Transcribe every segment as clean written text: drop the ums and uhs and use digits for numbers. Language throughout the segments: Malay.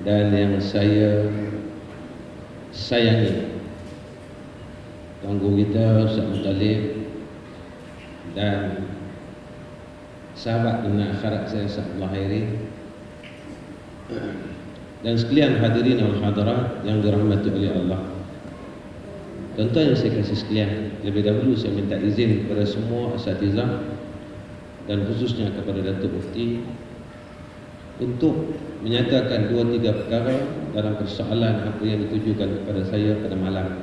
dan yang saya sayangi, guru kita Ustaz Muttalib, dan sahabat dunia akhirat saya Ustaz Lahiri, dan sekalian hadirin wal hadirat yang dirahmati oleh Allah. Tuan-tuan yang saya kasih sekalian, lebih dahulu saya minta izin kepada semua asatizah dan khususnya kepada Datuk Mufti untuk menyatakan 2-3 perkara dalam persoalan apa yang ditujukan kepada saya pada malam.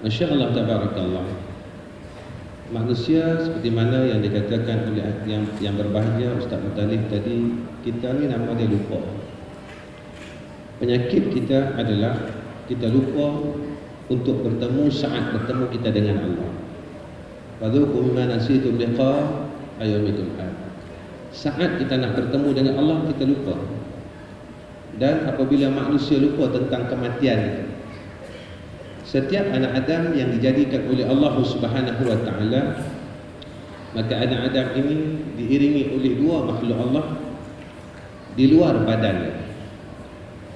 Masya-Allah tabarakallah. Manusia seperti mana yang dikatakan oleh yang berbahagia Ustaz Muttalib tadi, kita ni nama dia lupa. Penyakit kita adalah kita lupa untuk bertemu saat bertemu kita dengan Allah. Fadhuqu mimma nasitum liqa ayyamikum had. Saat kita nak bertemu dengan Allah, kita lupa. Dan apabila manusia lupa tentang kematian, setiap anak Adam yang dijadikan oleh Allah Subhanahu wa taala, maka anak Adam ini diiringi oleh dua makhluk Allah di luar badan,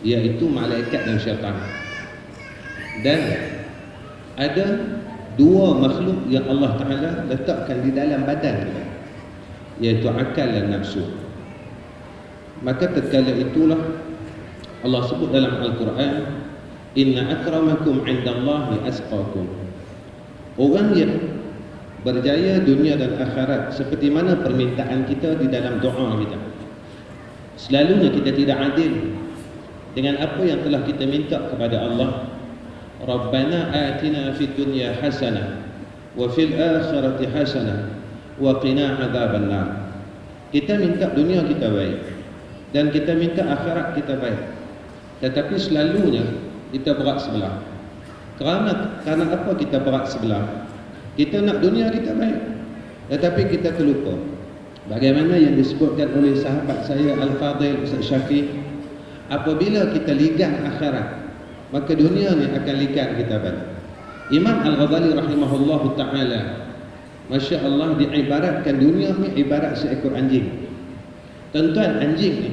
iaitu malaikat dan syaitan. Dan ada dua makhluk yang Allah Ta'ala letakkan di dalam badan kita, iaitu akal dan nafsu. Maka tatkala itulah Allah sebut dalam Al-Quran, inna akramakum indallahi asqakum. Orang yang berjaya dunia dan akhirat seperti mana permintaan kita di dalam doa kita. Selalunya kita tidak adil dengan apa yang telah kita minta kepada Allah. Rabbana atina fid dunya hasanah wa fil akhirati hasanah wa qina adzabannar. Kita minta dunia kita baik dan kita minta akhirat kita baik, tetapi selalunya kita berat sebelah. Kerana apa kita berat sebelah? Kita nak dunia kita baik, tetapi kita terlupa bagaimana yang disebutkan oleh sahabat saya Al-Fadhil Ustaz Syafiq, apabila kita ligan akhirat, maka dunia ni akan ligan kita balik. Imam Al-Ghazali rahimahullahu ta'ala, Masya Allah, diibaratkan dunia ni ibarat seekor anjing. Tuan-tuan, anjing ni,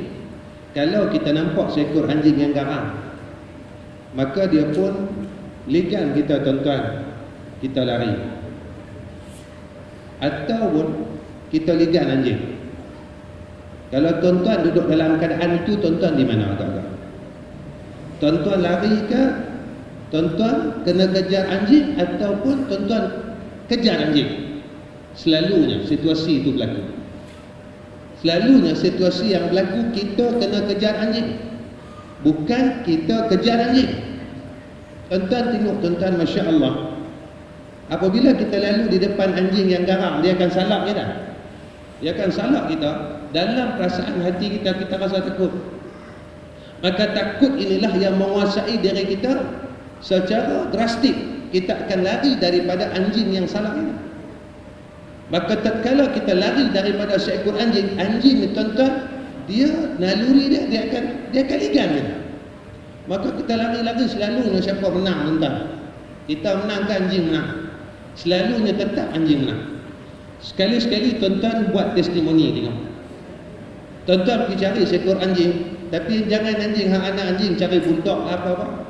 kalau kita nampak seekor anjing yang garang, maka dia pun ligan kita, tuan-tuan, kita lari. Ataupun kita ligan anjing. Kalau tuan-tuan duduk dalam keadaan itu, tuan-tuan di mana agak-agak? Tuan-tuan lari ke? Tuan-tuan kena kejar anjing ataupun tuan-tuan kejar anjing? Selalunya situasi itu berlaku. Selalunya situasi yang berlaku, kita kena kejar anjing, bukan kita kejar anjing. Tuan-tuan tengok, tuan-tuan, Masya Allah, apabila kita lalu di depan anjing yang garang, dia akan salak kita. Dia akan salak kita. Dalam perasaan hati kita, kita rasa takut. Maka takut inilah yang menguasai diri kita secara drastik. Kita akan lari daripada anjing yang salak kita. Maka tatkala kita lari daripada seekor anjing, anjing ni, tuan-tuan, dia naluri dia akan ligan kita. Maka kita lari-lari, selalunya siapa menang, tuan-tuan? Kita menang ke anjing menang? Selalunya tetap anjing menang. Sekali-sekali tuan-tuan buat testimoni, tengok. Tuan-tuan pergi cari seekor anjing, tapi jangan anjing anak anjing cari bulldog apa-apa.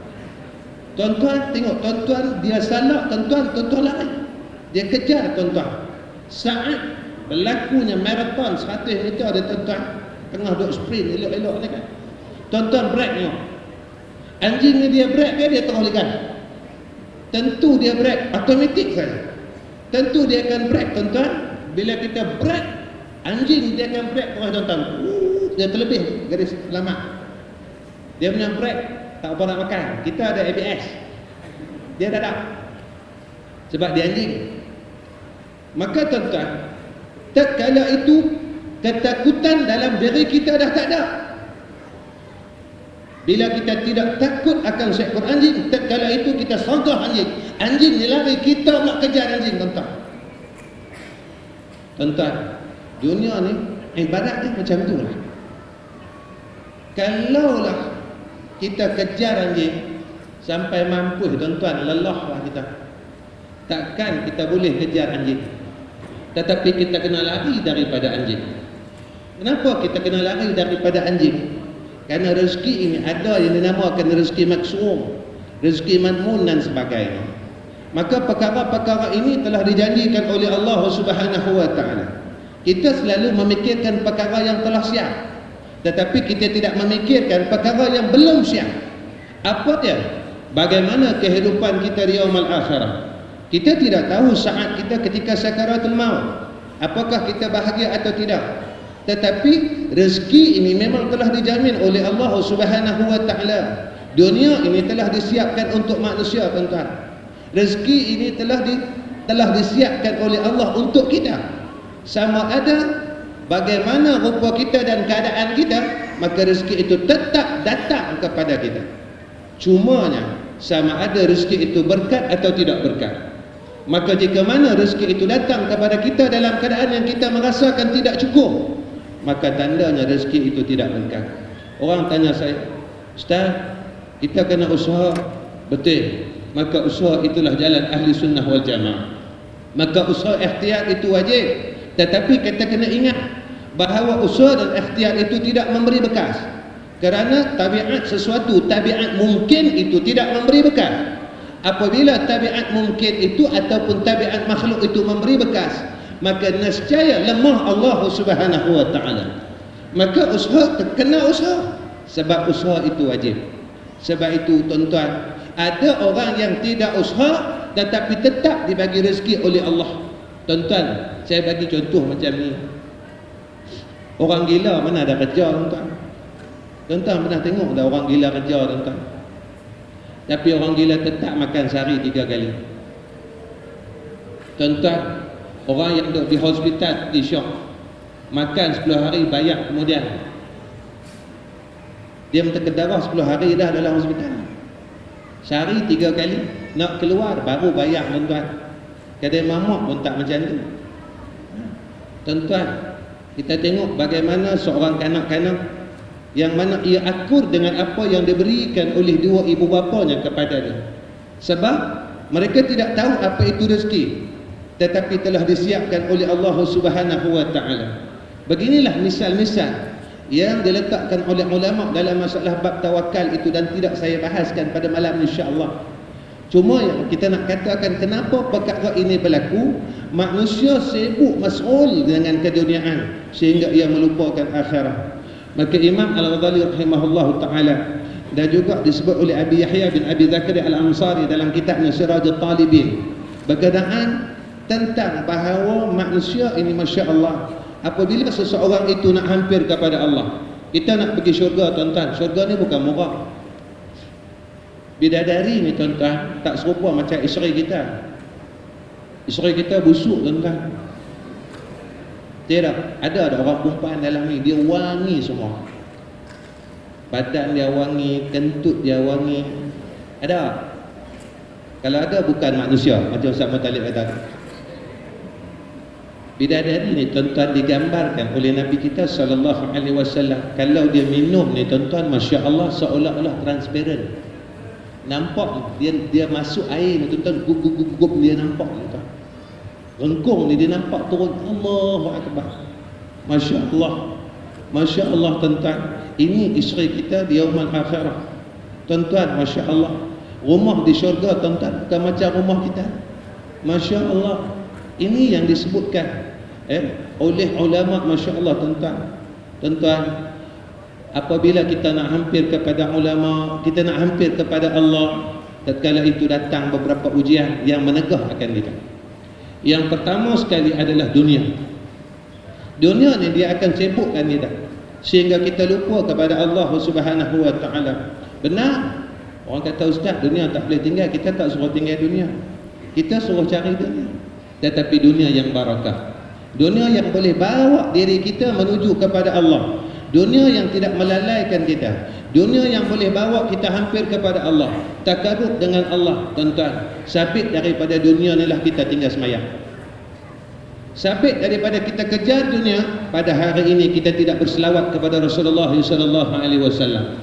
Tuan-tuan tengok, tuan-tuan dia salak, tuan-tuan lari. Dia kejar, tuan-tuan. Saat berlakunya marathon 100 meter ada, tuan-tuan tengah duk sprint elok-elok ni kan, tuan-tuan break tengok. Anjing ni dia break ke dia terus ligan? Tentu dia break, automatik saja. Tentu dia akan break, tuan-tuan. Bila kita break, anjing dia akan break terus, tuan-tuan. Dia terlebih garis selamat. Dia punya break tak apa nak makan. Kita ada ABS, dia tak ada, sebab dia anjing. Maka tuan-tuan, tatkala itu ketakutan dalam diri kita dah tak ada. Bila kita tidak takut akan seekor anjing, tatkala itu kita sergah anjing. Anjing ni lari, kita nak kejar anjing, tuan-tuan. Tuan-tuan, dunia ni ibarat dia macam tu lah. Kalaulah kita kejar anjing sampai mampu, tuan-tuan, lelah lah kita, takkan kita boleh kejar anjing. Tetapi kita kena lari daripada anjing. Kenapa kita kena lari daripada anjing? Kerana rezeki ini ada yang dinamakan rezeki maksum, rezeki madmun dan sebagainya. Maka perkara-perkara ini telah dijanjikan oleh Allah Subhanahu wa taala. Kita selalu memikirkan perkara yang telah siap, tetapi kita tidak memikirkan perkara yang belum siap. Apa dia? Bagaimana kehidupan kita di yaumul akhirah? Kita tidak tahu saat kita ketika sakaratul maut, apakah kita bahagia atau tidak. Tetapi rezeki ini memang telah dijamin oleh Allah Subhanahu wa taala. Dunia ini telah disiapkan untuk manusia, tuan-tuan. Rezeki ini telah disiapkan oleh Allah untuk kita. Sama ada bagaimana rupa kita dan keadaan kita, maka rezeki itu tetap datang kepada kita. Cumanya sama ada rezeki itu berkat atau tidak berkat. Maka jika mana rezeki itu datang kepada kita dalam keadaan yang kita merasakan tidak cukup, maka tandanya rezeki itu tidak berkat. Orang tanya saya, Ustaz, kita kena usaha. Betul. Maka usaha itulah jalan ahli sunnah wal jamaah. Maka usaha ikhtiyar itu wajib. Tetapi kita kena ingat bahawa usaha dan ikhtiyar itu tidak memberi bekas. Kerana tabiat sesuatu, tabiat mungkin itu tidak memberi bekas. Apabila tabiat mungkin itu ataupun tabiat makhluk itu memberi bekas, maka nescaya lemah Allah Subhanahu wa taala. Maka usaha kena usaha, sebab usaha itu wajib. Sebab itu tuan-tuan, ada orang yang tidak usaha tetapi tetap dibagi rezeki oleh Allah. Tuan-tuan, saya bagi contoh macam ni. Orang gila mana ada kerja, tuan-tuan? Tuan-tuan pernah tengok dah orang gila kerja, tuan-tuan? Tapi orang gila tetap makan sehari 3 kali. Tuan-tuan, orang yang duduk di hospital di syok, makan 10 hari bayar, kemudian dia minta darah 10 hari dah dalam hospital. Sehari 3 kali nak keluar baru bayar, tuan-tuan. Kedai mamak pun tak macam tu. Tuan-tuan, kita tengok bagaimana seorang kanak-kanak yang mana ia akur dengan apa yang diberikan oleh dua ibu bapanya kepada dia. Sebab mereka tidak tahu apa itu rezeki, tetapi telah disiapkan oleh Allah Subhanahu wa taala. Beginilah misal-misal yang diletakkan oleh ulama dalam masalah bab tawakal itu, dan tidak saya bahaskan pada malam insya-Allah. Cuma yang kita nak katakan kenapa perkara ini berlaku, manusia sibuk mas'ul dengan keduniaan sehingga ia melupakan akhirat. Maka Imam Al-Ghazali rahimahullah ta'ala, dan juga disebut oleh Abi Yahya bin Abi Zakaria Al-Ansari dalam kitabnya Sirajul Talibin, berkenaan tentang bahawa manusia ini Masya Allah, apabila seseorang itu nak hampir kepada Allah, kita nak pergi syurga, tuan-tuan, syurga ni bukan murah. Bidadari ni, tuan-tuan, tak serupa macam isteri kita. Isteri kita busuk, tuan-tuan. Tidak, ada orang perempuan dalam ni, dia wangi semua. Badan dia wangi, kentut dia wangi. Ada. Kalau ada bukan manusia, macam Ustaz Muttalib kata. Bidadari ni, tuan-tuan, digambarkan oleh Nabi kita sallallahu alaihi wasallam. Kalau dia minum ni, tuan-tuan, masya-Allah, seolah-olah transparent. Nampak dia masuk air ni, tuan-tuan, gugup dia nampak, tuan-tuan. Rengkung ni dia nampak turun. Allahu akbar. Masya-Allah. Masya-Allah, tuan-tuan. Ini isteri kita di yaumul akhirah. Tuan-tuan, masya-Allah. Rumah di syurga, tuan-tuan, bukan macam rumah kita. Masya-Allah. Ini yang disebutkan oleh ulama, masya-Allah, tuan-tuan. Tuan-tuan, apabila kita nak hampir kepada ulama, kita nak hampir kepada Allah, tatkala itu datang beberapa ujian yang menegah akan kita. Yang pertama sekali adalah dunia. Dunia ni dia akan sibukkan kita sehingga kita lupa kepada Allah Subhanahu wa taala. Benar, orang kata, Ustaz, dunia tak boleh tinggal. Kita tak suruh tinggal dunia, kita suruh cari dunia, tetapi dunia yang barakah, dunia yang boleh bawa diri kita menuju kepada Allah, dunia yang tidak melalaikan kita, dunia yang boleh bawa kita hampir kepada Allah, takarub dengan Allah. Tuan-tuan, sabit daripada dunia inilah kita tinggal semayang. Sabit daripada kita kejar dunia, pada hari ini kita tidak berselawat kepada Rasulullah sallallahu alaihi wasallam.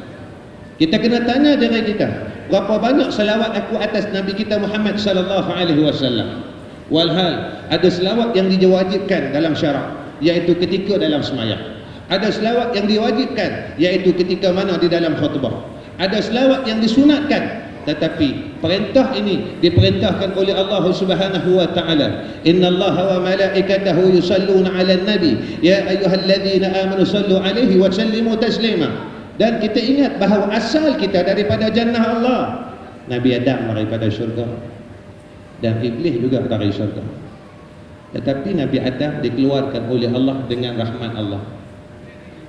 Kita kena tanya diri kita, berapa banyak selawat aku atas Nabi kita Muhammad sallallahu alaihi wasallam? Walhal ada selawat yang diwajibkan dalam syarak, iaitu ketika dalam semayang. Ada selawat yang diwajibkan, iaitu ketika mana di dalam khutbah. Ada selawat yang disunatkan, tetapi perintah ini diperintahkan oleh Allah Subhanahu wa taala. Innallaha wa malaikatahu yusalluna 'alan nabi ya ayyuhalladzina amanu sallu 'alaihi wa sallimu taslima. Dan kita ingat bahawa asal kita daripada jannah Allah. Nabi Adam daripada syurga dan iblis juga dari syurga. Tetapi Nabi Adam dikeluarkan oleh Allah dengan rahmat Allah.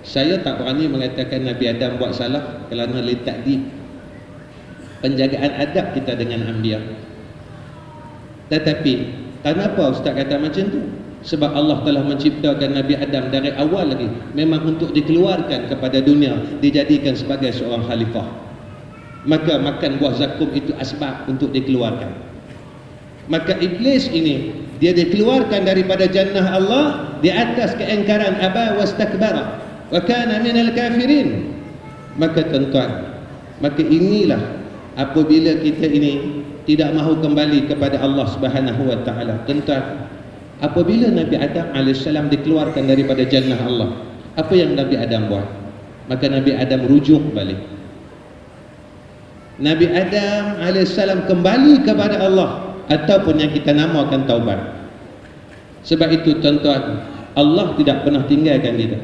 Saya tak berani mengatakan Nabi Adam buat salah kerana letak di penjagaan adab kita dengan Anbiya. Tetapi kenapa Ustaz kata macam tu? Sebab Allah telah menciptakan Nabi Adam dari awal lagi memang untuk dikeluarkan kepada dunia, dijadikan sebagai seorang khalifah. Maka makan buah zakum itu asbab untuk dikeluarkan. Maka iblis ini dia dikeluarkan daripada jannah Allah di atas keingkaran aba wastakbara wa kana minal kafirin. Maka tuan-tuan, maka inilah apabila kita ini tidak mahu kembali kepada Allah Subhanahu wa taala. Tuan-tuan, apabila Nabi Adam AS dikeluarkan daripada jannah Allah, apa yang Nabi Adam buat? Maka Nabi Adam rujuk balik. Nabi Adam AS kembali kepada Allah, ataupun yang kita namakan taubat. Sebab itu tuan-tuan, Allah tidak pernah tinggalkan kita,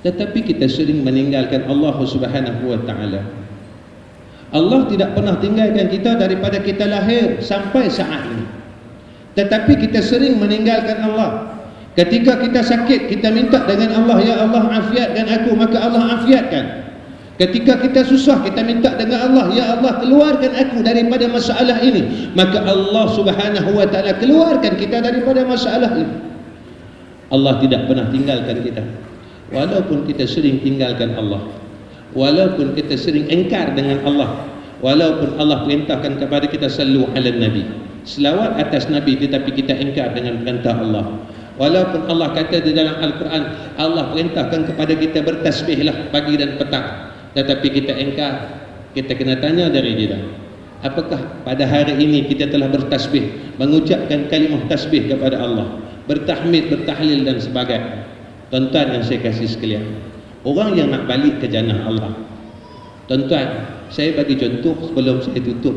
tetapi kita sering meninggalkan Allah Subhanahu wa taala. Allah tidak pernah tinggalkan kita daripada kita lahir sampai saat ini, tetapi kita sering meninggalkan Allah. Ketika kita sakit, kita minta dengan Allah, ya Allah afiatkan aku, maka Allah afiatkan. Ketika kita susah, kita minta dengan Allah, ya Allah keluarkan aku daripada masalah ini, maka Allah Subhanahu wa taala keluarkan kita daripada masalah ini. Allah tidak pernah tinggalkan kita. Walaupun kita sering tinggalkan Allah, walaupun kita sering engkar dengan Allah, walaupun Allah perintahkan kepada kita sallu ala nabi, selawat atas nabi, tetapi kita engkar dengan perintah Allah. Walaupun Allah kata di dalam Al-Quran, Allah perintahkan kepada kita bertasbihlah pagi dan petang, tetapi kita engkar. Kita kena tanya dari kita, apakah pada hari ini kita telah bertasbih, mengucapkan kalimah tasbih kepada Allah, bertahmid, bertahlil dan sebagainya. Tuan-tuan yang saya kasih sekalian, orang yang nak balik ke jannah Allah, tuan-tuan, saya bagi contoh sebelum saya tutup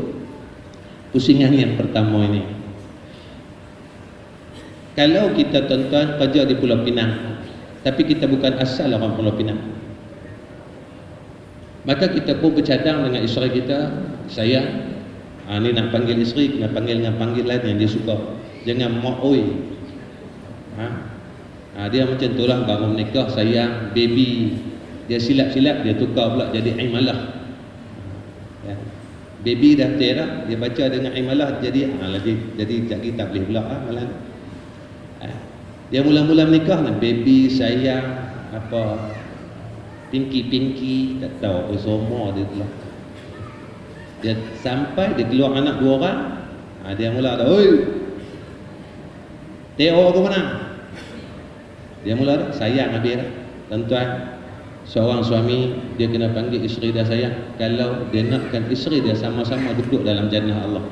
pusingan yang pertama ini. Kalau kita tuan-tuan kerja di Pulau Pinang, tapi kita bukan asal orang Pulau Pinang, maka kita pun bercadang dengan isteri kita, saya ni nak panggil isteri, kena panggil dengan panggilan yang dia suka, jangan mak oi. Dia macam itulah, bangun nikah sayang, baby, dia silap-silap dia tukar pula jadi aimalah. Ya. Baby dah terak, dia baca dengan aimalah jadi lagi tak boleh pula malam. Dia mula-mula menikah nak baby, sayang, apa pinky, tak tahu apa semua dia telah. Dia sampai dia keluar anak 2 orang, dia mula dah, oi Teo ke mana? Dia mula dah sayang habis dah. Tuan-tuan, seorang suami dia kena panggil isteri dia sayang kalau dia nakkan isteri dia sama-sama duduk dalam jannah Allah.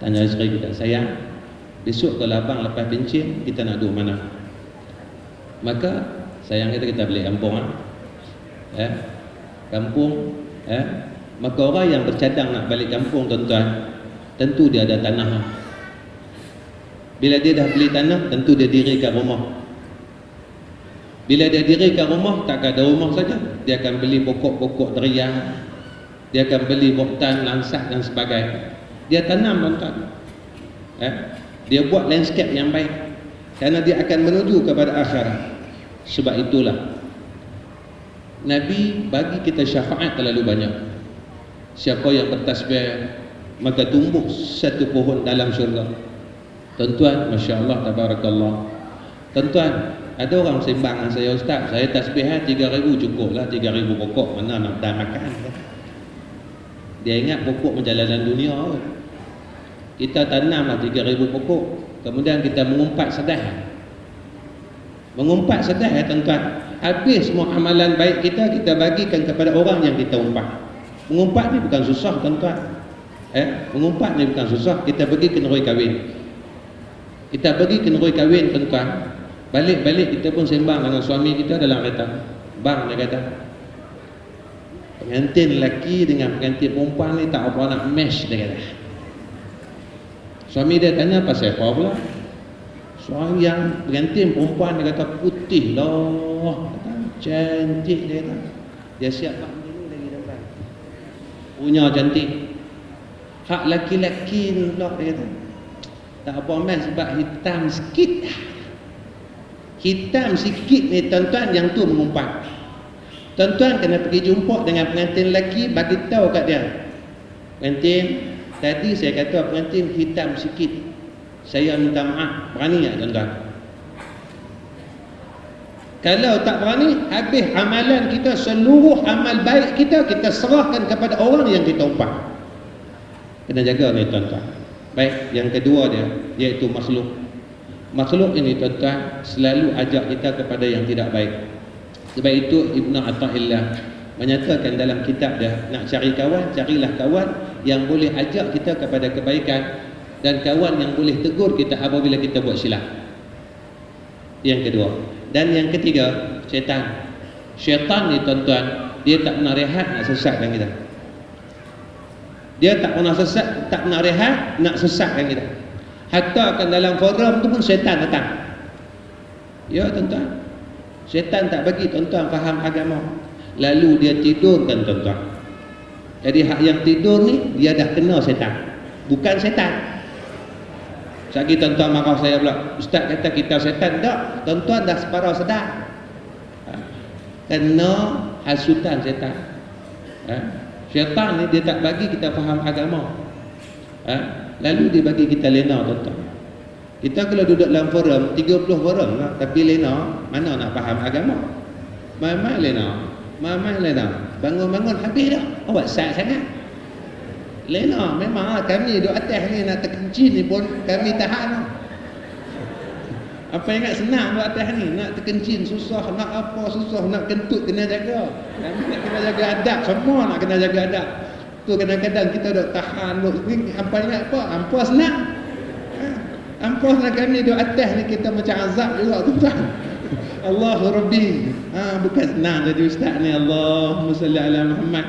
Tanya isteri kita, sayang, besok kalau abang lepas pencin kita nak duduk mana? Maka sayang kita balik kampung kampung. Maka orang yang bercadang nak balik kampung, tuan-tuan, tentu dia ada tanah. Bila dia dah beli tanah, tentu dia dirikan rumah. Bila dia dirikan rumah, tak ada rumah saja, dia akan beli pokok-pokok deriang, dia akan beli boktan, langsak dan sebagainya. Dia tanam, tuan-tuan. Dia buat landscape yang baik, kerana dia akan menuju kepada akhirat. Sebab itulah Nabi bagi kita syafaat terlalu banyak. Siapa yang bertasbih, maka tumbuh satu pohon dalam syurga. Tuan-tuan, Masya Allah, Tabarakallah. Tuan-tuan, ada orang sembang dengan saya, Ustaz, saya tasbih 3,000 cukup lah, 3,000 pokok, mana nak dah makan. Dia ingat pokok perjalanan dunia. Kita tanamlah 3,000 pokok, kemudian kita mengumpat sedah. Mengumpat sedah tuan-tuan. Habis semua amalan baik kita bagikan kepada orang yang kita umpat. Mengumpat ni bukan susah, tuan-tuan. Mengumpat ni bukan susah. Kita pergi ke neroi kahwin. Kita pergi ke neroi kahwin, tuan-tuan. Balik-balik kita pun sembang dengan suami kita dalam kereta. Bang, dia kata, pengantin lelaki dengan pengantin perempuan ni tak apa nak mesh, dia kata. Suami dia tanya pasal apa pula? Suami yang pengantin perempuan dia kata putih lah, kata, cantik, dia kata. Dia siap bang dulu lagi depan. Punya cantik. Hak laki-laki ni pula dia kata, tak apa mas sebab hitam sikit. Hitam sikit ni tuan-tuan yang tu mengumpat. Tuan-tuan kena pergi jumpa dengan pengantin lelaki, bagi tahu kat dia, pengantin, tadi saya kata pengantin hitam sikit, saya minta maaf. Berani tak tuan-tuan? Kalau tak berani, habis amalan kita, seluruh amal baik kita, kita serahkan kepada orang yang kita umpat. Kena jaga ni tuan-tuan. Baik, yang kedua dia, iaitu makhluk. Makhluk ini tuan-tuan selalu ajak kita kepada yang tidak baik. Sebab itu Ibnu Athaillah menyatakan dalam kitab dia, nak cari kawan, carilah kawan yang boleh ajak kita kepada kebaikan, dan kawan yang boleh tegur kita apabila kita buat silap. Yang kedua. Dan yang ketiga, syaitan. Syaitan ni tuan-tuan, dia tak pernah rehat nak sesatkan kita. Dia tak pernah rehat nak sesatkan kita. Hatta kan dalam forum tu pun syaitan datang. Ya tuan-tuan, syaitan tak bagi tuan-tuan faham agama, lalu dia tidurkan tuan-tuan. Jadi hak yang tidur ni dia dah kena syaitan, bukan syaitan. Sekali tuan-tuan marah saya pula, ustaz kata kita syaitan. Tak, tuan-tuan dah separuh sedar, kena hasutan syaitan. Syaitan ni dia tak bagi kita faham agama, lalu dia bagi kita lena tuan-tuan. Kita kalau duduk dalam forum 30 forum lah, tapi lena, mana nak faham agama? Mai-mai lena, bangun-bangun habis dah. Awak sat sangat. Lena, memang kami duduk atas ni nak terkencing ni pun kami tahan. Apa ingat senang duduk atas ni, nak terkencing susah, nak apa susah, nak kentut kena jaga. Kami nak kena jaga adab, semua nak kena jaga adab. Tu kadang-kadang kita duduk tahan duduk ni, apa ingat apa? Ampuh senang. Ampuh senang, kami duduk atas ni kita macam azab juga tuan-tuan. Allahu Rabbi. Bukan senang jadi ustaz ni. Allahumma salli ala Muhammad.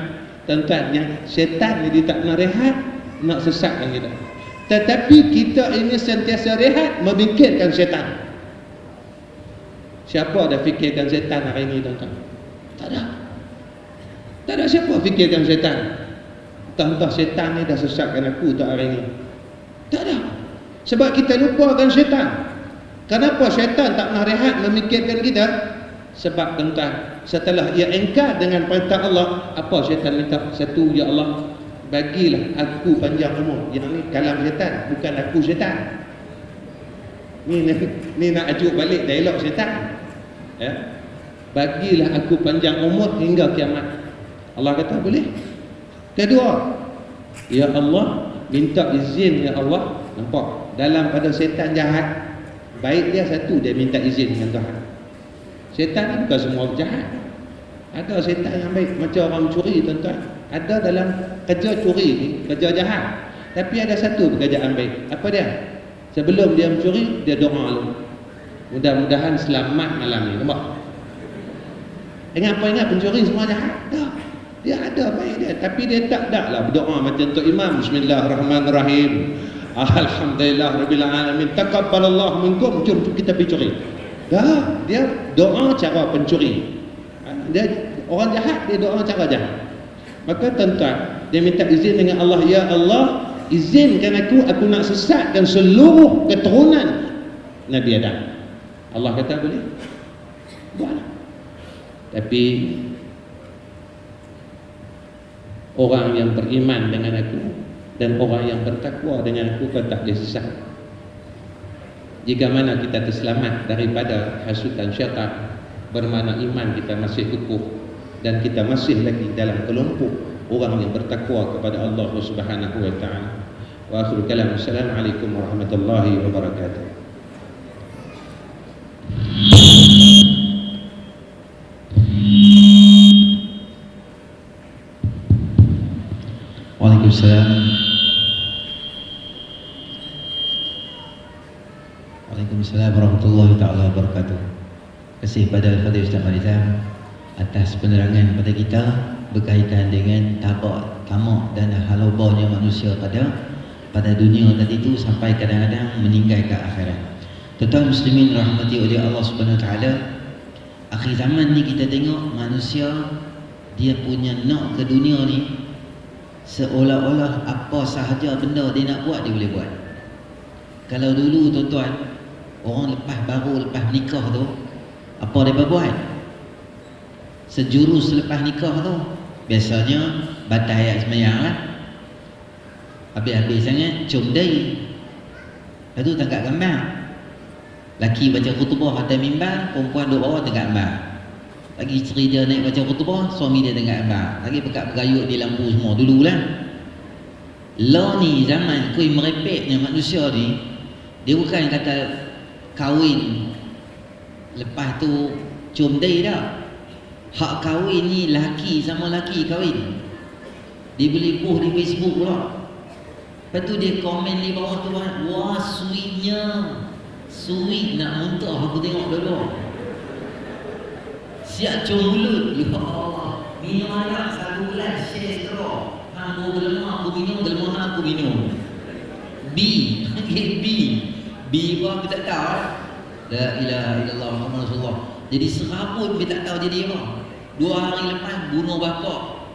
Tuan-tuan, yang syaitan ni dia tak nak rehat nak sesatkan kita. Tetapi kita ini sentiasa rehat memikirkan syaitan. Siapa dah fikirkan syaitan hari ini tuan-tuan? Tak ada. Tak ada siapa fikirkan syaitan. Entah-entah syaitan ni dah sesatkan aku tak hari ini. Tak ada. Sebab kita lupakan syaitan. Kenapa syaitan tak nak rehat memikirkan kita? Sebab tuan-tuan, setelah ia engkar dengan perintah Allah, apa syaitan minta? Satu, ya Allah, bagilah aku panjang umur. Yang ni kalam syaitan, bukan aku syaitan. Ni nak ajuk balik dialog syaitan. Ya? Bagilah aku panjang umur hingga kiamat. Allah kata boleh. Kedua, ya Allah, minta izin ya Allah. Nampak? Dalam pada syaitan jahat, baik dia satu, dia minta izin dengan Tuhan. Syaitan ni bukan semua jahat. Ada syaitan yang baik, macam orang curi tuan-tuan. Ada dalam kerja curi ni, kerja jahat, tapi ada satu pekerjaan baik. Apa dia? Sebelum dia mencuri, dia doa dulu. Mudah-mudahan selamat malam ni. Nampak? Ingat apa ingat pencuri semua jahat? Tak. Dia ada baik dia, tapi dia tak ada lah berdoa macam Tok Imam, Bismillahirrahmanirrahim, Alhamdulillah Rabbil Alamin, Taqabbalallahu minkum, jom kita pergi curi. Dah, dia doa cara pencuri. Dia orang jahat, dia doa cara jahat. Maka tuan-tuan, dia minta izin dengan Allah, ya Allah, izinkan aku nak sesatkan seluruh keturunan Nabi Adam. Allah kata boleh. Buatlah. Tapi orang yang beriman dengan aku dan orang yang bertakwa dengan aku kau tak boleh sesat. Jika mana kita terselamat daripada hasutan syaitan, bermakna iman kita masih kukuh dan kita masih lagi dalam kelompok orang yang bertakwa kepada Allah Subhanahu wa taala. Wa akhiru kalam, assalamualaikum warahmatullahi wabarakatuh. Waalaikumsalam Waalaikumsalam warahmatullahi taala wabarakatuh. Terima kasih pada Al-Fadhil Ustaz Farizal atas penerangan kepada kita berkaitan dengan tamak dan halubaunya manusia pada dunia tadi itu sampai kadang-kadang meninggal ke akhirat. Tuan-tuan muslimin rahmati oleh Allah Subhanahu Wa Taala, akhir zaman ni kita tengok manusia dia punya nak ke dunia ni seolah-olah apa sahaja benda dia nak buat dia boleh buat. Kalau dulu tuan-tuan, orang baru lepas nikah tu, apa mereka buat? Sejurus selepas nikah tu, biasanya batal ayat semayang lah. Habis-habis sangat, cium dahi. Lepas tu tangkap gambar. Laki baca khutbah atas mimbar, perempuan duduk bawah tangkap gambar. Lagi isteri dia naik baca khutbah, suami dia tangkap gambar. Lagi pekat bergayut di lampu semua. Dululah. Law ni zaman kui merepeknya manusia ni, dia bukan kata kahwin lepas tu cium dahi dah. Hak kahwin ni laki sama laki kahwin. Dia boleh post di Facebook pula. Lepas tu dia komen di bawah tu, wah sweetnya, sweet nak muntah aku tengok dulu. Siap cium mulut, ya Allah, minum arak 1 gelas, share straw. Aku gelemah, aku minum. B pun aku tak tahu. La ilaha illallah Muhammad Rasulullah. Jadi serabut dia tak tahu jadi apa. 2 hari lepas bunuh bapak.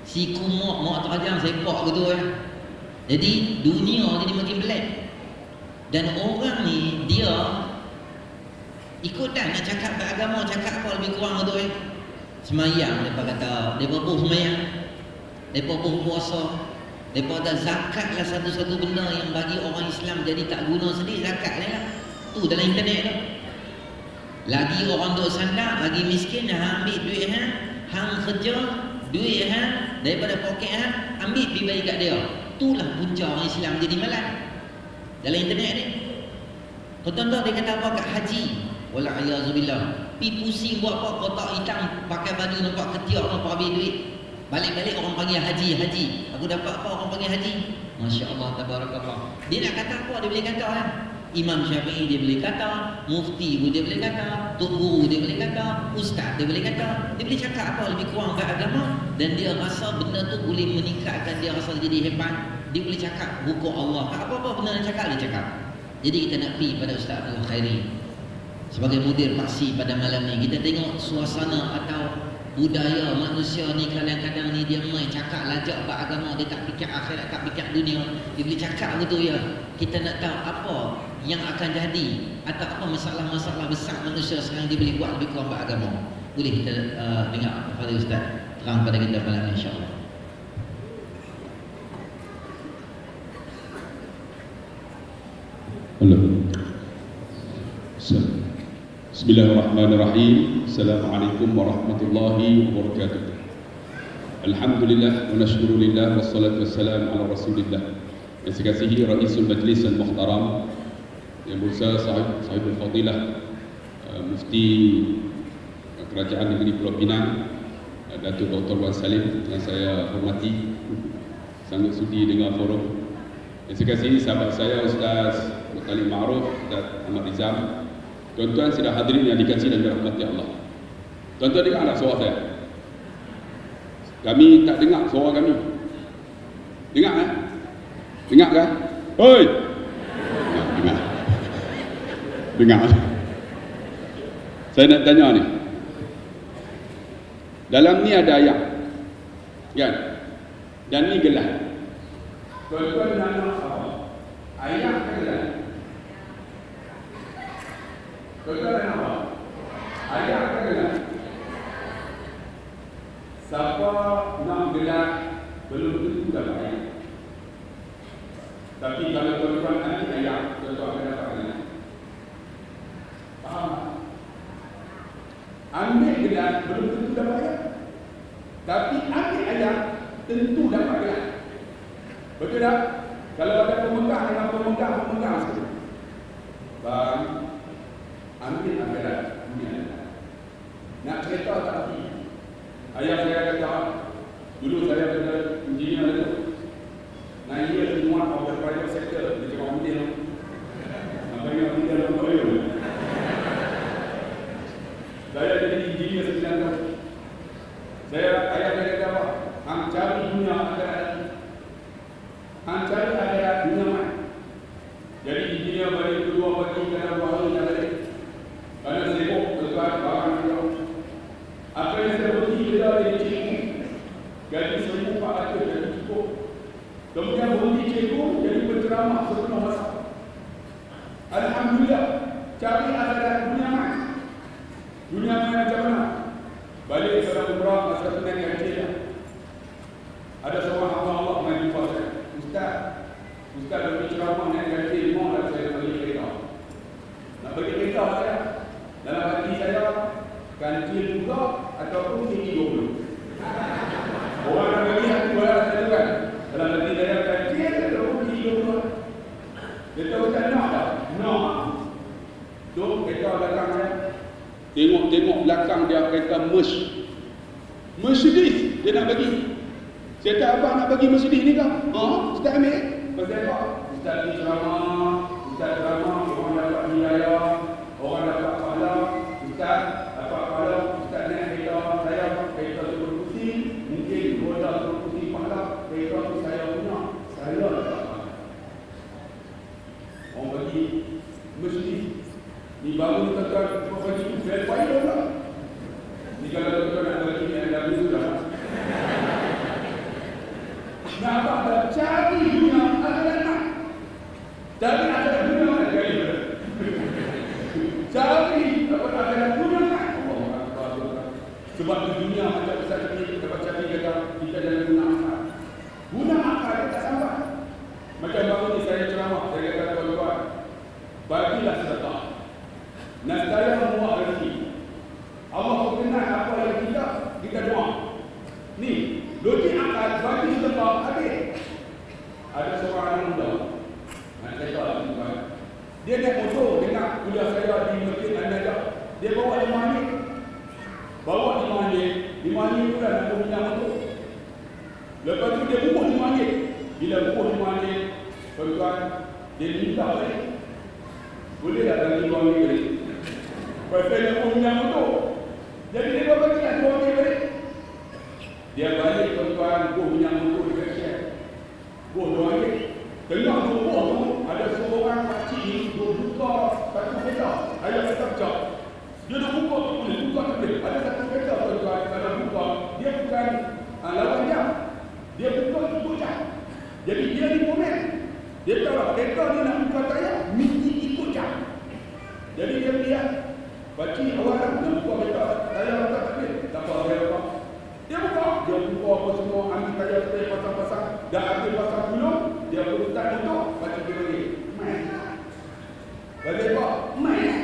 Siku mak terajang sepak gitu ya. Jadi dunia jadi makin black. Dan orang ni dia ikut dah nak cakap beragama, cakap apa lebih kurang gitu ya. Semayang depa kata, depa pun semayang. Depa pun puasa. Depa ada zakat lah satu-satu benda yang bagi orang Islam jadi tak guna sendiri, zakat ni lah. Tu dalam internet tu. Lagi orang duk sandar, lagi miskin, ambil duit hang kerja, duit daripada poket ambil pergi bagi kat dia. Itulah punca orang Islam jadi malas. Dalam internet ni. Tuan-tuan dia kata apa kat haji? Wala ayazubillah. Pi pusing buat apa kotak hitam, pakai baju nampak ketiak, nampak habis duit. Balik-balik orang panggil haji. Aku dapat apa orang panggil haji? Masya Allah, tabarakallah. Dia nak kata apa? Dia boleh kata kan? Imam Syafi'i dia boleh kata, mufti pun dia boleh kata, tok guru dia boleh kata, ustaz dia boleh kata. Dia boleh cakap apa lebih kurang kat agama, dan dia rasa benda tu boleh meningkatkan dia rasa jadi hebat. Dia boleh cakap hukum Allah. Apa-apa benda dia cakap, dia cakap. Jadi kita nak pergi pada Ustaz Abdul Khairi sebagai mudir paksi pada malam ni. Kita tengok suasana atau budaya manusia ni kadang-kadang ni dia main cakap lajak beragama, dia tak fikir akhirat, tak fikir dunia. Dia boleh cakap betul ya. Kita nak tahu apa yang akan jadi atau apa masalah-masalah besar manusia sekarang dia boleh buat lebih kurang beragama. Boleh kita dengar kepada Ustaz terang pada kita malam ni insya-Allah. Bismillahirrahmanirrahim. Assalamualaikum warahmatullahi wabarakatuh. Alhamdulillah wa nashkurulillah wassalatu wassalamu ala rasulillah. Yang saya kasihi Raisul Majlis Al-Muhtaram, Yang Besar Sahibul Fadilah Mufti Kerajaan Negeri Pulau Pinang, Datuk Dr. Wan Salim yang saya hormati, sangat sudi dengan forum. Yang saya kasihi sahabat saya Ustaz Mutalim Ma'ruf, Ustaz Ahmad Rizam, tuan-tuan sidang hadirin yang dikasihi dan dirahmati Allah. Tuan-tuan dengar tak suara saya? Kami tak dengar suara kami. Dengar kan? Dengar kan? Hoi! Dengar. Dengar. Saya nak tanya ni. Dalam ni ada ayat. Kan? Dan ni gelas. Tuan-tuan nak apa? Ayat ke gelas? Tuan-tuan nak apa? Ayat ke gelas? Siapa nak gelas belum tentu dapat ayat. Tapi kalau tuan-tuan nanti ayat, tuan-tuan akan dapat gelas. Faham? Ambil gelas belum tentu dapat ayat. Tapi ambil ayat tentu dapat gelas. Betul tak? Kalau ada pemegang dengan pemegang sekali. Bang, ambil gelas. Nak kereta tak pergi. Ayah saya kata, dulu saya kena engineer itu. Nah, ia semua orang private sector, dia cakap ambil. Apa yang ambil dalam oil. Ayah saya kata apa? Hang cari dunia akhirat. Hang cari akhirat dunia mana? Jadi intinya balik kedua pagi dalam 2 hari yang balik. Kerana sibuk tuan barang dia. Apa yang saya berhenti kerja dari cikgu. Gaji 1,400 jadi cukup. Kemudian berhenti cikgu jadi penceramah sepenuh masa. Alhamdulillah, cari akhirat dunia mana? Dunia mana macam mana? Balik dalam umrah masa tu naik haji. Ada seorang hamba Allah main jumpa saya. Ustaz bagi ceramah naik haji, mohonlah saya bagi kereta. Nak bagi kereta saya, dalam hati saya, kancil juga ataupun tinggi 20. Orang nak bagi hati bola saya kan. Dalam hati saya kancil ataupun tinggi 20. Dia tahu Ustaz nak tak? Nak. Tu kereta belakang saya. Tengok belakang dia kereta Mercedes dia nak bagi. Saya kata abang nak bagi Mercedes ni kau? Ustaz ambil. Pasal apa? Ustaz ni ceramah, orang dapat hidayah, orang dapat pahala. Ustaz dapat pahala, Ustaz naik kereta saya, kereta berkursi, mungkin roda berkursi pahala, kereta tu saya punya, saya dapat pahala. Orang bagi Mercedes. Ni baru tuan-tuan bagi tu fair fight lah. Ni kalau tuan-tuan nak bagi ni anda sudah. Nak apa dah cari dunia akhirat nak. Cari akhirat dunia mana kali. Cari apa akhirat dunia nak. Sebab di dunia macam Ustaz ni dapat cari kata kita jangan guna akal. Guna akal kita sampai. Macam baru ni saya ceramah, saya kata tuan-tuan, bagilah sedekah. Nasdaya memuat rezeki. Allah berkenan apa yang kita doa. Ni, logik akal bagi sedekah habis. Ada seorang anak muda. Nak cerita tuan. Dia naik motor dengan kuliah saya di Masjid An-Najah. Dia bawa 5 ringgit. Bawa 5 ringgit. 5 ringgit tu dah nak pinjam motor. Lepas tu dia bubuh 5 ringgit. Bila bubuh 5 ringgit, tuan-tuan, dia minta balik. Boleh tak bagi 2 ringgit balik? Pasal dia pun pinjam motor. Jadi dia bagi lah 2 ringgit balik. Dia balik tuan-tuan, bubuh pinjam motor dekat share. Bubuh 2 ringgit. Tengah bubuh tu, ada seorang pakcik ni, dia buka satu kereta. Ayah kata pecah. Dia dah buka tu boleh, buka tu boleh. Ada satu kereta tuan-tuan, kalau buka, dia bukan lawan jam. Dia buka tu jam. Jadi dia ni komen. Dia tahu kereta ni nak buka tayar, mesti ikut jam. Jadi dia lihat, pakcik awal dia buka kereta, tayar buka tak boleh. Tak apa. Dia buka apa semua, ambil tayar supaya pasang-pasang. Dah ambil pasang dulu, dia berhutang motor, pakcik dia bagi. Main. Bagi apa? Main.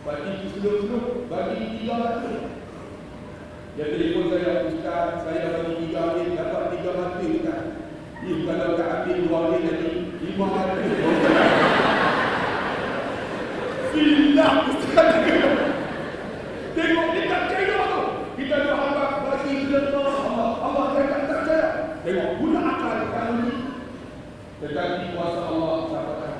Pakcik tu seluk-seluk, bagi 300. Dia telefon saya, Ustaz, saya bagi 3 ringgit, dapat 300 Ustaz. Ni kalau tak ambil 2 ringgit nanti 500. Silah Ustaz. Tengok dia tak percaya tu. Kita dah harap bagi sedekah. Allah tak percaya. Tengok guna akal kalau ni. Tetapi kuasa Allah sahabat.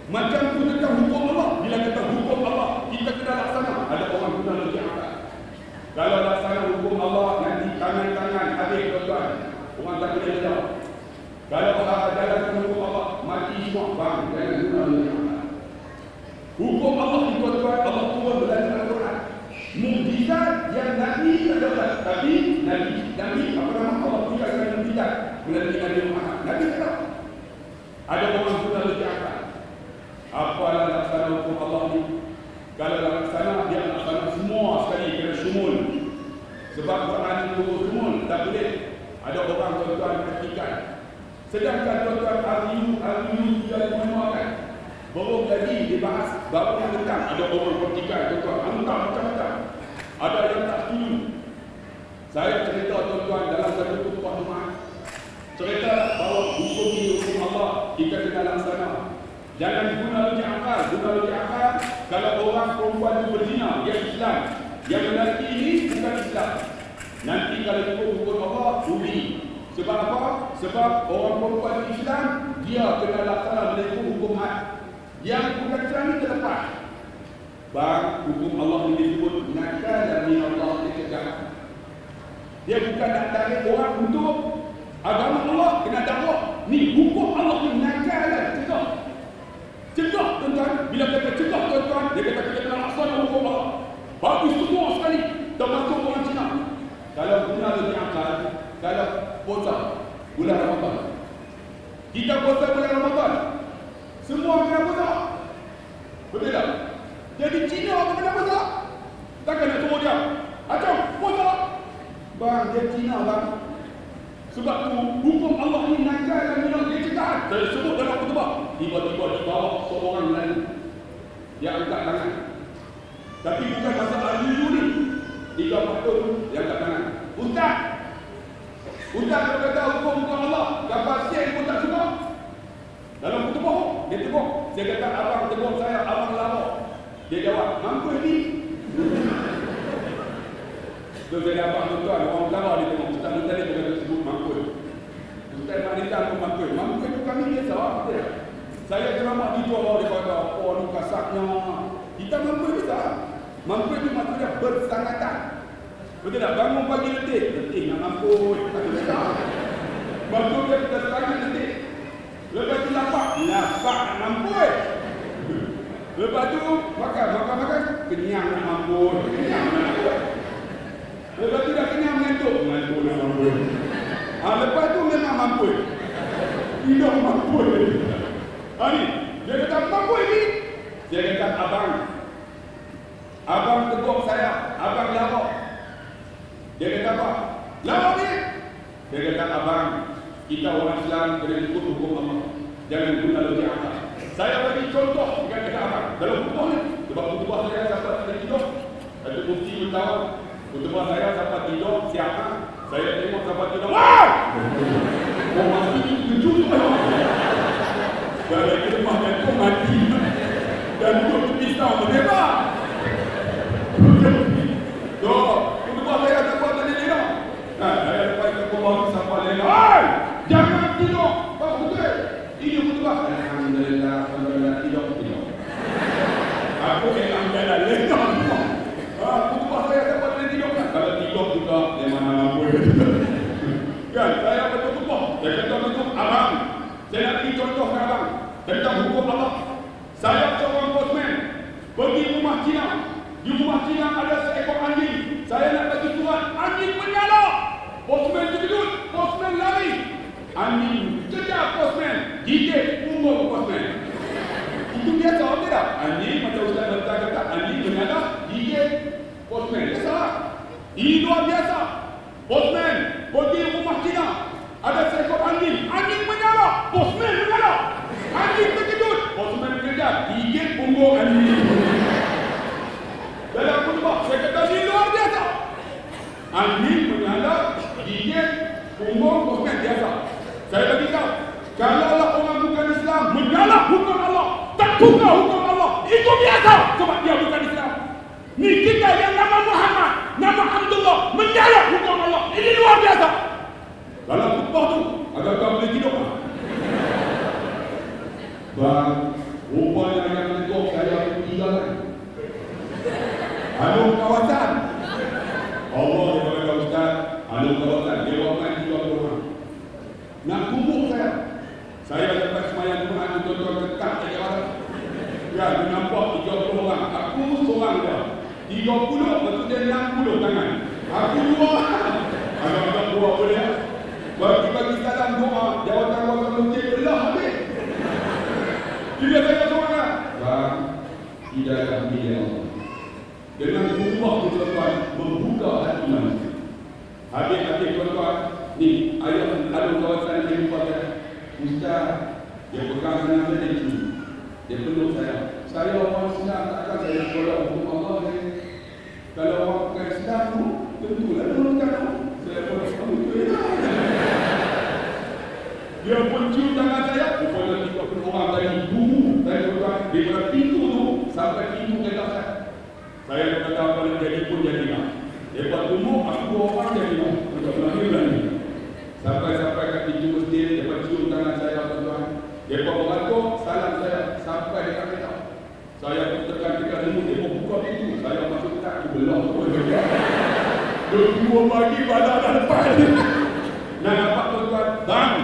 Macam tu tentang hukum Allah. Bila kata hukum Allah, kita kena laksana. Ada orang guna logik akal. Kalau laksana hukum Allah, nanti tangan-tangan habis tuan-tuan. Orang tak boleh jawab. Kalau orang jalankan hukum Allah, mati semua. Bang, jangan guna logik akal. Hukum Allah ni tuan-tuan, Allah turun dalam Al-Quran. Mukjizat yang Nabi tak dapat. Tapi Nabi apa nama Allah berikan dengan mukjizat melalui Nabi Muhammad. Nabi tak. Ada orang guna logik akal. Apalah laksana hukum Allah ni? Kalau laksana, dia laksana semua sekali, kena syumul. Sebab Quran itu syumul, tak boleh. Ada orang tuan-tuan praktikan. Sedangkan tuan-tuan RU sudah dimanualkan. Baru lagi dibahas, baru yang datang. Ada orang praktikan tuan-tuan, hantar macam-macam. Ada yang tak setuju. Saya cerita tuan-tuan dalam satu khutbah Jumaat. Cerita bahawa hukum ini hukum Allah, kita kena laksana. Jangan guna logik akal. Guna logik akal, kalau orang perempuan itu berzina, dia Islam. Yang lelaki ini bukan Islam. Nanti kalau ikut hukum Allah, rugi. Sebab apa? Sebab orang perempuan Islam, dia kena laksana mengikut hukum had. Yang bukan Islam ini terlepas. Bang, hukum Allah ini disebut nakal dan min Allah dikejap. Dia bukan nak tarik orang untuk agama Allah, kena dakwah. Ni hukum Allah ni nagalah, cegah. Cegah tuan-tuan. Bila kata cegah tuan-tuan, dia kata kita kena laksana hukum Allah. Bagus semua sekali, termasuk orang Cina. Kalau guna lebih akal, kalau puasa bulan Ramadan, kita puasa bulan Ramadan, semua kena puasa. Betul tak? Jadi Cina pun kena puasa. Takkan nak suruh dia, acam, puasa. Bang, dia Cina bang. Sebab tu hukum Allah ni nakal dan minum dia cegah. Saya sebut dalam khutbah. Tiba-tiba dibawa seorang lain. Dia angkat tangan. Tapi bukan masa Al-Yuyu ni. 3-4 tahun dia angkat tangan. Ustaz kalau kata hukum Allah, kapal siap pun tak suka. Dalam khutbah dia tegur. Saya kata abang tegur saya, abang lama. Dia jawab, mampu ni. Terus saya abang tuan-tuan, orang Jawa dia tengok Ustaz Nusa dia kata sebut mangkul. Ustaz Manita pun mangkul. Mangkul itu kami biasa. Saya ceramah di Johor, dia kata, oh ni kasarnya. Kita mangkul biasa. Mangkul itu maksudnya bersangatan. Betul tak? Bangun pagi letih. Letih nak mangkul. Tak bisa. Mangkul dia kita sangat letih. Lepas tu lapak nak mangkul. Lepas tu makan. Kenyang nak mangkul. Lepas tu dah kenyang mengantuk nak mangkul. Lepas tu memang mampu. Tidak mampu. Ni, dia kata mampu ni. Dia kata abang tegur saya, abang lawak. Dia kata apa? Lawak ni. Dia kata abang, kita orang Islam kena ikut hukum Allah. Jangan guna logik akal. Saya bagi contoh dengan kata abang dalam khutbah ni. Sebab khutbah saya sampai ada tidur. Ada mufti bertawar. Khutbah saya sampai tidur siapa? Saya tengok sampai tidur. Wah! Oh mati kejut tu. Kalau kita makan kau mati. Dan duduk pisau menembak. Tuh, khutbah saya sampai tadi tidur. Saya lepas ke bawah sampai lena. Hai! Jangan tidur. Pak betul. Ini khutbah. Alhamdulillah tidur. Aku memang jalan lena. Khutbah saya sampai tadi tidur kan. Kalau tidur juga dia mana mampu. Kan, saya berkhutbah. Saya kata betul abang. Saya nak bagi contoh ke abang tentang hukum Allah. Saya seorang postman pergi rumah Cina. Di rumah Cina ada seekor anjing. Saya nak bagi surat, anjing menyala. Postman terkejut, postman lari. Anjing kejar postman, gigit punggung postman. Itu biasa tak? Anjing macam Ustaz Doktor kata, anjing menyala, gigit postman. Biasa. Ini luar biasa. Postman pergi rumah Cina. Ada seekor anjing. Anjing menyala. Postman menyala. Anjing terkejut. Postman kejar. Gigit punggung anjing. Dalam khutbah saya kata ini luar biasa. Anjing menyala. Gigit punggung postman biasa. Saya bagi tahu. Kalaulah orang bukan Islam menyala hukum Allah, tak buka hukum Allah, itu biasa. Sebab dia bukan Islam. Ni kita yang nama Muhammad, nama Abdullah menyala hukum Allah. Ini luar biasa. Dalam khutbah tu agak-agak boleh tidur. Bang, rupanya yang tegur saya tinggalkan. Anu kawasan. Allah dia kata Ustaz, anu kawasan dia waman 30 orang. Nak kumpul saya. Saya lepas semayang Jumaat tuan-tuan tetap saya jawab. Ya, dia nampak 30 orang. Aku seorang dia. 30, lepas tu dia 60 tangan. Aku 2. Agak-agak 2 boleh. Bagi salam doa, jawatan-jawatan masjid belah habis. Dia saya seorang. Bang, tidak akan pilih Allah. Dengan khutbah tu tuan-tuan, membuka hati manusia. Habis-habis tuan-tuan, ni ayat lalu kawasan yang dibuat Ustaz, dia pegang dengan saya di sini. Dia peluk saya. Saya orang Islam, takkan saya sekolah hukum Allah ni. Kalau orang bukan Islam tu, tentulah pelukkan aku. Saya pun kamu tu ya. Dia pun cium tangan saya. Rupanya 30 orang dari bumi. Saya pegang daripada pintu tu sampai pintu kereta saya. Saya kata kalau jadi pun jadilah. Lepas umur aku 2 orang jadilah. Untuk melahirkan ni. Sampai kat pintu masjid, lepas cium tangan saya tuan-tuan. Lepas beratur, salam saya sampai dekat kereta. Saya tekan remut, dia buka pintu. Saya masuk tak, aku belok. 2 pagi badan dah lepas. Nak dapat tuan-tuan, bang,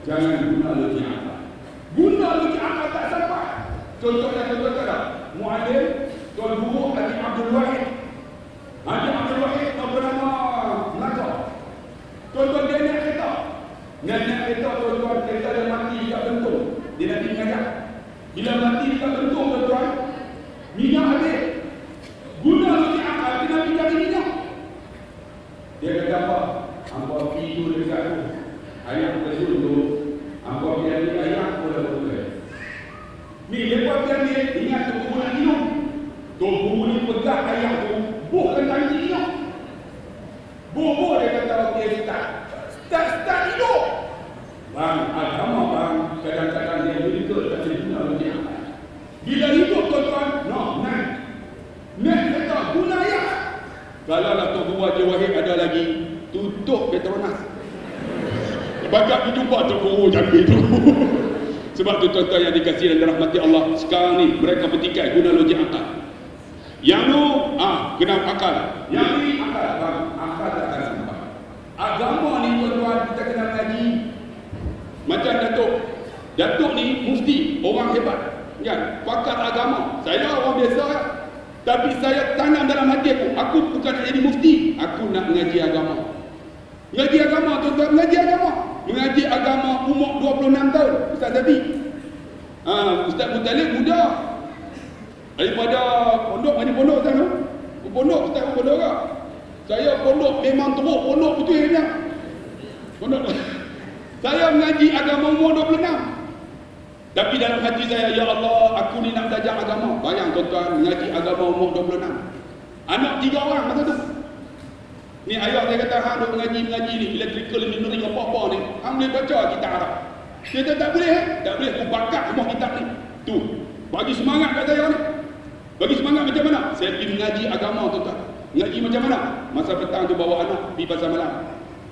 jangan guna logik akal. Guna logik akal tak sampai. Contohnya tuan-tuan tak? Mu'alim, Tuan Guru Haji Abdul Wahid. Haji Abdul Wahid tak bernama Melaka. Tuan-tuan dia naik kereta. Naik kereta tuan-tuan, kereta dia mati dekat bentung. Dia nanti mengajak. Bila mati dekat bentung tuan-tuan, minyak habis. Guna logik akal, dia nak cari minyak. Dia kata apa? Hampa pergi tu dekat tu. Ayah terjun tu. Hampa pergi ayah pun dah betul. Ni dia buat dia ingat tu guru nak minum. Tu guru ni pegang ayah tu. Buhkan tangki minum. Buh dia kata okey start hidup. Bang, agama bang, kadang-kadang dia berikut tak guna logik akal. Bila hidup tuan-tuan, naik kata guna ayah. Kalau lah Tok Guru Haji Wahid ada lagi, tutup Petronas. Bagak dijumpa Tok Guru jaga itu. Sebab tu tuan-tuan yang dikasihi dan dirahmati Allah, sekarang ni mereka bertikai guna logik akal. Yang tu kena akal. Yang ni akal bang, akal tak akan sampai. Agama ni tuan-tuan kita kena ngaji. Macam Datuk ni mufti, orang hebat. Kan? Pakar agama. Saya orang biasa kan. Tapi saya tanam dalam hati aku bukan nak jadi mufti, aku nak mengaji agama. Mengaji agama tuan-tuan, mengaji agama. Mengaji agama umur 26 tahun, Ustaz Zabi. Ustaz Mutalib muda. Daripada pondok, mana pondok Ustaz tu? Pondok, Ustaz pun pondok tak? Saya pondok memang teruk, pondok betul ya. Pondok. Saya mengaji agama umur 26. Tapi dalam hati saya, ya Allah, aku ni nak belajar agama. Bayang tuan-tuan, mengaji agama umur 26. Anak 3 orang masa tu. Ni ayah saya kata, hang duk mengaji ni, electrical engineering apa-apa ni. Hang boleh baca kitab Arab. Dia kata, tak boleh. Tak boleh, aku bakat semua kitab ni. Tu, bagi semangat kat saya ni. Bagi semangat macam mana? Saya pergi mengaji agama tuan-tuan. Mengaji macam mana? Masa petang tu bawa anak pergi pasar malam.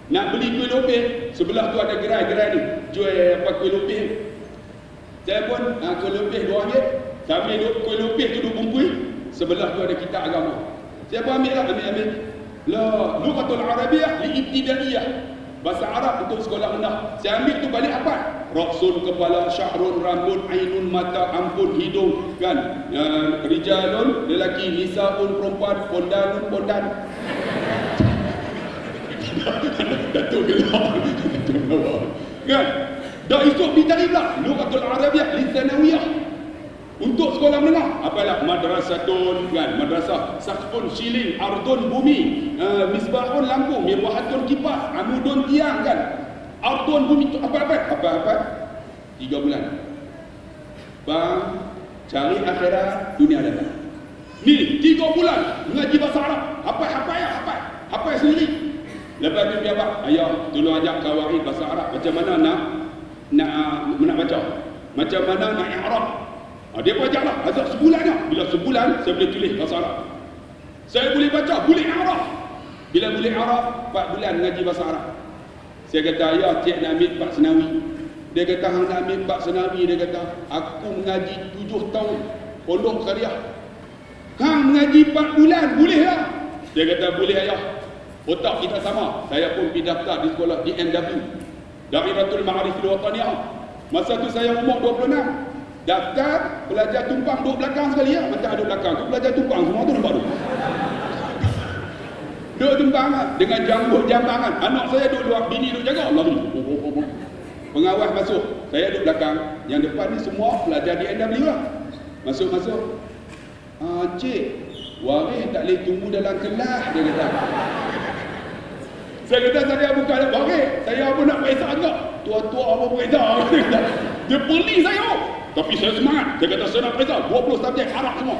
Nak beli kuih lopeh, sebelah tu ada gerai ni. Jual apa kuih lopeh. Saya pun kuih lopeh RM2. Sambil kuih lopeh tu 2 bungkus. Sebelah tu ada kitab agama. Saya pun ambil. La lughatul arabiyyah li ibtidaiyah. Bahasa Arab untuk sekolah rendah. Saya ambil tu balik apa? Raqsun kepala, syahrun rambut, ainun mata, ampun hidung, kan? Rijalun lelaki, nisaun perempuan, pondan. Datuk gelap. Kan? Dah esok dicari pula lughatul arabiyyah li tsanawiyah. Untuk sekolah menengah, apalah madrasatun, kan, madrasah, sakfun shilling, ardun bumi, misbahun lampu, mirwahatun kipas, amudun tiang, kan, ardun bumi tu apa 3 bulan. Bang, cari akhirat, dunia datang. Ni 3 bulan mengaji bahasa Arab, hafal sendiri. Lepas tu dia apa? Ayah, tolong ajak kawaid bahasa Arab. Macam mana nak baca? Macam mana nak i'rab? Dia pun ajaklah, azab sebulan dah. Bila sebulan, saya boleh tulis bahasa Arab. Saya boleh baca, boleh Arab. Bila boleh Arab, 4 bulan mengaji bahasa Arab. Saya kata, ayah, cik nak ambil 4 senawi. Dia kata, hang nak ambil 4 senawi. Dia kata, aku mengaji 7 tahun pondok syariah. Hang mengaji 4 bulan, boleh tak? Dia kata, boleh ayah. Otak kita sama. Saya pun pergi daftar di sekolah DMW, Dariratul Ma'arif Al-Wataniyah. Masa tu saya umur 26. Daftar, belajar tumpang duduk belakang sekali ya. Macam ada belakang tu, belajar tumpang semua tu nampak tu. Duduk tumpang dengan jambangan. Anak saya duduk luar, bini duduk jaga. Allah ni. Pengawas masuk, saya duduk belakang. Yang depan ni semua belajar di NW lah. Masuk. Cik, waris tak boleh tunggu dalam kelas, dia kata. Saya kata, saya bukan waris. Saya pun nak periksa juga. Tua-tua apa periksa. Dia peli saya. Tapi saya semangat. Dia kata, saya nak periksa 20 subjek Arab semua.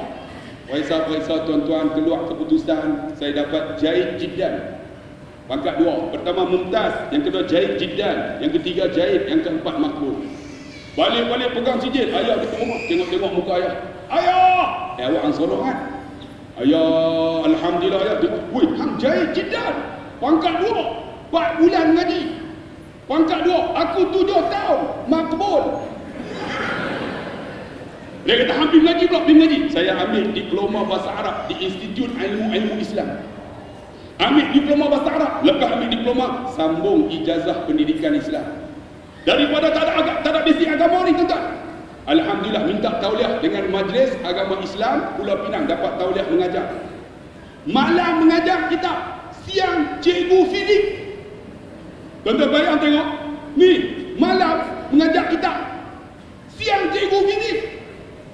Periksa tuan-tuan, keluar keputusan. Saya dapat Jaid Jiddan, pangkat 2. Pertama Mumtaz, yang kedua Jaid Jiddan, yang ketiga Jaid, yang keempat Makbul. Balik pegang sijil. Ayah kita rumah, tengok muka ayah. Ayah! Awak angsorok kan? Ayah, alhamdulillah ayah. Wih, hang Jaid Jiddan, pangkat 2, 4 bulan ngaji. Pangkat 2, aku 7 tahun Makbul. Dia kata, hampir mengaji pula, Saya ambil diploma bahasa Arab di Institut Ilmu Islam. Ambil diploma bahasa Arab, lepas ambil diploma sambung ijazah pendidikan Islam. Daripada tak ada basic agama ni tuan-tuan, alhamdulillah minta tauliah dengan Majlis Agama Islam Pulau Pinang, dapat tauliah mengajar. Malam mengajar kitab, siang cikgu fizik. Tuan-tuan bayang tengok, ni malam mengajar kitab, siang cikgu fizik.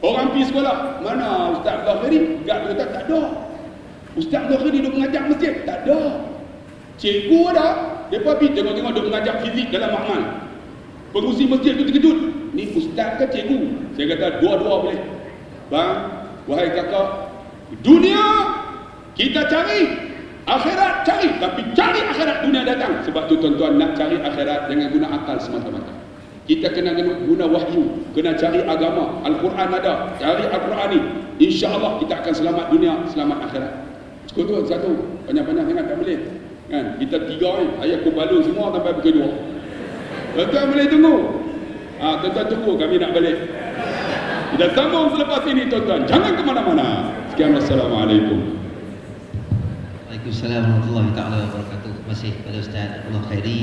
Orang pergi sekolah, mana Ustaz Zahiri? Gak kata tak ada. Ustaz Zahiri duk mengajar masjid? Tak ada. Cikgu ada. Mereka pergi tengok-tengok duk mengajar fizik dalam makmal. Pengurusi masjid tu terkejut. Ni ustaz ke cikgu? Saya kata dua-dua boleh. Bang, wahai kakak, dunia kita cari, akhirat cari, tapi cari akhirat dunia datang. Sebab tu tuan-tuan, nak cari akhirat jangan guna akal semata-mata. Kita kena guna wahyu, kena cari agama. Al-Quran ada, cari Al-Quran ni. InsyaAllah kita akan selamat dunia, selamat akhirat. Cukup tu satu, banyak-banyak sangat tak boleh. Kan? Kita tiga ni, ayah kubalun semua sampai pukul 2. Tuan-tuan boleh tunggu. Tuan-tuan tunggu, kami nak balik. Kita sambung selepas ini tuan-tuan. Jangan ke mana-mana. Sekian, Assalamualaikum. Waalaikumsalam warahmatullahi taala wabarakatuh. Terima kasih kepada Ustaz Abdullah Khairi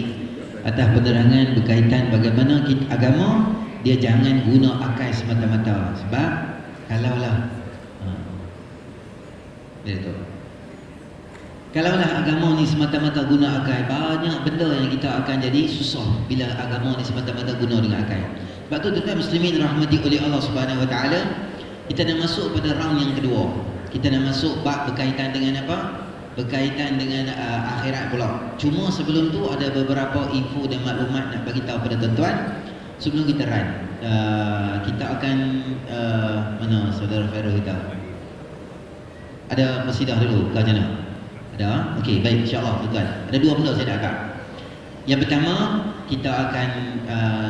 atas penerangan berkaitan bagaimana agama dia jangan guna akal semata-mata. Sebab kalaulah agama ni semata-mata guna akal, banyak benda yang kita akan jadi susah bila agama ni semata-mata guna dengan akal. Sebab tu tuan-tuan muslimin rahmati oleh Allah Subhanahu Wa Taala, kita nak masuk pada round yang kedua. Kita nak masuk bab berkaitan dengan apa? Berkaitan dengan akhirat pula. Cuma sebelum tu ada beberapa info dan maklumat nak bagi tahu pada tuan-tuan sebelum kita run. Kita akan mana saudara Fairul kita? Ada qasidah dulu ke macam mana? Ada? Okey, baik, insya-Allah tuan-tuan. Ada dua benda saya nak agak. Yang pertama, kita akan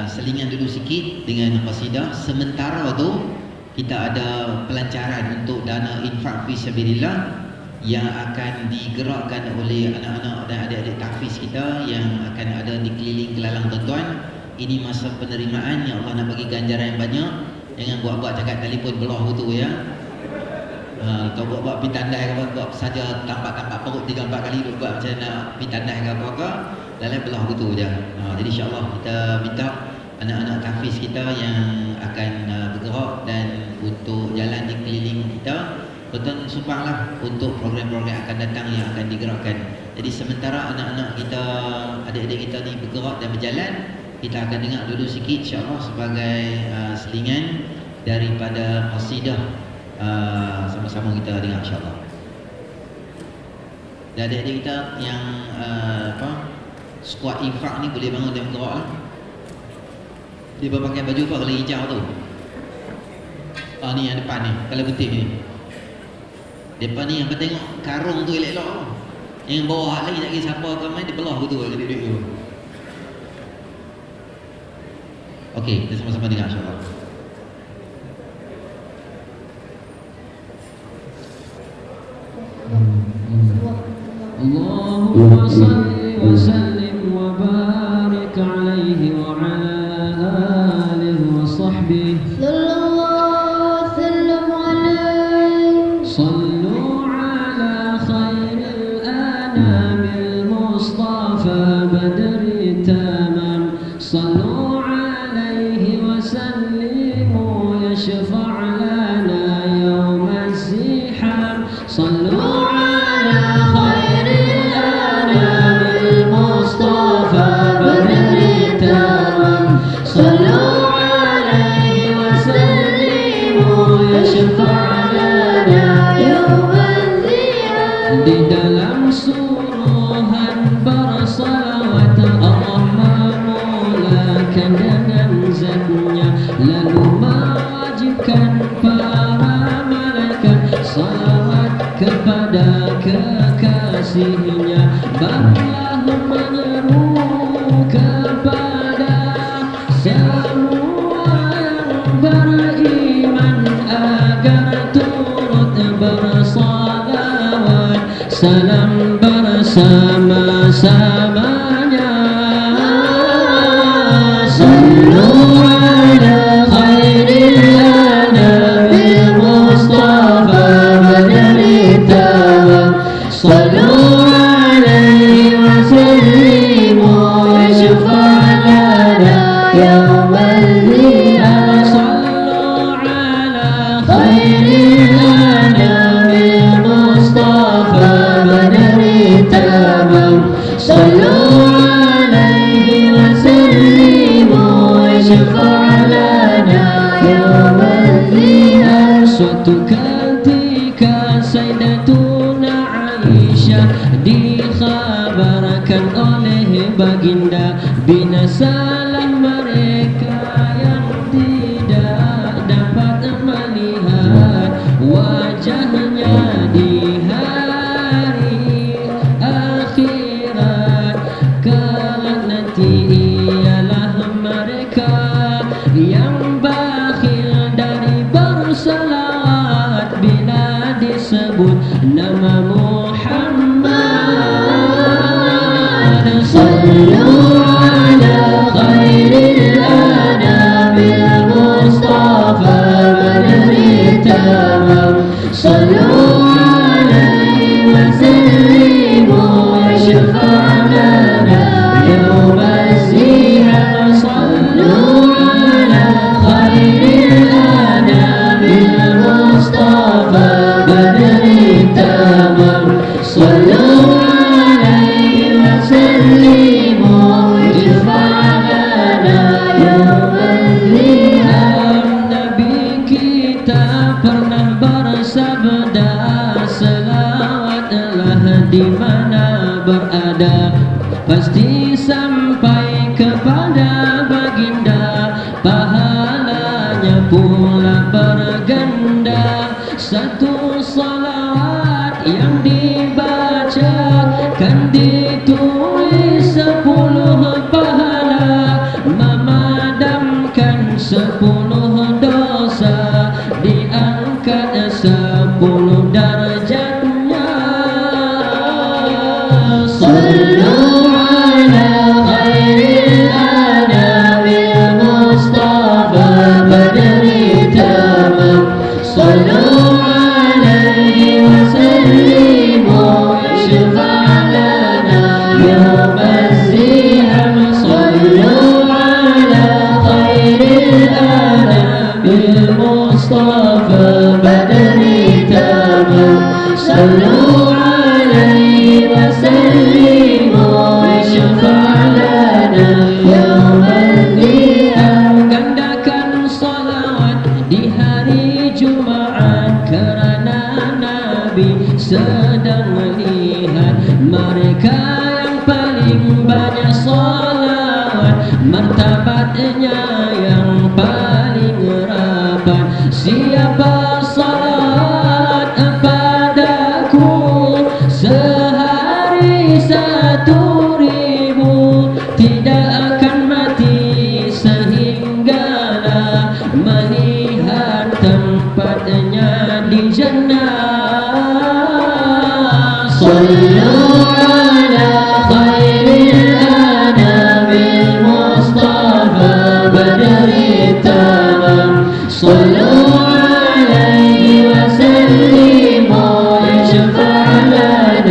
selingan dulu sikit dengan qasidah. Sementara tu kita ada pelancaran untuk dana infak fi sabilillah yang akan digerakkan oleh anak-anak dan adik-adik tahfiz kita yang akan ada di keliling kelalang tuan-tuan. Ini masa penerimaan yang Allah nak bagi ganjaran yang banyak. Jangan buat-buat cakap telefon belah betul ya. Kau buat pergi tandai ke buat saja tampak-tampak perut 3-4 kali duk buat macam nak pergi tandai ke apa-apa, lalu belah betul je. Jadi insya-Allah kita minta anak-anak tahfiz kita yang akan bergerak dan untuk jalan di keliling kita, tuan-tuan sumbanglah untuk program-program akan datang yang akan digerakkan. Jadi sementara anak-anak kita, adik-adik kita ni bergerak dan berjalan, kita akan dengar dulu sikit insya-Allah sebagai selingan daripada qasidah. Sama-sama kita dengar insya-Allah. Dan adik-adik kita yang skuad infak ni boleh bangun dan bergerak lah. Dia berpakai baju apa kalau hijau tu? Ni yang depan ni, kalau putih ni. Depan ni yang tengok karung tu elok-elok. Yang bawah lagi nak pergi siapa ke main, dia belah betul dengan duit tu. Okey, kita sama-sama dengar insya-Allah. Allahumma salli wa sallim wa barik alaihi wa ala alihi wa sahbihi sallallahu sallam alaihi sallu ala khairil anamil mustafa badri tamam sallu alaihi wa sallimu yashfa' lana yawm az-ziham sallu di dalam suruhan bersalawat Allah memulakan dengan zatnya, lalu mewajibkan para malaikat salawat kepada kekasihnya. Barulah menyeru kepada semua yang beriman agar turut bersalawat salam bersama-samanya. Sallu ala khairil anamil mustafa badri tamam sallu salam mereka yang tidak dapat melihat wajahnya di hari akhirat. Kelak nanti ialah mereka yang bakhil dari berselawat bila disebut nama Muhammad. Sallu ala khairil anamil Mustafa badri tamam. Sallu alaihi wa sallimu syafa'ana yawm az-ziham. Sallu ala khairil anamil Mustafa badri tamam. Sallu alaihi wa sallimu syafa'ana yawm az-ziham. Nabi kita pernah bersabda, selawatlah di mana berada pasti sampai kepada baginda, pahalanya pula berganda. Satu salawat yang dibaca kan ditulis 10 pahala, memadamkan 10 dosa, diangkat 10 darajatnya. Sallu ala khairil anamil Mustafa badri tamam. Sallu alaihi wa sallimu syafa'ana yawm az-ziham. Sallu ala khairil anamil Mustafa badri tamam. Sallu alaihi wa sallimu syafa'ana yawm az-ziham. Gandakan salawat di hari Jumat kerana Nabi sedang melihat mereka yang paling banyak salawat, martabatnya yang paling rapat. Siapa salawat padaku sehari 1000, tidak akan mati sehinggalah melihat tempatnya di jannah. Sallu ala khairil anamil Mustafa badri tamam. Sallu alaihi wa sallimu syafa'ana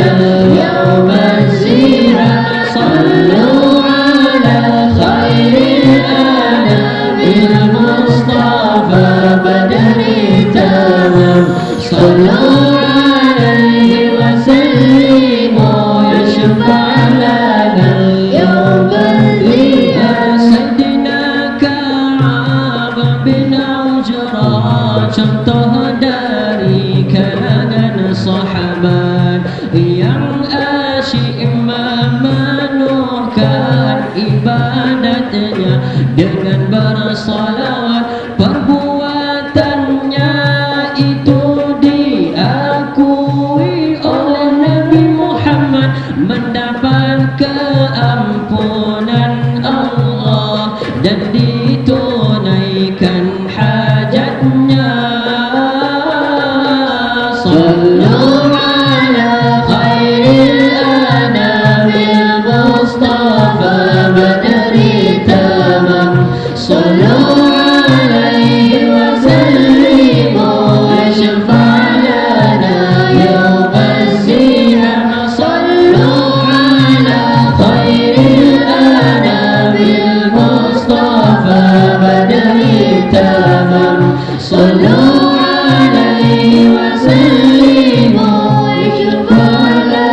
yawm az-ziham. Sallu ala khairil anamil Mustafa badri tamam. Sallu alaihi wa sallimu syafa'ana yawm az-ziham. Sayyidina Ka'ab bin Ujrah, contoh dari kalangan sahabat yang asyik memenuhkan ibadatnya dengan bersalawat. Perbuatannya itu diakui oleh Nabi Muhammad, mendapat keampunan Allah dan ditunaikan hajatnya. Sallu ala khairil anamil Mustafa badri tamam. Sallu alaihi wa sallimu syafa'ana yawm az-ziham. Sallu ala khairil anamil Mustafa badri tamam. Sallu alaihi wa sallimu syafa'ana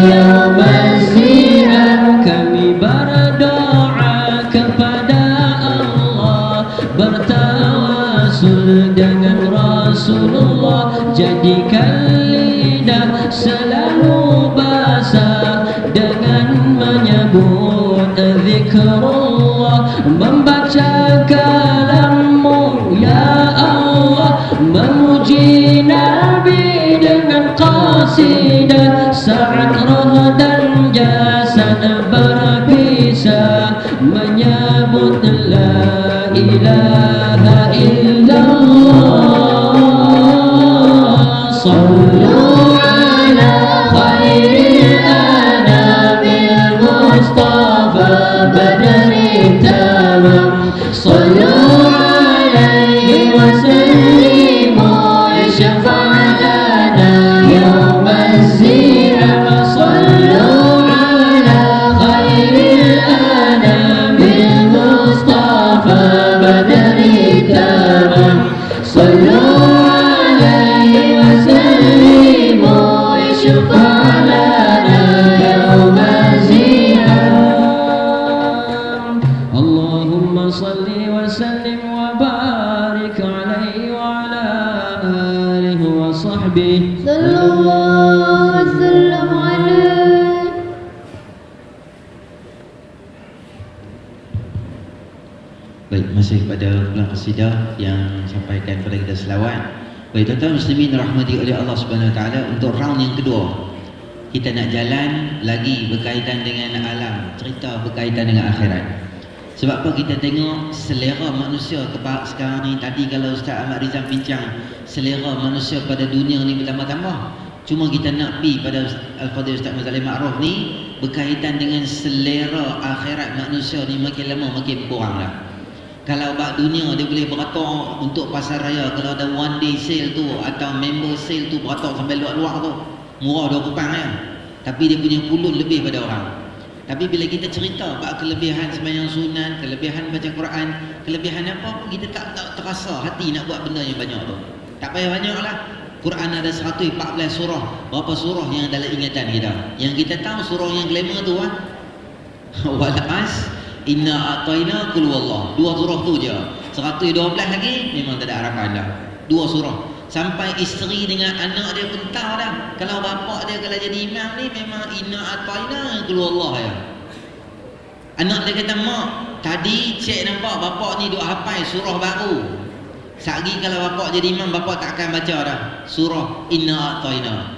yawm az-ziham. Kami berdoa kepada Allah, bertawasul dengan Rasulullah, jadikan lidah selalu basah dengan menyebut zikrullah. takkan berpisah menyebut la ilaha illallah. Sallu ala khairil anamil Mustafa badri tamam. Sallu alaihi wa sallimu yashfa' lana yawm az-ziyam. Sallu ala khairil anamil Mustafa badri tamam. Sallu alaihi wa sallimu yashfa' lana yawm az-ziyam. Allahumma salli wa sallim wa barik alaihi wa ala alihi wa sahbihi Sallallahu alaihi wasallam alaihi. Baik, masih pada pulang qasidah yang sampaikan kepada kita selawat. Baik, tuan-tuan muslimin rahmati oleh Allah Subhanahu Wa Taala, untuk round yang kedua kita nak jalan lagi berkaitan dengan alam, cerita berkaitan dengan akhirat. Sebab apa kita tengok selera manusia sekarang ni. Tadi kalau Ustaz Ahmad Rizal bincang selera manusia pada dunia ni bertambah-tambah. Cuma kita nak pergi pada Al-Fadhil Ustaz Mazalim Ma'ruf ni berkaitan dengan selera akhirat manusia ni makin lama makin kurang dah. Kalau bak dunia dia boleh beratok untuk pasar raya, kalau ada one day sale tu atau member sale tu beratok sampai luar-luar tu, murah 20 pound ya. Tapi dia punya pulun lebih pada orang. Tapi bila kita cerita bak kelebihan sembahyang sunat, kelebihan baca Quran, kelebihan apa pun kita tak terasa hati nak buat benda yang banyak tu. Tak payah banyaklah. Quran ada 114 surah. Berapa surah yang dalam ingatan kita? Yang kita tahu surah yang glamour tu wal as inna a'tayna qul wallah. Dua surah tu je. 112 lagi memang tak ada harapan dah. Dua surah. Sampai isteri dengan anak dia pun tahu dah. Kalau bapak dia kalau jadi imam ni memang inna a'tayna qul wallah ya. Anak dia kata, mak, tadi cik nampak bapak ni duk hafal surah baru. Sagi kalau bapak jadi imam, bapak tak akan baca dah surah inna a'tayna.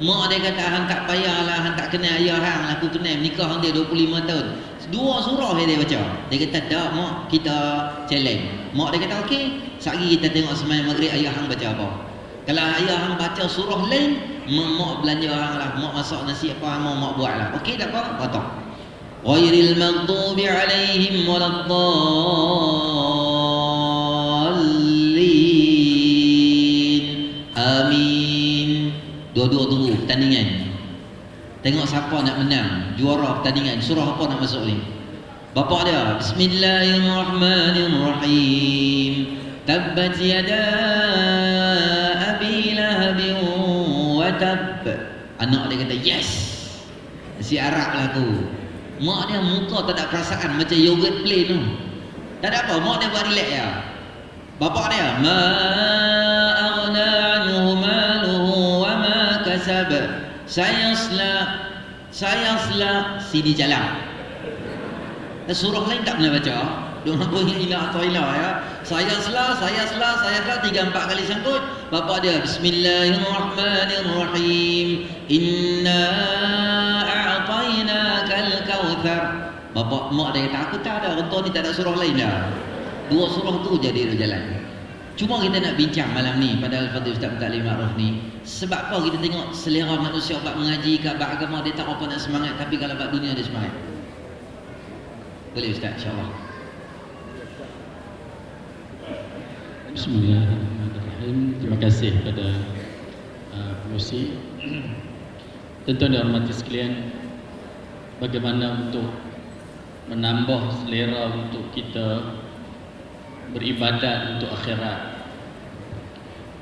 Mak dia kata, hang tak payahlah, hang tak kenal ayah hang, aku kenal, nikah hang dia 25 tahun. Dua surah dia baca. Dia kata, tak mak, kita challenge. Mak dia kata, okey. Sagi kita tengok sembahyang maghrib ayah hang baca apa. Kalau ayah hang baca surah lain, mak belanja hang lah, mak masak nasi apa hang mau mak buat lah. Okey tak apa? Batal. Ghairil maghdubi alaihim waladdallin. Amin. Dua-dua tunggu pertandingan. Tengok siapa nak menang, juara pertandingan. Surah apa nak masuk ni? Bapak dia, Bismillahirrahmanirrahim. Tabbat yada abi lahabin wa tab. Anak dia kata, yes. Si Arab lah tu. Mak dia muka tak ada perasaan, macam yogurt plain tu. Tak ada apa, mak dia buat relax ya. Bapak dia, ma aghna anhu maluhu wa ma kasab. Sayasla sini jalan. Surah lain tak pernah baca. Dia nak bunyi ila atau ila ya. Sayasla 3-4 kali sangkut. Bapak dia, Bismillahirrahmanirrahim. Inna a'tainakal kautsar. Bapak mak dia kata, aku tak ada, rentuh ni tak ada surah lain dah. Dua surah tu jadi dia jalan. Cuma kita nak bincang malam ni pada Al-Fadhil Ustaz Mazalim Ma'ruf ni, sebab apa kita tengok selera manusia bab mengaji ke bab agama dia tak apa nak semangat, tapi kalau bab dunia dia semangat. Boleh Ustaz, insya-Allah. Bismillahirrahmanirrahim. Terima kasih kepada pengurusi. Tuan-tuan dan hormati sekalian, bagaimana untuk menambah selera untuk kita beribadat untuk akhirat.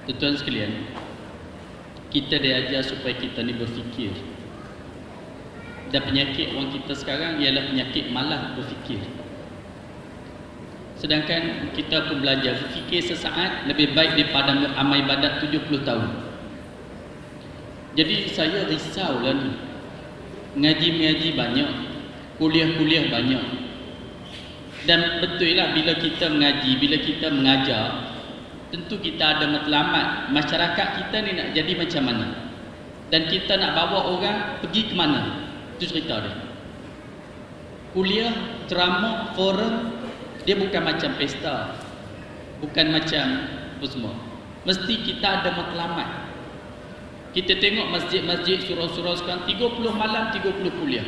Tuan-tuan sekalian, kita diajar supaya kita ni berfikir. Dan penyakit orang kita sekarang ialah penyakit malas berfikir. Sedangkan kita pun belajar fikir sesaat lebih baik daripada amal ibadat 70 tahun. Jadi saya risau lah ni. Ngaji-ngaji banyak, kuliah-kuliah banyak. Dan betul lah bila kita mengaji, bila kita mengajar, tentu kita ada matlamat. Masyarakat kita ni nak jadi macam mana, dan kita nak bawa orang pergi ke mana. Itu cerita dia. kuliah, ceramah, forum, dia bukan macam pesta, bukan macam apa semua. Mesti kita ada matlamat. Kita tengok masjid-masjid, surau-surau sekarang 30 malam, 30 kuliah.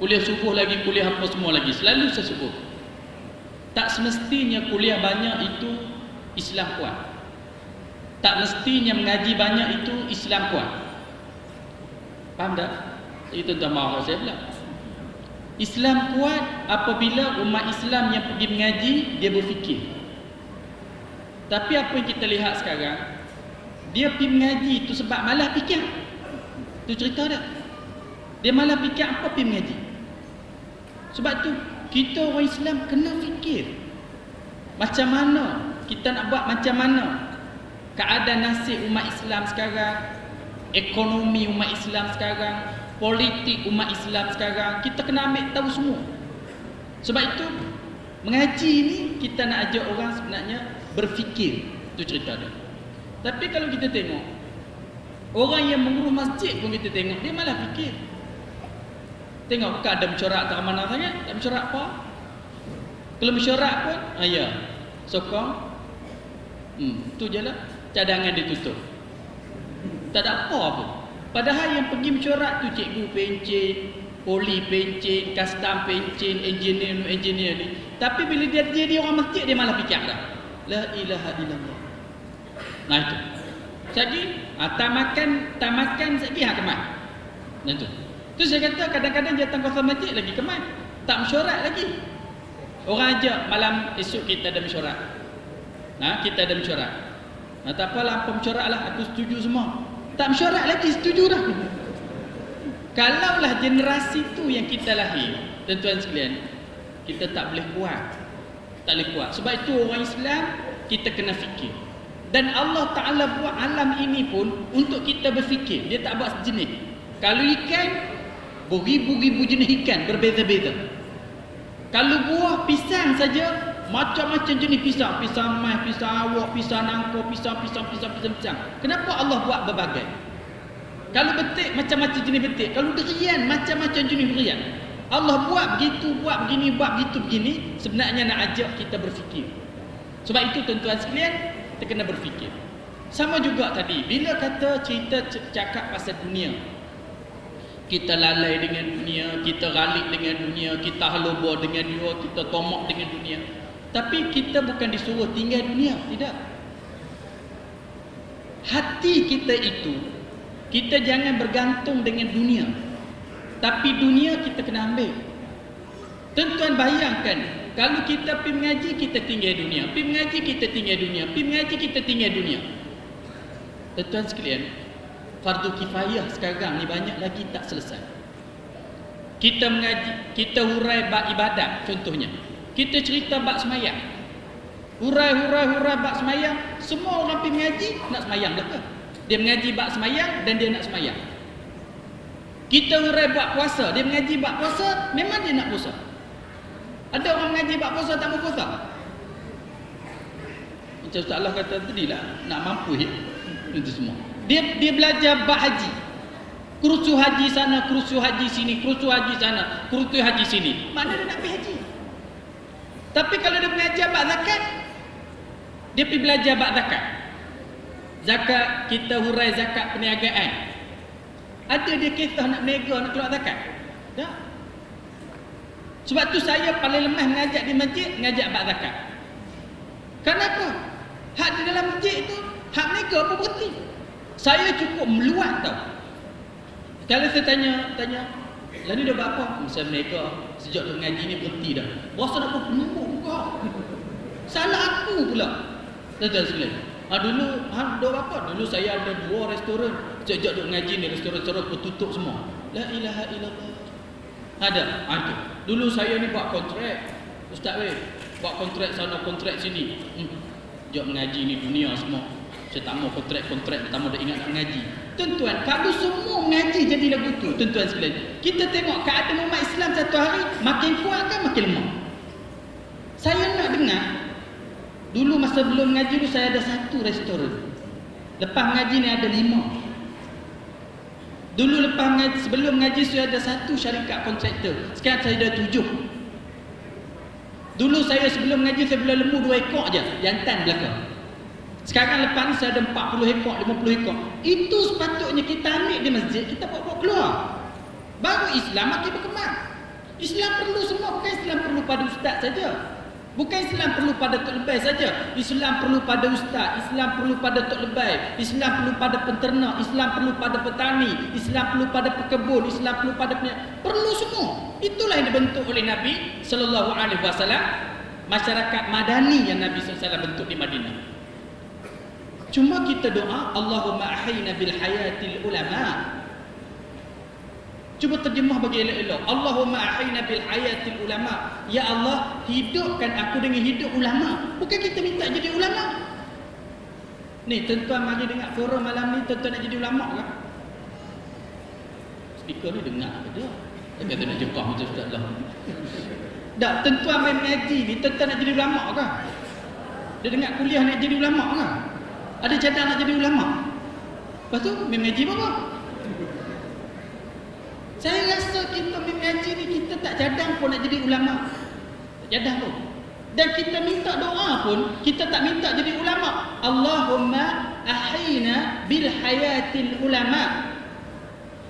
Kuliah subuh lagi, kuliah apa semua lagi, selalu saya sebut. Tak semestinya kuliah banyak itu Islam kuat. Tak mestinya mengaji banyak itu Islam kuat. Faham tak? Itu tuan maaf saya pula. Islam kuat apabila umat Islam yang pergi mengaji, dia berfikir. Tapi apa yang kita lihat sekarang, dia pergi mengaji itu sebab malah fikir. Itu cerita dia. Dia malah fikir apa pergi mengaji. Sebab tu kita orang Islam kena fikir. Macam mana kita nak buat, macam mana keadaan nasib umat Islam sekarang, ekonomi umat Islam sekarang, politik umat Islam sekarang, kita kena ambil tahu semua. Sebab itu mengaji ni kita nak ajak orang sebenarnya berfikir. Itu cerita dia. Tapi kalau kita tengok orang yang mengurus masjid pun kita tengok dia malah fikir. Tengok bukan ada mencorak tak mana sangat, tak mencorak apa. Kalau mencorak pun ya sokong. Tu je lah, cadangan ditutup. Tak ada apa pun. Padahal yang pergi mencorak tu cikgu pencen, poli pencen, custom pencen, engineer ni. Tapi bila dia jadi orang masjid, dia malah fikir dah. La ilaha illallah. Nah itu. Jadi tamakan sekali kemat. Nah itu. Tu saya kata kadang-kadang datang kawasan masjid lagi kemat. Tak mesyuarat lagi. Orang ajak malam esok kita ada mesyuarat. Kita ada mesyuarat. Tak apalah, apa mesyuarat lah, aku setuju semua. Tak mesyuarat lagi, setuju dah. Kalaulah generasi tu yang kita lahir, tuan-tuan sekalian, kita tak boleh kuat. Tak boleh kuat. Sebab itu orang Islam, kita kena fikir. Dan Allah Ta'ala buat alam ini pun untuk kita berfikir. Dia tak buat sejenis. Kalau ikan, beribu-ribu jenis ikan, berbeza-beza. Kalau buah, pisang saja, macam-macam jenis pisang. Pisang mas, pisang awak, pisang nangkau, pisang. Kenapa Allah buat berbagai? Kalau betik, macam-macam jenis betik. Kalau durian, macam-macam jenis durian. Allah buat begitu, buat begini, buat begitu, begini. Sebenarnya nak ajak kita berfikir. Sebab itu tuan-tuan sekalian, kita kena berfikir. Sama juga tadi, bila kata cerita cakap pasal dunia, kita lalai dengan dunia, kita ralik dengan dunia, kita halobo dengan dunia, kita tomok dengan dunia. Tapi kita bukan disuruh tinggal dunia, tidak. Hati kita itu, kita jangan bergantung dengan dunia. Tapi dunia kita kena ambil. Tuan-tuan bayangkan, kalau kita pergi mengaji, kita tinggal dunia. Pergi mengaji, kita tinggal dunia. Pergi mengaji, kita tinggal dunia. Tuan-tuan sekalian, fardu kifayah sekarang ni banyak lagi tak selesai. Kita mengaji, kita hurai bab ibadat contohnya. Kita cerita bab semayang. Hurai bab semayang. Semua orang pergi mengaji nak semayang belaka. Dia mengaji bab semayang dan dia nak semayang. Kita hurai bab puasa, dia mengaji bab puasa, memang dia nak puasa. Ada orang mengaji bab puasa tak mau puasa. Macam Ustaz Allah kata tadi lah, nak mampu itu semua. Dia belajar bab haji. Kursus haji sana, kursus haji sini, kursus haji sana, kursus haji sini. Mana dia nak pergi haji? Tapi kalau dia belajar bab zakat, dia pergi belajar bab zakat. Zakat, kita hurai zakat perniagaan. Ada dia kisah nak berniaga, nak keluar zakat? Tak. Sebab tu saya paling lemah mengajak di masjid, mengajak bab zakat. Kenapa? Hak di dalam masjid itu, hak berniaga apa berhenti? Saya cukup meluat tau. Kalau saya tanya, lah ni dah berapa? Saya berniaga, sejak tu mengaji ni berhenti dah. Rasa nak berpenumpuk juga. Salah aku pula. Tuan-tuan sekalian. Dulu, dah berapa? Dulu saya ada 2 restoran. Sejak tu mengaji ni, restoran-restoran tutup semua. La ilaha illallah. Ada. Itu. Dulu saya ni buat kontrak. Ustaz weh, buat kontrak sana, kontrak sini. Sejak mengaji ni dunia semua. Saya tak mau kontrak, tak mau dah ingat nak mengaji. Tuan-tuan, kalau semua mengaji jadi lagu tu, tuan-tuan sekalian, kita tengok keadaan umat Islam satu hari makin kuat kan makin lemah. Saya nak dengar, dulu masa belum mengaji tu saya ada 1 restoran. Lepas mengaji ni ada 5. Dulu lepas mengaji, sebelum mengaji saya ada 1 syarikat kontraktor. Sekarang saya ada 7. Dulu saya sebelum mengaji saya boleh lembu 2 ekor je, jantan belakang. Sekarang lepas ni saya ada 40 ekor, 50 ekor. Itu sepatutnya kita ambil di masjid, kita bawa keluar. Baru Islam makin berkembang. Islam perlu semua, bukan Islam perlu pada ustaz saja. Bukan Islam perlu pada tok lebay saja. Islam perlu pada ustaz, Islam perlu pada tok lebay, Islam perlu pada penternak, Islam perlu pada petani, Islam perlu pada pekebun, Islam perlu pada perlu semua. Itulah yang dibentuk oleh Nabi sallallahu alaihi wasallam, masyarakat madani yang Nabi sallallahu alaihi wasallam bentuk di Madinah. Cuma kita doa, Allahumma ahayna bil hayatil ulama. Cuba terjemah bagi elok-elok. Allahumma ahayna bil hayatil ulama. Ya Allah, hidupkan aku dengan hidup ulama. Bukan kita minta jadi ulama. Ni tuan-tuan mari dengar forum malam ni, tuan-tuan nak jadi ulama ke? Speaker ni dengar ke dia? Dia kata nak jepah macam ustaz lah. Tak, tuan-tuan main mengaji ni, tuan-tuan nak jadi ulama ke? Dia dengar kuliah nak jadi ulama ke? Ada cadang nak jadi ulama? Lepas tu main mengaji apa? Saya rasa kita mengaji ni kita tak cadang pun nak jadi ulama. Tak cadang pun. Dan kita minta doa pun kita tak minta jadi ulama. Allahumma ahayna bil hayatil ulama.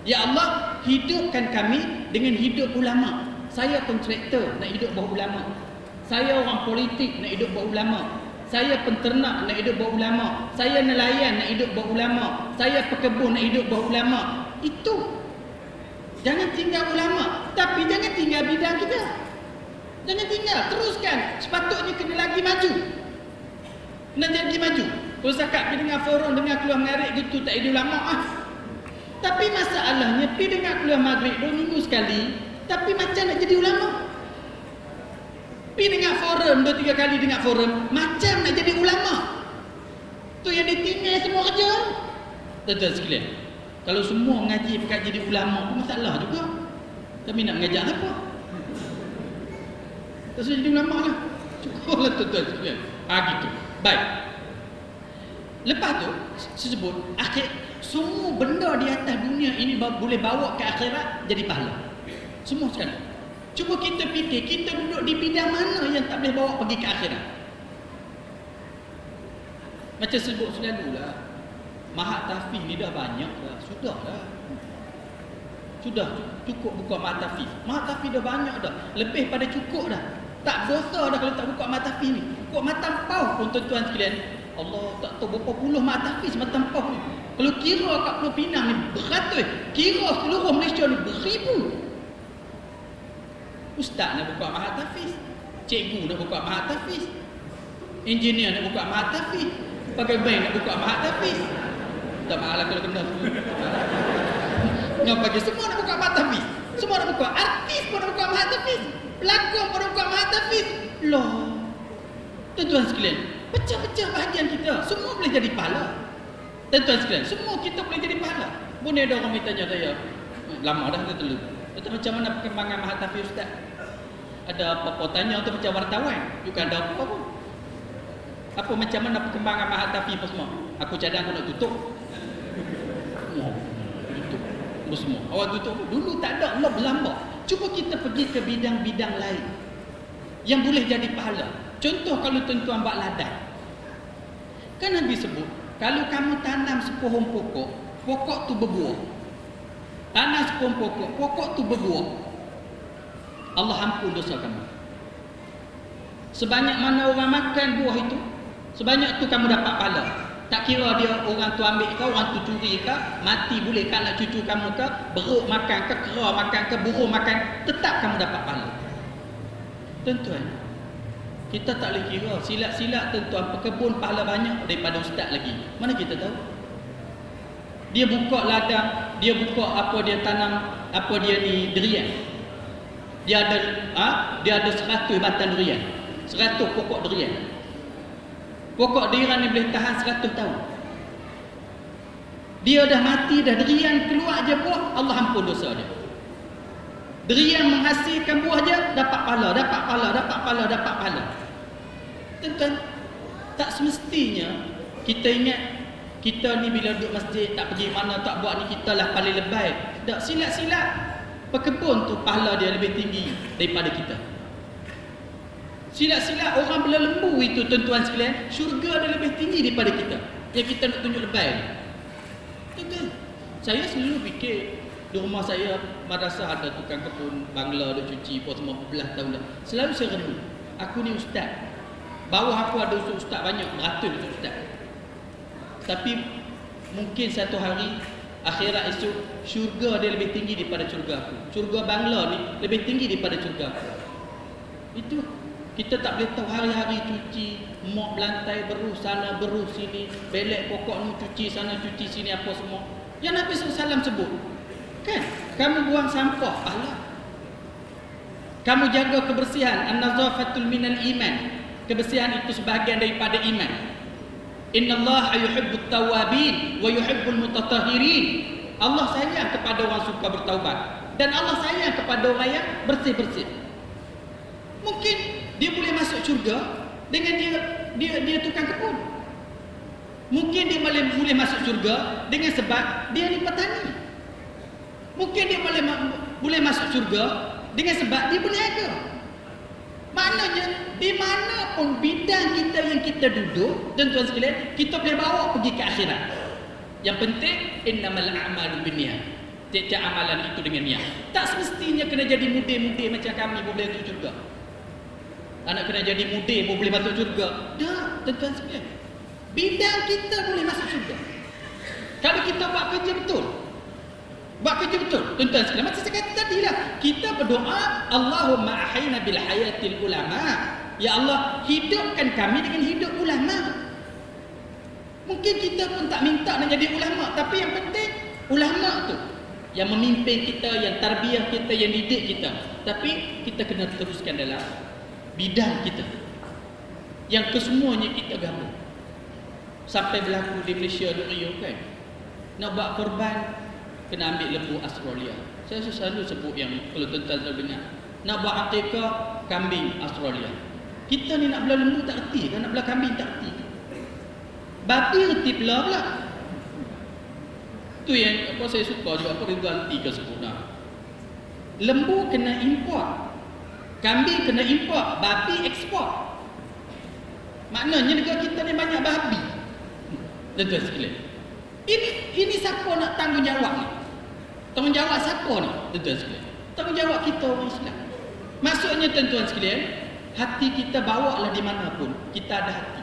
Ya Allah, hidupkan kami dengan hidup ulama. Saya kontraktor nak hidup bawah ulama. Saya orang politik nak hidup bawah ulama. Saya penternak nak hidup bawah ulama. Saya nelayan nak hidup bawah ulama. Saya pekebun nak hidup bawah ulama. Itu. Jangan tinggal ulama, tapi jangan tinggal bidang kita. Jangan tinggal, teruskan. Sepatutnya kena lagi maju. Kena jadi maju. Kalau cakap pergi dengar forum, dengar keluar mengarik gitu, tak ada ulama Tapi masalahnya, pergi dengar keluar maghrib 2 minggu sekali, tapi macam nak jadi ulama. Pergi dengar forum 2-3 kali dengar forum, macam nak jadi ulama. Tu yang ditinggal semua kerja. Tuan-tuan sekalian, kalau semua mengaji bukan jadi ulama pun masalah juga. Kami nak mengajar apa? Tak usah jadi ulama lah. Cukuplah tuan-tuan sekalian. Gitu. Baik. Lepas tu sebut akhir semua benda di atas dunia ini boleh bawa ke akhirat jadi pahala. Semua sekali. Cuba kita fikir kita duduk di bidang mana yang tak boleh bawa pergi ke akhirat. Macam sebut selalulah, Mahat Tahfiz ni dah banyak dah. Sudah cukup buka Mahat Tahfiz. Mahat Tahfiz dah banyak dah. Lebih pada cukup dah. Tak dosa dah kalau tak buka Mahat Tahfiz ni. Buka Mahat Tampau pun tuan-tuan sekalian. Allah tak tahu berapa puluh Mahat Tahfiz Mahat Tampau ni. Kalau kira kat Pulau Pinang ni beratus. Kira seluruh Malaysia ni beribu. Ustaz nak buka Mahat Tahfiz. Cikgu nak buka Mahat Tahfiz. Engineer nak buka Mahat Tahfiz. Pakai bank nak buka Mahat Tahfiz. Tak malah kalau kena semua. Yang bagi semua nak buka Mahat Tahfiz. Semua nak buka. Artis pun nak buka Mahat Tahfiz. Pelakon pun nak buka Mahat Tahfiz. Loh. Tuan-tuan sekalian, pecah-pecah bahagian kita. Semua boleh jadi pahala. Tuan-tuan sekalian, semua kita boleh jadi pahala. Boleh ada orang minta saya. Lama dah kita telur. Tentang macam mana perkembangan Mahat Tahfiz Ustaz? Ada apa-apa tanya tu macam wartawan. Bukan ada apa pun. Apa macam mana perkembangan Mahat Tahfiz apa semua? Aku cadang aku nak tutup. Tutup semua. Awak tutup dulu tak ada, Allah berlambak. Cuba kita pergi ke bidang-bidang lain yang boleh jadi pahala. Contoh kalau tuan-tuan buat ladang. Kan Nabi sebut, kalau kamu tanam sepohon pokok, pokok tu berbuah. Tanam sepohon pokok, pokok tu berbuah. Allah ampun dosa kamu. Sebanyak mana orang makan buah itu, sebanyak tu kamu dapat pahala. Tak kira dia orang tu ambil kau, orang tu curi ke, mati boleh ke anak cucu kamu ke, beruk makan ke, kera makan ke, burung makan, tetap kamu dapat pahala. Tuan-tuan, kita tak boleh kira. Silat-silat tuan-tuan, pekebun pahala banyak daripada ustaz lagi. Mana kita tahu? Dia buka ladang, dia buka apa dia tanam, apa dia ni durian. Dia ada 100 batang durian. 100 pokok durian. Pokok durian ni boleh tahan 100 tahun. Dia dah mati dah, durian keluar je buah, Allah ampun dosa dia. Durian menghasilkan buah je, dapat pahala, dapat pahala, dapat pahala, dapat pahala. Tuan-tuan, tak semestinya kita ingat Kita ni bila duduk masjid tak pergi mana, tak buat ni, kita lah paling lebay. Tak, silap-silap. Pekebun tu pahala dia lebih tinggi daripada kita. Silap-silap orang berlembu itu tuan-tuan sekalian, syurga dia lebih tinggi daripada kita. Yang kita nak tunjuk lebay. Betul. Saya selalu fikir di rumah saya madrasah ada tukang kebun, bangla ada cuci apa semua belah tahun dah. Selalu saya renung, aku ni ustaz. Bawah aku ada ustaz banyak, beratus ustaz. Tapi mungkin satu hari akhirat esok syurga dia lebih tinggi daripada syurga aku. Syurga bangla ni lebih tinggi daripada syurga aku. Itu kita tak boleh tahu hari-hari cuci, mop lantai, beruh sana, beruh sini, belek pokok ni cuci sana, cuci sini apa semua. Yang Nabi SAW sebut. Kan? Kamu buang sampah, Allah. Kamu jaga kebersihan, an-nazafatul minal iman. Kebersihan itu sebahagian daripada iman. Innallaha yuhibbut tawwabin wa yuhibbul mutatahhirin. Allah sayang kepada orang suka bertaubat dan Allah sayang kepada orang yang bersih-bersih. Mungkin dia boleh masuk syurga dengan dia tukang kebun. Mungkin dia boleh masuk syurga dengan sebab dia ni petani. Mungkin dia boleh masuk syurga dengan sebab dia berniaga. Maknanya di mana pun bidang kita yang kita duduk, tuan-tuan sekalian, kita boleh bawa pergi ke akhirat. Yang penting innamal a'malu binniyat. Tiap-tiap amalan itu dengan niat. Tak semestinya kena jadi mudih-mudih macam kami boleh masuk syurga. Anak kena jadi mudih boleh masuk syurga. Dah, tuan-tuan sekalian. Bidang kita boleh masuk syurga. Kalau kita buat kerja betul. Buat kerja betul, tuan-tuan sekalian. Macam saya kata tadi lah, kita berdoa, Allahumma ahayna bil hayatil ulama. Ya Allah, hidupkan kami dengan hidup ulama. Mungkin kita pun tak minta nak jadi ulama, tapi yang penting ulama tu yang memimpin kita, yang tarbiyah kita, yang didik kita. Tapi kita kena teruskan dalam bidang kita. Yang kesemuanya kita gabung. Sampai berlaku di Malaysia dulu kan. Nak buat korban kena ambil lembu Australia. Saya selalu sebut yang kalau tuan-tuan tahu dengar. Nak buat akikah kambing Australia. Kita ni nak belah lembu tak reti kan, nak belah kambing tak reti. Babi reti pula. Tu yang apa saya suka juga apa Ridwan T ke sebut dah. Lembu kena import. Kambing kena import, babi ekspor. Maknanya negara kita ni banyak babi. Tuan-tuan sekalian. Ini siapa nak tanggungjawab ni? Tanggungjawab siapa ni? Tuan-tuan sekalian. Tanggungjawab kita orang Islam. Maksudnya tuan-tuan sekalian, hati kita bawa lah di mana pun, kita ada hati.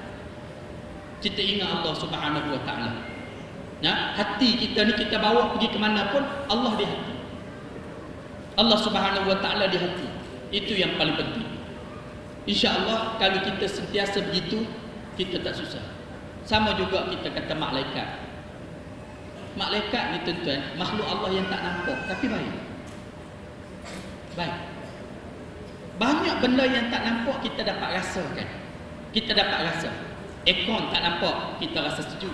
Kita ingat Allah Subhanahu Wa Taala. Nah, hati kita ni kita bawa pergi ke mana pun, Allah di hati. Allah Subhanahu Wa Taala di hati. Itu yang paling penting. Insya-Allah kalau kita sentiasa begitu, kita tak susah. Sama juga kita kata malaikat. Malaikat ni tuan-tuan, makhluk Allah yang tak nampak tapi baik. Baik. Banyak benda yang tak nampak kita dapat rasakan. Kita dapat rasa. Aircon tak nampak, kita rasa sejuk.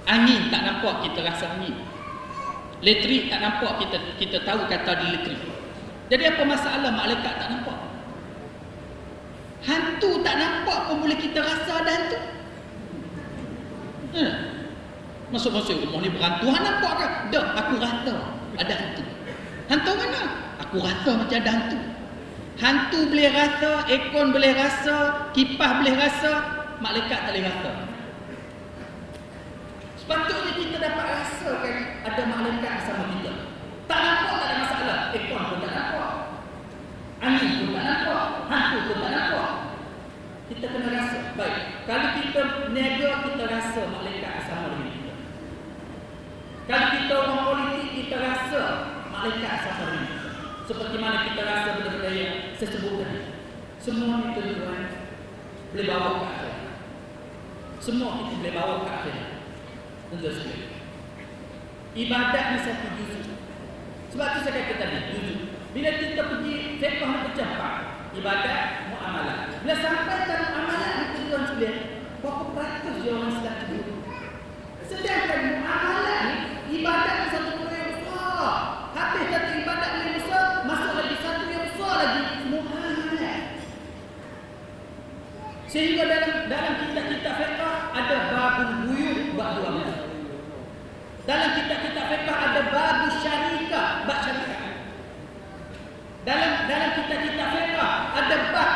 Angin tak nampak, kita rasa angin. Elektrik tak nampak, kita tahu kata di elektrik. Jadi apa masalah malaikat tak nampak? Hantu tak nampak pun boleh kita rasa ada hantu. Masuk-masuk rumah ni berhantu. Han nampak ke? Dah, aku rasa ada hantu. Hantu mana? Aku rasa macam ada hantu. Hantu boleh rasa, aircon boleh rasa, kipas boleh rasa, malaikat tak boleh rasa. Sepatutnya kita dapat rasakan ada malaikat bersama kita. Tak nampak tak ada masalah. Aircon pun tak nampak. Angin pun tak nampak. Hantu pun tak nampak. Kita kena rasa. Baik. Kalau kita niaga, kita rasa malaikat bersama dengan kita. Kalau kita orang politik, kita rasa malaikat bersama dengan kita. Seperti mana kita rasa benda-benda yang saya sebut tadi. Semua itu tuan boleh bawa ke akhirat. Semua itu boleh bawa ke akhirat. Tentu sekali. Ibadat ni satu juzuk. Sebab tu saya kata tadi, juzuk. Bila kita pergi fiqh ni pecah empat. Ibadat, muamalah. Bila sampai dalam amalan itu tuan sekalian, berapa peratus dia orang Islam itu? Sedangkan muamalah ni, ibadat ni satu perkara yang besar. Habis satu ibadat yang besar, masuk lagi satu yang besar lagi, muamalah. Sehingga dalam kitab-kitab fiqh ada babul Dalam kitab-kitab fiqh ada bab,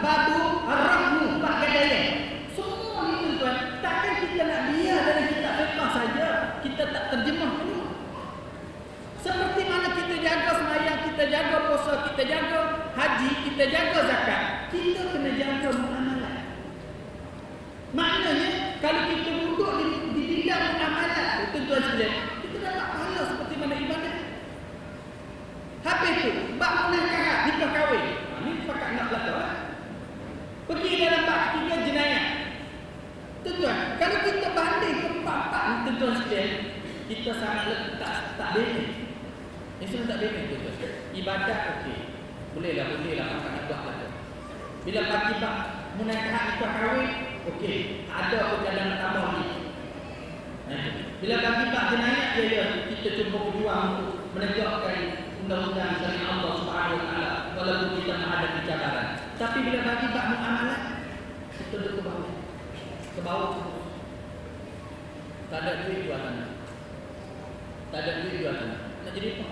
babu ar-rahmu, bab gadaian. Semua ni tuan, takkan kita nak biar dalam kitab fiqh saja, kita tak terjemah dulu. Seperti mana kita jaga sembahyang, kita jaga puasa, kita jaga haji, kita jaga zakat, kita kena jaga muamalah. Maknanya kalau kita duduk di bidang muamalah, tuan-tuan sekalian, kita dapat pahala seperti mana ibadat. Habis tu, bab munakahat, nikah kahwin. Ni pakat nak belakang. Pergi dalam bab ketiga jenayah. Tuan-tuan, kalau kita banding empat-empat ni tuan-tuan sekalian, kita sangat tak beza. Islam tak beza tuan-tuan. Ibadat okey. Bolehlah pakat nak buat belakang. Bila bagi bab munakahat nikah kahwin, okey, ada apa kadang nak tambah ni. Bila bagi bab jenayah, kita cuba berjuang untuk menegakkan undang-undang syariat Allah Subhanahu Wa Taala walaupun kita menghadapi cabaran. Tapi bila bagi bab muamalah, kita duduk ke bawah. Tak ada duit jual tanah. Tak ada duit jual tanah. Nak jadi apa?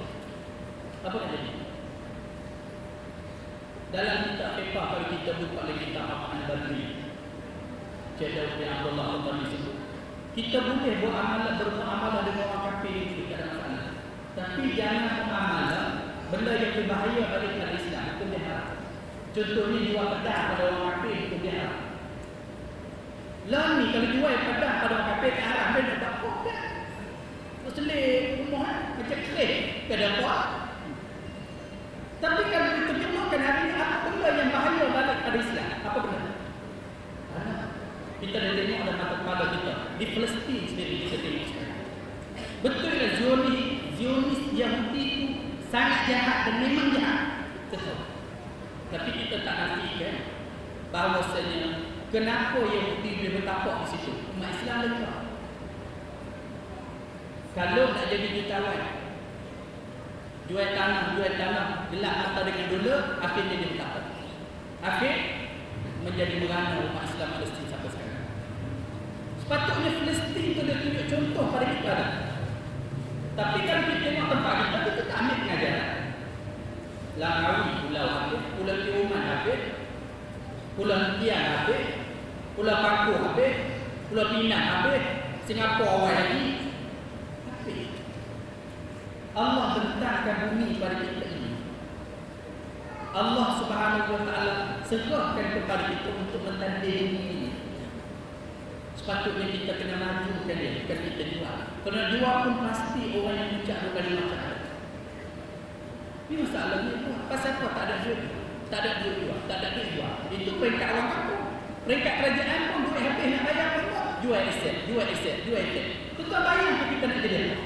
Apa nak jadi? Dalam kitab fiqh kalau kita buka lagi kitab Al-Badri, Syekh Daud bin Abdullah Al-Badri sebut, kita boleh bermuamalah dengan orang kafir itu tak ada masalah. Tapi jangan muamalah benda yang berbahaya bagi umat Islam, itu dia haram. Contohnya jual pedang pada orang kafir, itu dia haram. Lah ni kalau jual pedang pada orang kafir tak haram, dia tak apa dah. Selit rumah macam kelih, tak ada apa. Tapi kalau diterjemahkan hari ini, apa benda yang bahaya bagi pada Islam? Apa benda? Kita dah tengok ada mata kepala kita di Palestin sendiri, kita tengok sekarang. Betul lah Zionis Yahudi itu sangat jahat dan memang jahat. Betul. Tapi kita tak nafikan bahawasanya kenapa Yahudi boleh bertapak di situ. Umat Islam lekat. Kalau nak jadi jutawan, jual tanah, gelap mata dengan dolar, akhirnya dia bertapak. Akhir menjadi merana umat Islam Palestin sampai sekarang. Sepatutnya Palestin itu dia tunjuk contoh pada kita dah. Tapi kalau kita tengok tempat kita tak ambil pengajaran. Langkawi Pulau habis, Pulau Tioman habis, Pulau Tian habis, Pulau Paku habis, Pulau Pinang habis, Singapura awal lagi habis. Allah bentangkan bumi pada kita ini. Allah Subhanahu Wa Taala serahkan kepada kita untuk mentandai bumi ini. Sepatutnya kita kena majukan dia, bukan kita jual. Kerana jual pun pasti orang yang ucap dua kali macam ada. Ini masalahnya tu. Pasal apa tak ada duit? Tak ada duit jual, tak ada duit jual. Itu peringkat orang kampung. Peringkat kerajaan pun duit habis nak bayar apa? Jual aset. Kita bayang tu kita nak jadi apa?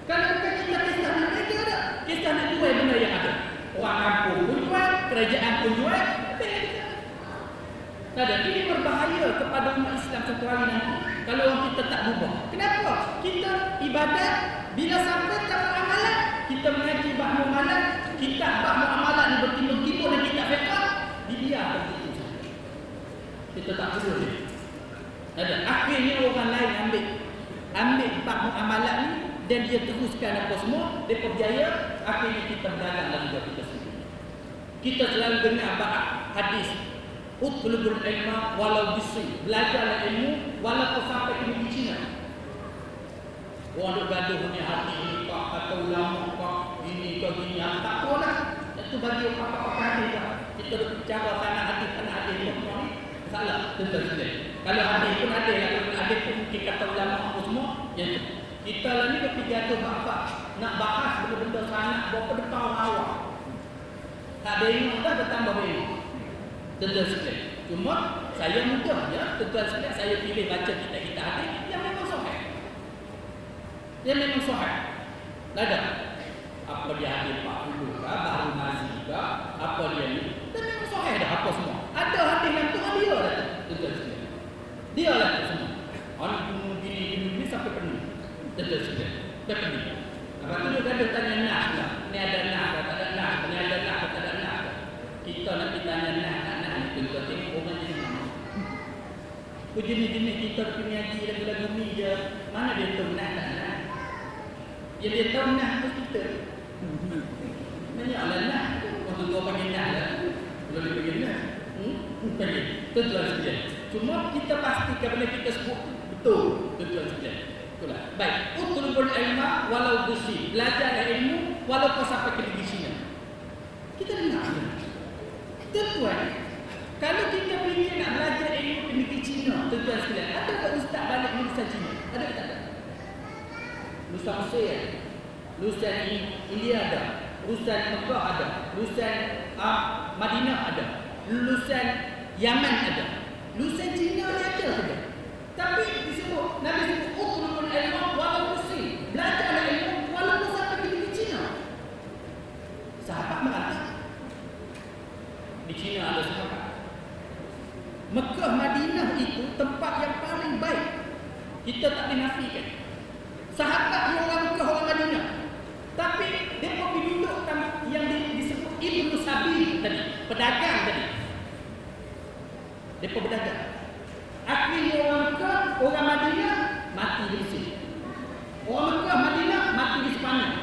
Kalau bukan kita kisah nak mereka ada. Kisah nak jual benda yang ada. Orang kampung pun jual, kerajaan pun jual, habis. Tak ada. Ini berbahaya kepada umat Islam satu hari nanti kalau orang kita tak berubah. Kenapa? Kita ibadat, bila sampai ke muamalah, kita mengaji bab muamalah, kitab bab muamalah ni bertimbun-timbun dan kitab fiqh, dibiarkan begitu. Kita tak perlu dia. Ada. Akhirnya orang lain ambil bab muamalah ni dan dia teruskan apa semua, dia berjaya, akhirnya kita berdagang dalam hidup kita sendiri. Kita selalu dengar bab hadis utlubul ilma walau bisi, belajarlah ilmu walaupun sampai ke negeri Cina. Orang duk gaduh ni hati ni pak kata ulama pak ini ke gini, tak apalah. Itu bagi apa-apa hadis lah. Kita duk bicara tanah hadis ni salah tentu saja. Kalau hadis pun ada lah, kalau hadis pun mungkin kata ulama apa semua yang kita lah ni bertiga tu bapak nak bahas benda-benda sangat berapa depan orang awam. Tak bengok dah bertambah bengok. Tentu sekali. Cuma saya mudah ya, tuan-tuan sekalian, saya pilih baca kitab-kitab hadis yang memang sahih. Yang memang sahih. Ada apa dia hadis 40 kah, baru mazi kah, apa dia ni? Dan memang sahih dah apa semua. Ada hadis yang tu dia dah. Tuan-tuan sekalian. Dia lah semua. Orang gini sampai penuh. Tentu sekalian. Dah penuh. Lepas tu dia gaduh tanya nak lah. Ni ada nak ke tak ada nak? Ni ada nak ke tak ada nak? Kita nak ditanya nak. Kita tengok orang jadi mana. Jenis-jenis kita pergi ngaji lagu-lagu ni je. Mana dia tahu nak tak nak? Yang dia tahu nak tu kita. Menyaklah nak. Waktu dua panggil nak lah. Kalau dia panggil nak. Panggil. Tuan-tuan sekalian. Cuma kita pastikan benda kita sebut betul. Tuan-tuan sekalian. Itulah. Baik. Utlubul ilma walau busi. Belajar ilmu walau kau sampai ke negeri Cina. Kita dengar. Tuan-tuan, kalau kita fikir nak belajar ilmu ke negeri Cina, tuan-tuan sekalian, ada tak ustaz balik lulusan Cina? Ada tak? Lulusan Mesir ada. Lulusan India ada. Lulusan Mekah ada. Lulusan Madinah ada. Lulusan Yaman ada. Lulusan Cina ada saja. Tapi disebut, Nabi sebut utlubul ilma walau busi. Belajar ilmu walaupun sampai ke negeri Cina. Sahabat merantau. Di China ada sahabat. Mekah, Madinah itu tempat yang paling baik. Kita tak dinafikan. Sahabat yang orang Mekah, orang Madinah. Tapi mereka pergi duduk yang disebut Ibnu Sabi tadi, pedagang tadi. Mereka berdagang. Akhirnya orang Mekah, orang Madinah mati di Mesir. Orang Mekah, Madinah mati di Spanyol.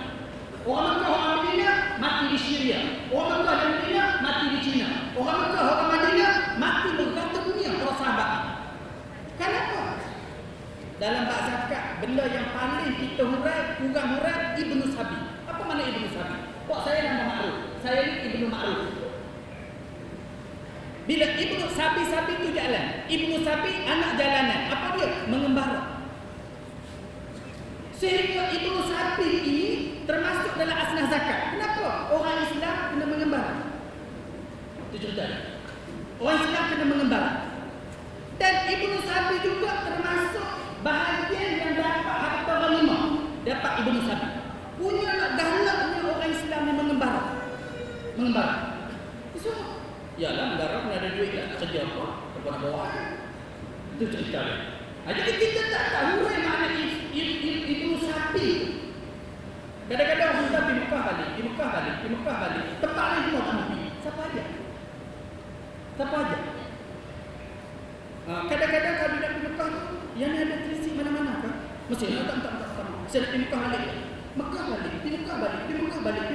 Orang Mekah, orang Madinah mati di Syria. Orang Mekah dan Madinah mati di China. Orang Mekah, orang Madinah mati berkata dunia para sahabat. Kenapa? Dalam bab zakat, benda yang paling kita kurang hurai Ibnu Sabi. Apa makna Ibnu Sabi? Kok saya nama Ma'ruf? Saya ni Ibnu Ma'ruf. Bila Ibnu Sabi itu jalan. Ibnu Sabi anak jalanan. Apa dia? Mengembara. Sehingga Ibnu Sabi ini termasuk dalam asnaf zakat. Kenapa? Orang Islam kena mengembara. Itu cerita dia. Orang Islam kena mengembara. Dan Ibnu Sabi juga termasuk bahagian yang dapat harta ghanimah. Dapat Ibnu Sabi. Punya nak galaknya orang Islam yang mengembara. Mengembara. Itu yalah, mengembara kena ada duit tak kerja apa. Apa nak bawa. Itu cerita dia. Jadi kita tak tahu makna Ibnu Sabi. Kadang-kadang orang Islam di Mekah balik. Tempat lain semua tak pergi. Siapa aja? Kadang-kadang kalau dia pergi Mekah tu, yang ada trisi mana-mana kan? Mesti tak. Saya nak pergi Mekah balik. Pergi Mekah balik.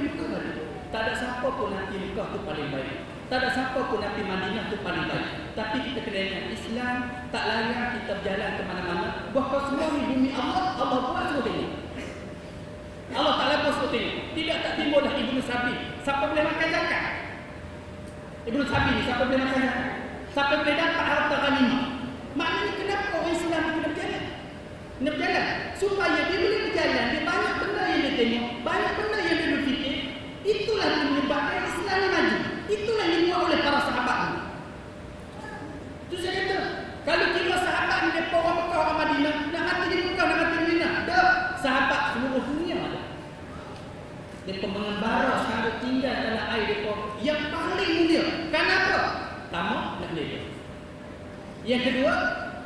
Tak ada siapa pun nanti Mekah tu paling baik. Tak ada siapa pun nanti Madinah tu paling baik. Tapi kita kena ingat, Islam tak larang kita berjalan ke mana-mana. Bahawa semua ni bumi Allah buat semua tengok. Allah tak lapor semua tengok. Tidak tak timbul dah Ibnu Sabi. Siapa boleh makan zakat? Ibnu Sabi ni siapa boleh makan zakat? Siapa boleh dapat harta ghanimah? Maknanya kenapa orang Islam kena berjalan? Kena berjalan supaya dia boleh berjalan. Dia banyak benda yang dia tengok, banyak benda yang dia berfikir. Itulah yang menyebabkan Islam ni maju. Itulah yang dibuat oleh para sahabat ni. Itu saya kata, kalau kira sahabat ni mereka orang Mekah, orang Madinah, nak mati di Mekah, nak mati di Madinah, dah sahabat seluruh dunia ada. Mereka mengembara sambil tinggal tanah air mereka yang paling mulia. Kenapa? Pertama, nak belajar. Yang kedua,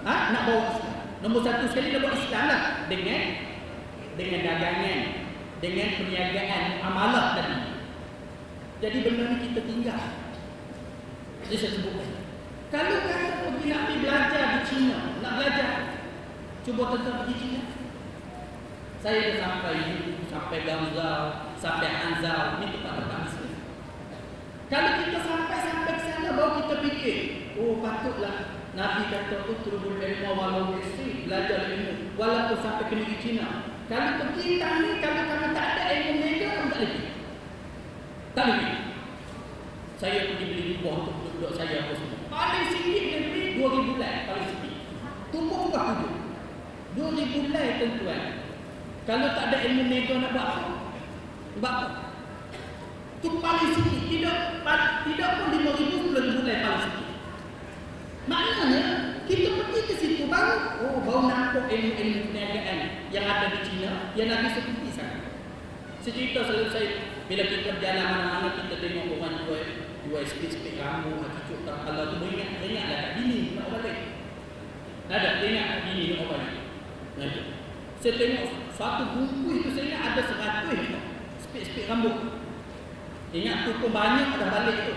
nak bawa Islam. Nombor satu sekali nak bawa Islam lah. Dengan dagangan, dengan perniagaan, amalah tadi. Jadi benda ni kita tinggal. Jadi saya sebut. Kalau kata pergi nak pergi belajar di China, nak belajar, cuba tentang pergi China. Saya dah sampai Gamzal, sampai Anzal, ni tempat-tempat Islam. Kalau kita sampai ke sana, baru kita fikir, oh patutlah Nabi kata utlubul ilma walau busi, belajar ilmu walaupun sampai ke negeri China. Kalau pergi ni, kalau kamu tak ada ilmu mereka, kamu tak boleh. Tak boleh. Saya pergi beli buah untuk duduk saya apa semua. Paling sikit dia beli 2,000 lei paling sikit. Tumbuh buah tujuh. 2,000 lei tuan-tuan. Kalau tak ada ilmu mereka nak buat apa? Buat apa? Itu paling sikit. Tidak pun 5,000, 10,000 lei paling sikit. Maknanya kita pergi ke situ baru nampak ilmu-ilmu perniagaan yang ada di China yang Nabi seperti sangat. Secerita selalu saya bila kita berjalan mana-mana kita tengok orang jual spek-spek rambut, cucuk tak kalau tu beringat dah bini nak balik. Ada tengok bini nak balik. Nah itu. Saya tengok satu buku itu saya ingat ada 100 spek-spek rambut. Ingat tu pun banyak dah balik tu.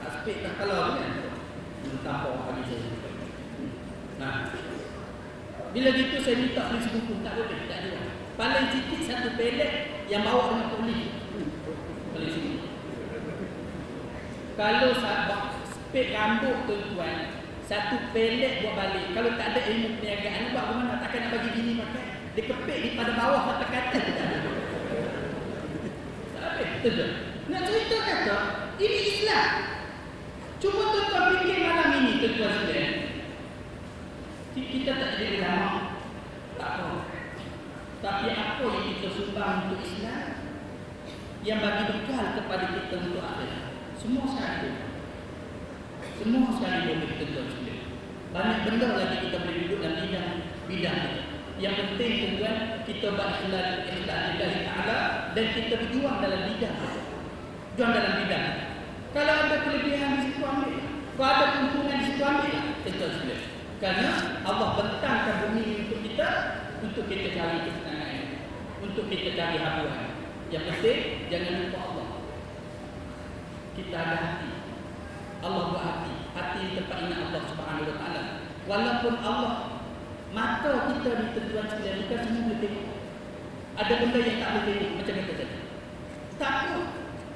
Spek tak kalau kan. Tanpa orang bagi saya. Nah, bila gitu saya minta beli sebuku, tak boleh, tak ada. Paling sikit satu pelet yang bawa dengan polis. Paling sikit. Kalau spek rambut tuan-tuan, satu pelet buat balik. Kalau tak ada ilmu perniagaan, buat bagaimana? Takkan nak bagi bini pakai. Dia kepek di pada bawah sampai kata. Tak ada. Betul. Nak cerita kata, ini Islam. Cuma tuan-tuan fikir malam ini, tuan-tuan sekalian. Kita tak jadi ulama. Tak apa. Tapi apa yang kita sumbang untuk Islam, yang bagi bekal kepada kita untuk akhirat, semua sekali. Semua sekali boleh kita tuan. Banyak benda lagi kita boleh duduk dalam bidang kita. Yang penting tuan, kita berikhlas lillahi ta'ala dan kita berjuang dalam bidang kita. Juang dalam bidang. Kalau ada kelebihan di situ ambil. Kalau ada keuntungan di situ ambil. Tuan sekalian. Kerana Allah bentangkan bumi untuk kita cari kesenangan, untuk kita cari habuan. Yang penting jangan lupa Allah. Kita ada hati. Allah buat hati. Hati tempat ingat Allah Subhanahu Wa Taala. Walaupun Allah mata kita ni tuan sekalian bukan semua boleh tengok. Ada benda yang tak boleh tengok macam kita tadi. Tak apa.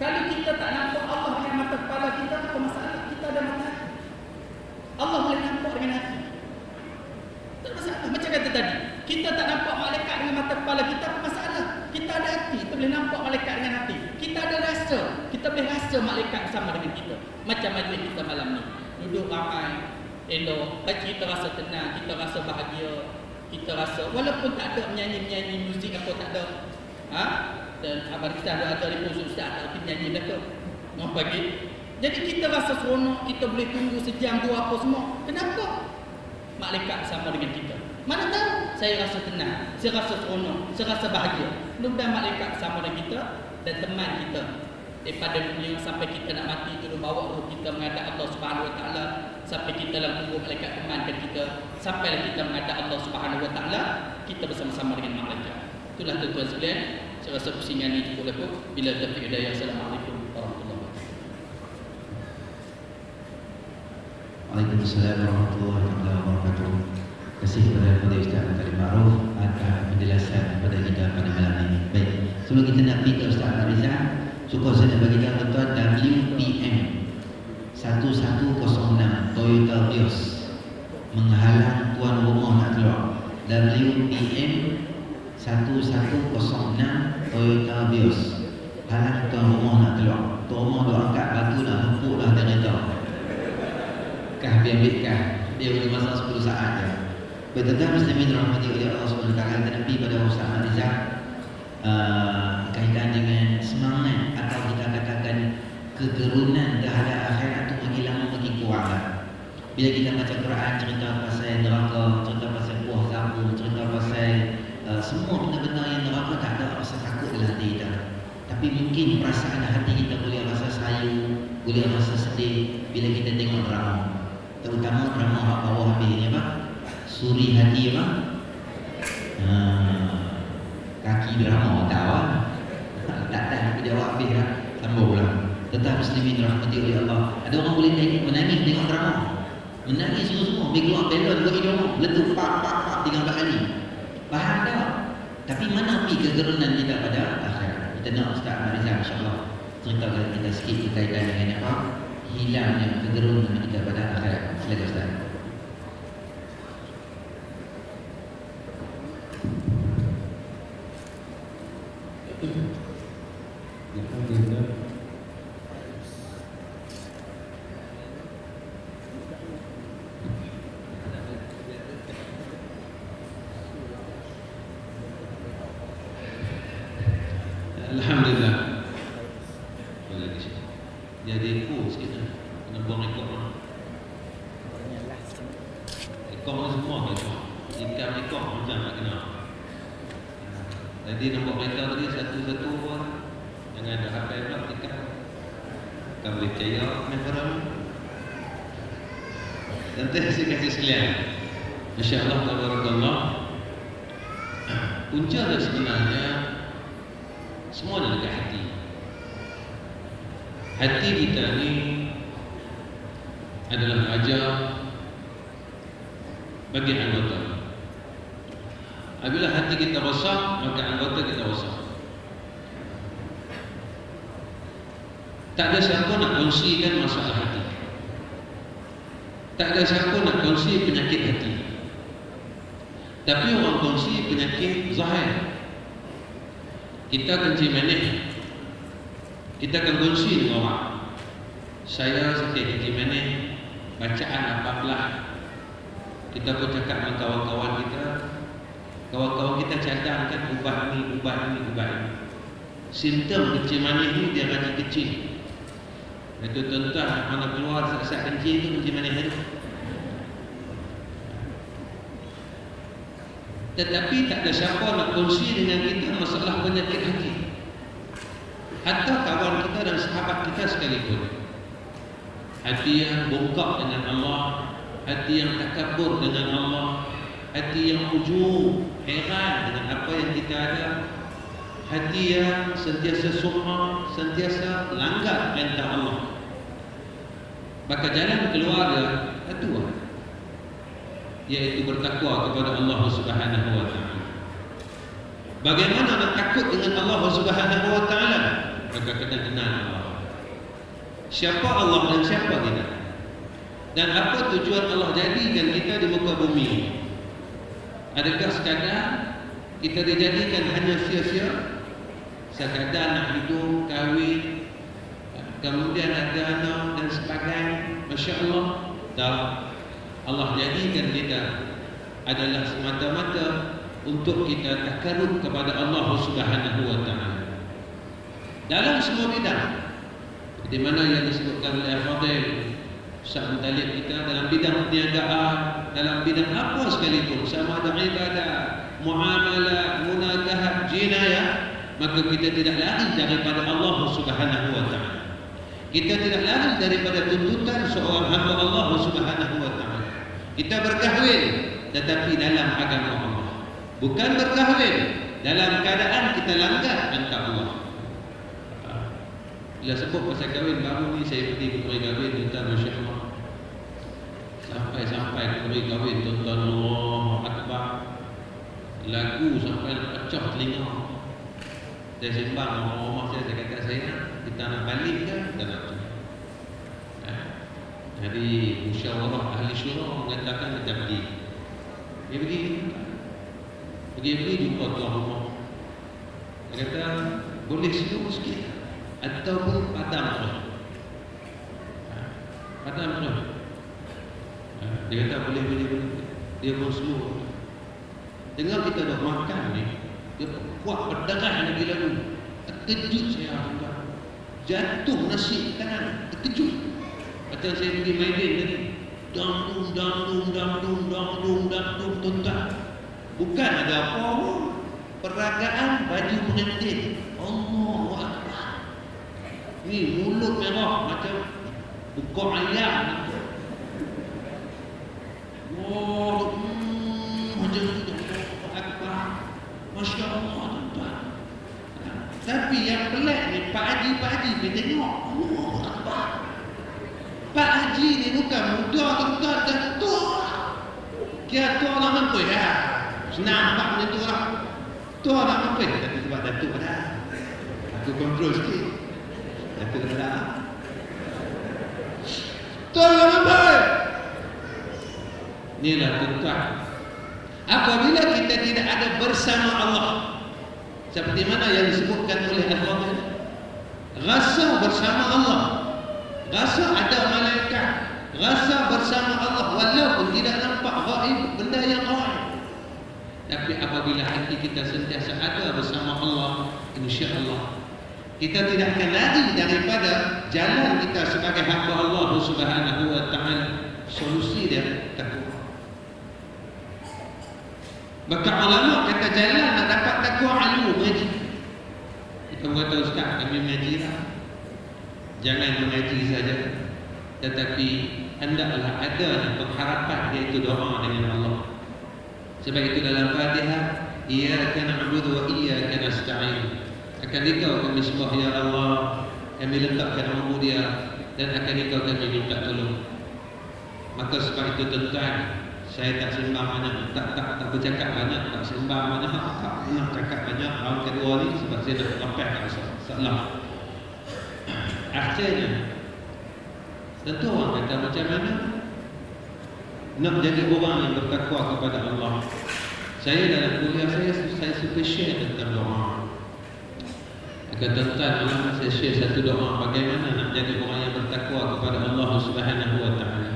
Kalau kita tak nampak Allah dengan mata kepala kita, apa masalah? Kita ada mata hati. Allah boleh nampak dengan hati. Tak masalah. Macam kata tadi, kita tak nampak malaikat dengan mata kepala kita, apa masalah? Kita ada hati, kita boleh nampak malaikat dengan hati. Kita ada rasa, kita boleh rasa malaikat bersama dengan kita. Macam majlis kita malam ni. Duduk ramai, elok, kita rasa tenang, kita rasa bahagia, kita rasa walaupun tak ada menyanyi muzik apa tak ada. Dan abang kita ada di pusat ustaz tak penyanyi dah tu. Mau pagi. Jadi kita rasa seronok, kita boleh tunggu sejam dua apa semua. Kenapa? Malaikat bersama dengan kita. Mana tahu? Saya rasa tenang, saya rasa seronok, saya rasa bahagia. Mudah-mudahan malaikat bersama dengan kita dan teman kita daripada dunia sampai kita nak mati itu bawa roh kita menghadap Allah Subhanahu Wa Taala, sampai kita dalam kubur malaikat temankan kita, sampailah kita menghadap Allah Subhanahu Wa Taala, kita bersama-sama dengan malaikat. Itulah tuan-tuan sekalian, saya rasa pusingan ini cukup lekuk. Bila taufiq hidayah. Assalamualaikum warahmatullahi wabarakatuh. Waalaikumsalam warahmatullahi wabarakatuh. Terima kasih kepada Ketua Ustaz Karim Ma'ruf atas penjelasan kepada kita pada malam ini. Baik, sebelum kita nak pergi ke Ustaz Ahmad Rizal, syukur saya nak bagi tahu tuan WPM 1106 Toyota Vios menghalang tuan rumah nak keluar. WPM 1106 Toyota Vios halang tuan rumah nak keluar. Tuan rumah duk angkat batu nak numpuk dah kereta. Kah biar dia boleh masak 10 saat je. Betul-betul muslimin rahmati oleh Allah SWT. Kita Nabi pada Ustaz Ahmad Rizal kaitan dengan semangat atau kita katakan kegerunan terhadap akhirat itu makin lama makin kuat lah. Bila kita baca Quran cerita pasal neraka, cerita pasal buah zakum, cerita pasal semua benda-benda yang neraka, tak ada rasa takut dalam hati kita. Tapi mungkin perasaan hati kita boleh rasa sayu, boleh rasa sedih bila kita tengok drama. Terutama drama bawah habis ni apa? Suri hati apa? Kaki drama tahu lah. Tak tapi jawab habis lah. Sambung pula. Tetap muslimin rahmati oleh Allah. Ada orang boleh menangis tengok drama. Menangis semua-semua. Dia keluar belon buat hidung. Letup pak 3-4 kali. Faham tak? Tapi mana pergi kegerunan kita pada akhirat? Kita nak Ustaz Ahmad Rizal insyaAllah ceritakan kita sikit berkaitan dengan apa? Hilangnya kegerunan kita pada akhirat. Silakan Ustaz. Alhamdulillah. Alhamdulillah. Boleh lagi sikit. Jadi ku sikit lah. Kena buang ekor lah. Ekor ni semua kan semua. Ikan ekor macam nak kena. Jadi nampak kereta tadi satu-satu pun jangan ada HP pula ikan. Kan boleh percaya memang. Dan saya kasih sekalian. Masya-Allah tabarakallah. Punca dia sebenarnya semua ada dekat hati. Hati kita ni adalah raja bagi anggota. Apabila hati kita rosak, maka anggota kita rosak. Tak ada siapa nak kongsikan masalah hati. Tak ada siapa nak kongsi penyakit hati. Tapi orang kongsi penyakit zahir. Kita kencing manis, kita akan kongsi dengan orang. Saya sakit kencing manis, bacaan apa-apalah. Kita pun cakap dengan kawan-kawan kita. Kawan-kawan kita cadangkan ubat ni. Simptom kencing manis ni dia rajin kecil. Itu tuan-tuan mana keluar saat kencing tu kencing manis tu. Tetapi tak ada siapa nak kongsi dengan kita masalah penyakit hati. Hatta kawan kita dan sahabat kita sekalipun. Hati yang bongkak dengan Allah, hati yang takabur dengan Allah, hati yang ujub, heran dengan apa yang kita ada, hati yang sentiasa sumha, sentiasa langgar perintah Allah. Maka jalan keluar dia dua, yaitu bertakwa kepada Allah Subhanahu wa taala. Bagaimana nak takut dengan Allah Subhanahu wa taala? Maka kena kenal Allah. Siapa Allah dan siapa kita? Dan apa tujuan Allah jadikan kita di muka bumi? Adakah sekadar kita dijadikan hanya sia-sia? Sekadar nak hidup, kahwin, kemudian ada anak dan sebagainya? Masya Allah. Tak. Allah jadikan kita adalah semata-mata untuk kita takarrub kepada Allah Subhanahu wa taala dalam semua bidang, di mana yang disebutkan oleh Fadil Ustaz Mutalib kita dalam bidang perniagaan, dalam bidang apa sekalipun, sama ada ibadah, muamalah, munakahat, jinayah, maka kita tidak lari daripada Allah Subhanahu wa taala. Kita tidak lari daripada tuntutan seorang hamba Allah Subhanahu wa taala. Kita berkahwin tetapi dalam agama Allah, bukan berkahwin dalam keadaan kita langgar perintah Allah. Bila sebut pasal kahwin baru ni, saya pergi kuri kahwin tuan-tuan, Masya Allah. Sampai kuri kahwin tuan-tuan, Allahu Akbar, lagu sampai pecah telinga. Saya sembang dengan rumah saya kata saya, kita nak balik ke? Kita nak tu. Jadi musyawarah ahli syura mengatakan kita pergi. Dia pergi jumpa tuan rumah. Dia kata boleh slow sikit ataupun padam terus. Padam terus. Dia kata boleh. Dia pun slow. Dengar kita dah makan ni, dia kuat berdarah lagi lalu. Terkejut saya tuan. Jatuh nasi tangan, terkejut. Macam saya pergi Maidin tadi, dangdung tuan-tuan. Bukan ada apa pun, peragaan baju pengantin. Allahu Akbar. Ni mulut merah macam buka ayam. Oh, macam tu. Allahu Akbar. Masya Allah tuan. Tapi yang pelik ni Pak Haji pergi tengok. Allahu Akbar. Pak Haji ni bukan muda tuan-tuan, dah tua. Kira tua lah mampu ya. Senang nampak macam tu lah. Tua lah mampu. Tapi sebab Datuk dah. Aku kontrol sikit. Datuk dah. Tua lah mampu. Inilah tuan-tuan. Apabila kita tidak ada bersama Allah, seperti mana yang disebutkan oleh Al-Fadhil, rasa bersama Allah, rasa ada malaikat, rasa bersama Allah walaupun tidak nampak gaib, benda yang gaib. Tapi apabila hati kita sentiasa ada bersama Allah, insya-Allah kita tidak akan lari daripada jalan kita sebagai hamba Allah Subhanahu wa taala. Solusi dia takwa. Maka ulama kata jalan nak dapat takwa ilmu mengaji. Kita kata ustaz kami mengaji lah. Jangan mengaji saja, tetapi hendaklah ada pengharapan, iaitu doa dengan Allah. Sebab itu dalam Fatihah, iyyaka na'budu wa iyyaka nasta'in. Akan Engkau kami sembah ya Allah, kami letakkan ubudiyah, dan akan Engkau kami minta tolong. Maka sebab itu tuan-tuan, saya tak sembah banyak, tak bercakap banyak, tak sembah banyak, tak pernah cakap banyak. Tahun kedua ni sebab saya dah sampai kat salah. Akhirnya tentu orang kata macam mana nak jadi orang yang bertakwa kepada Allah. Saya dalam kuliah saya suka share tentang doa. Kata tuan, saya share satu doa bagaimana nak jadi orang yang bertakwa kepada Allah Subhanahu wa taala.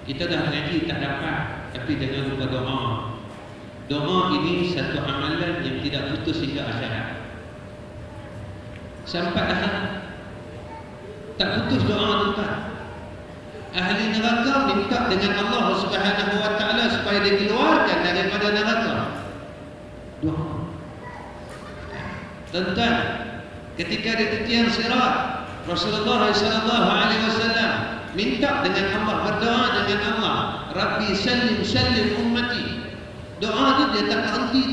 Kita dah mengaji tak dapat, tapi jangan lupa doa. Doa ini satu amalan yang tidak putus hingga akhirat. Sampai akhir tak putus doa tuan. Ahli neraka minta dengan Allah Subhanahu wa taala supaya dikeluarkan daripada neraka. Doa. Tuan, ketika di tepian sirat, Rasulullah sallallahu alaihi wasallam minta dengan Allah, berdoa dengan Allah, Rabbi sallim sallim ummati. Doa itu dia tak berhenti,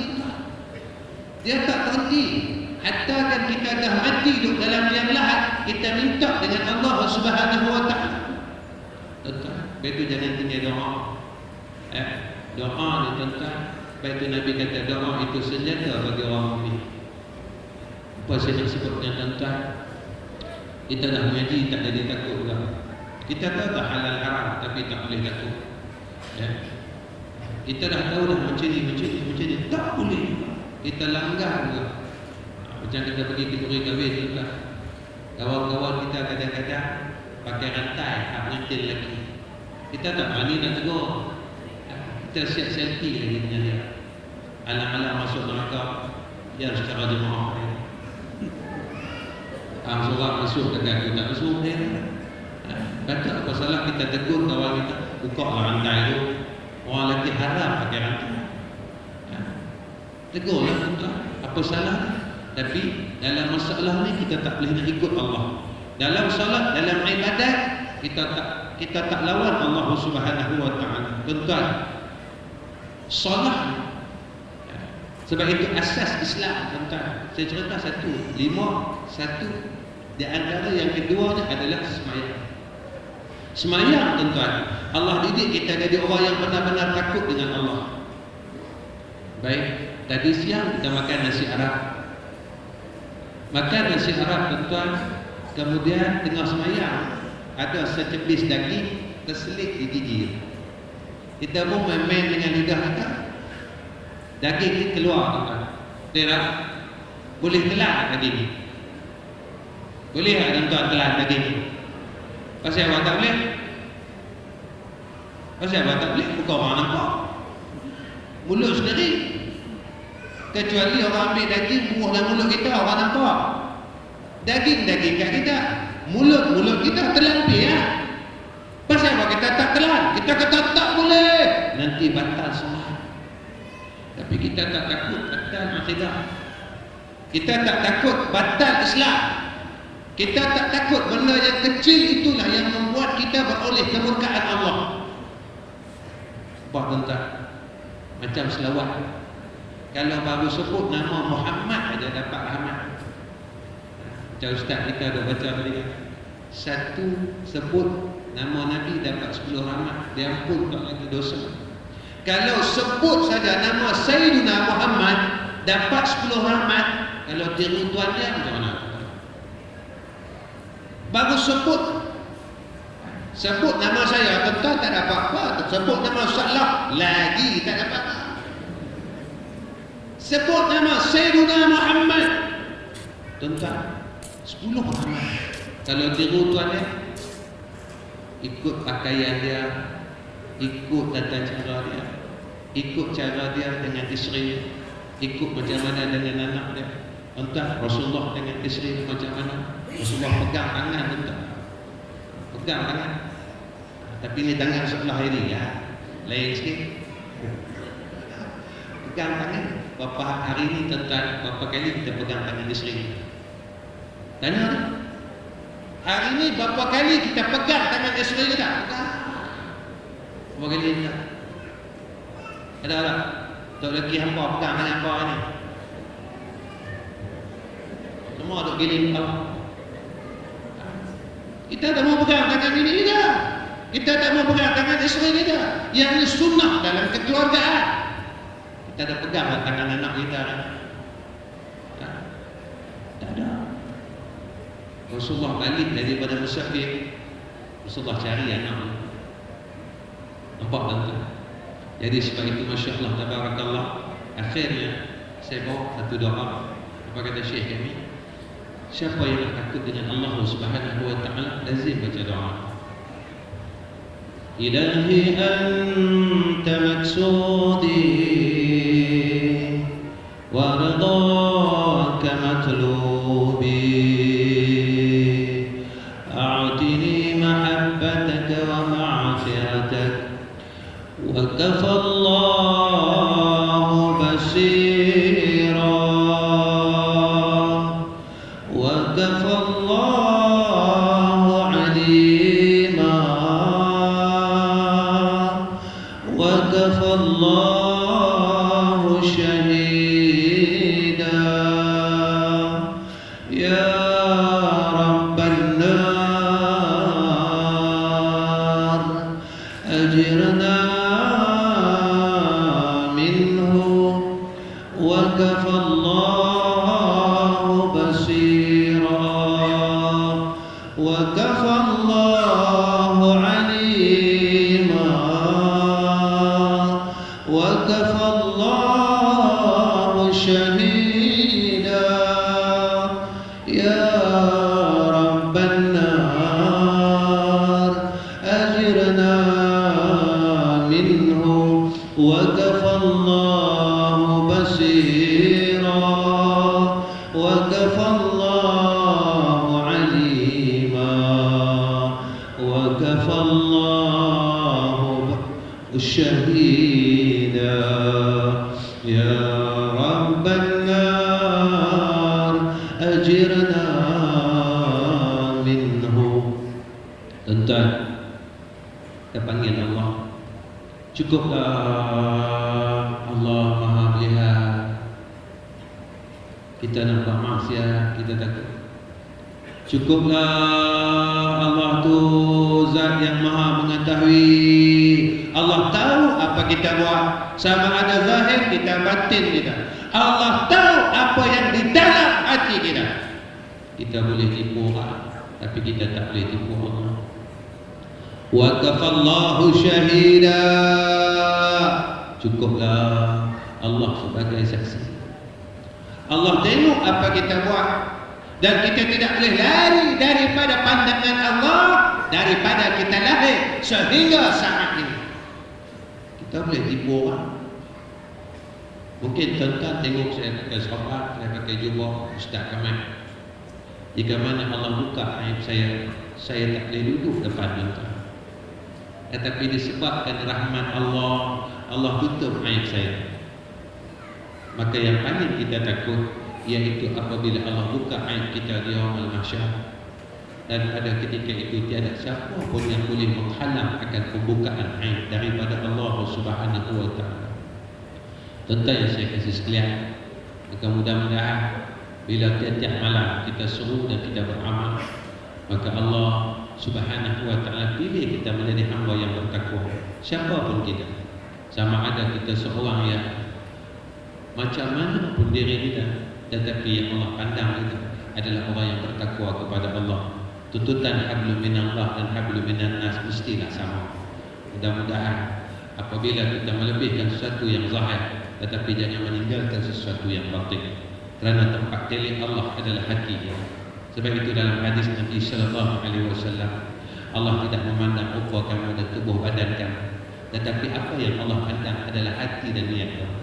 dia tak berhenti. Hatta kan kita dah mati duduk dalam liang lahat, kita minta dengan Allah Subhanahu wa taala. Tuan, betul jangan tinggal doa. Doa ni tuan, betul Nabi kata doa itu senjata bagi orang mukmin. Apa saya nak sebut dengan tuan? Kita dah mengaji tak jadi takut dah. Kita tahu tak halal haram tapi tak boleh takut. Kita dah tahu dah macam ni tak boleh. Kita langgar juga. Macam kita pergi kenduri kahwin tu lah. Kawan-kawan kita kadang-kadang pakai rantai, tak menyentil lagi. Kita tak berani nak tegur. Kita siap selfie lagi dengan dia. Alang-alang masuk neraka, biar secara jemaah. Surat masuk dekat aku tak masuk dia. Kata apa salah kita tegur kawan kita, buka rantai tu. Orang lelaki haram pakai rantai. Tegurlah tuan, apa salah? Tapi dalam masalah ni kita tak boleh nak ikut Allah. Dalam salat, dalam ibadat kita tak lawan Allah Subhanahu wa taala. Tuan, solat sebab itu asas Islam tuan. Saya cerita satu di antara yang kedua ni adalah sembahyang. Sembahyang tuan, Allah didik kita jadi orang yang benar-benar takut dengan Allah. Baik, tadi siang kita makan nasi Arab. Makan nasi Arab tuan, kemudian tengah sembahyang ada secepis daging terselit di gigi. Kita mau main-main dengan lidah kita, daging ni keluar tuan. Tidak boleh telan daging ni. Boleh tak tuan telan daging ni? Pasal apa tak boleh? Pasal apa tak boleh? Bukan orang nampak, mulut sendiri. Kecuali orang ambil daging buah dalam mulut kita, orang nampak. Daging-daging kat kita, mulut kita terlampir ya. Pasal apa kita tak telan? Kita kata tak boleh, nanti batal semua. Tapi kita tak takut batal akidah. Kita tak takut batal Islam. Kita tak takut benda yang kecil itulah yang membuat kita beroleh kemurkaan Allah. Apa tuan? Macam selawat. Kalau baru sebut nama Muhammad aja dapat rahmat. Macam ustaz kita dah baca tadi. Satu sebut nama Nabi dapat 10 rahmat, diampun tak lagi dosa. Kalau sebut saja nama Sayyidina Muhammad dapat 10 rahmat. Kalau tiru tuan dia macam mana? Baru sebut nama saya tuan tak dapat apa. Sebut nama Salah lagi tak dapat apa. Sebut nama Sayyidina Muhammad tuan 10 rahmat. Kalau tiru tuan dia, ikut pakaian dia, ikut tata cara dia, ikut cara dia dengan isteri, ikut macam mana dengan anak dia. Entah Rasulullah dengan isteri macam mana. Rasulullah pegang tangan tuan, pegang tangan. Tapi ni tangan sebelah ini ya, lain sikit. Pegang tangan. Berapa hari ni tuan, berapa kali kita pegang tangan isteri? Tanya tu. Hari ni berapa kali kita pegang tangan isteri kita? Berapa kali kita? Ada tak? Tak lagi hampa pegang tangan hampa ni. Semua duk giling kau. Kita tak mau pegang tangan ini juga. Kita tak mau pegang tangan isteri kita. Yang ini sunnah dalam kekeluargaan. Kita dah pegang tangan anak kita. Tak ada. Rasulullah balik daripada musafir, Rasulullah cari anak. Nampak tuan-tuan? Jadi sebab itu Masya Allah tabarakallah, akhirnya saya bawa satu doa. Apa kata Syekh kami? Siapa yang takut dengan Allah Subhanahu wa taala lazim baca doa. Ilahi anta maksudi wa ridaka matlubi a'tini mahabbataka wa ma'firataka wa kafallahu basira wa kafallahu alima wa kafallahu shahida ya rabban nar ajirna وكفى الله بصيرا وكفى الله عليما وكفى الله شهيدا يا رب النار أجرنا منه وكفى الله بصيرا وكفى الله عليما وكفى الله شهيدا يا رب النار أجرنا منه. Tuan-tuan, kita panggil Allah. Cukuplah Allah Maha melihat. Kita nampak maksiat, kita takut. Cukuplah Allah tu zat yang Maha mengetahui. Allah tahu apa kita buat, sama ada zahir kita, batin kita. Allah tahu apa yang di dalam hati kita. Kita boleh tipu orang, tapi kita tak boleh tipu Allah. Wa kafallahu syahida. Cukuplah Allah sebagai saksi. Allah tengok apa kita buat, dan kita tidak boleh lari daripada pandangan Allah daripada kita lahir sehingga saat ini. Kita boleh tipu orang. Mungkin tuan-tuan tengok saya pakai serabut, saya pakai jubah Ustaz Kamal. Jika mana Allah buka aib saya tak boleh duduk depan tuan-tuan. Tetapi disebabkan rahmat Allah, Allah tutup aib saya. Maka yang paling kita takut iaitu apabila Allah buka aib kita di yaumul mahsyar, dan pada ketika itu tiada siapa pun yang boleh menghalang akan pembukaan aib daripada Allah Subhanahu wa taala. Tuan-tuan yang saya kasih sekalian, maka mudah-mudahan bila tiap-tiap malam kita seru dan kita beramal, maka Allah Subhanahu wa taala pilih kita menjadi hamba yang bertakwa. Siapapun kita, sama ada kita seorang yang macam mana pun diri kita, tetapi yang Allah pandang itu adalah orang yang bertakwa kepada Allah. Tuntutan hablum minallah dan hablum minan nas mestilah sama. Mudah-mudahan apabila kita melebihkan sesuatu yang zahir, tetapi jangan meninggalkan sesuatu yang batin, kerana tempat telik Allah adalah hati. Sebab itu dalam hadis Nabi sallallahu alaihi wasallam, Allah tidak memandang rupa kamu dan tubuh badan kamu, tetapi apa yang Allah pandang adalah hati dan niat kamu.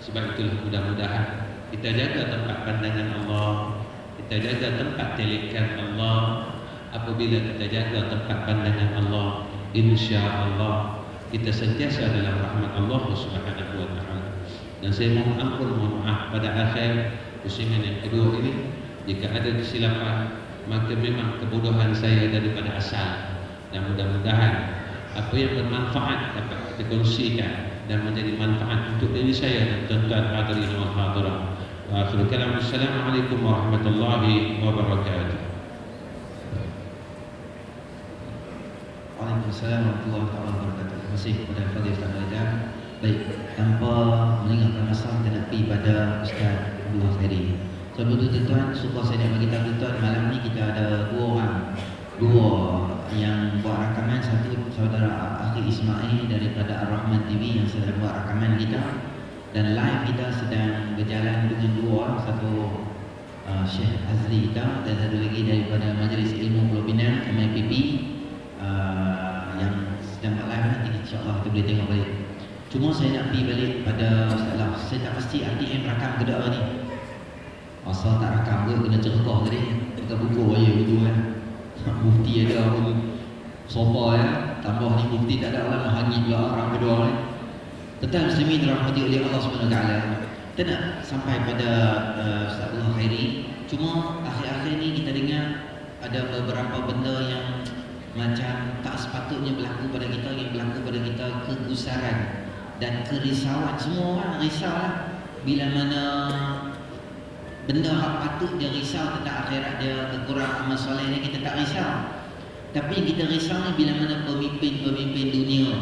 Sebab itulah mudah-mudahan kita jaga tempat pandangan Allah, kita jaga tempat telikan Allah. Apabila kita jaga tempat pandangan Allah, insya-Allah kita sentiasa dalam rahmat Allah Subhanahu wa taala. Dan saya mohon ampun, mohon maaf pada akhir pusingan yang kedua ini, jika ada kesilapan maka memang kebodohan saya daripada asal, dan mudah-mudahan apa yang bermanfaat dapat kita kongsikan dan menjadi manfaat untuk diri saya dan tuan-tuan hadirin wal hadirat. Wa akhiru kalam, assalamualaikum warahmatullahi wabarakatuh. Waalaikumsalam warahmatullahi wabarakatuh. Terima kasih kepada Fadil Tahlidah. Baik, tanpa meninggalkan masa kita nak pergi pada Ustaz Abdul Khairi. Sebab itu tuan-tuan, syukur saya nak bagi tahu tuan-tuan, malam ni kita ada dua yang buat rakaman. Satu saudara Akhi Ismail daripada Ar-Rahman TV yang sedang buat rakaman kita, dan live kita sedang berjalan dengan dua, satu Syekh Azli kita dan satu lagi daripada Majlis Ilmu Pulau Pinang MIPP yang sedang buat live. Nanti insyaAllah kita boleh tengok balik. Cuma saya nak pergi balik pada masalah, saya tak pasti RTM rakam ke tak ni. Asal tak rakam ke kena cerkah tadi. Pakai buku waya betul kan. Mufti ada pun sofa ya. Tambah ni mufti tak ada lah, hangit pula orang kedua ni. Tetap muslimin dirahmati oleh Allah SWT. Kita nak sampai pada Ustaz Abdullah Khairi. Cuma akhir-akhir ni kita dengar ada beberapa benda yang macam tak sepatutnya berlaku pada kita, yang berlaku pada kita, kegusaran dan kerisauan. Semua orang risau lah bila mana benda hak patut dia risau tentang akhirat dia, kekurangan amal soleh ni kita tak risau. Tapi yang kita risau ni bila mana pemimpin-pemimpin dunia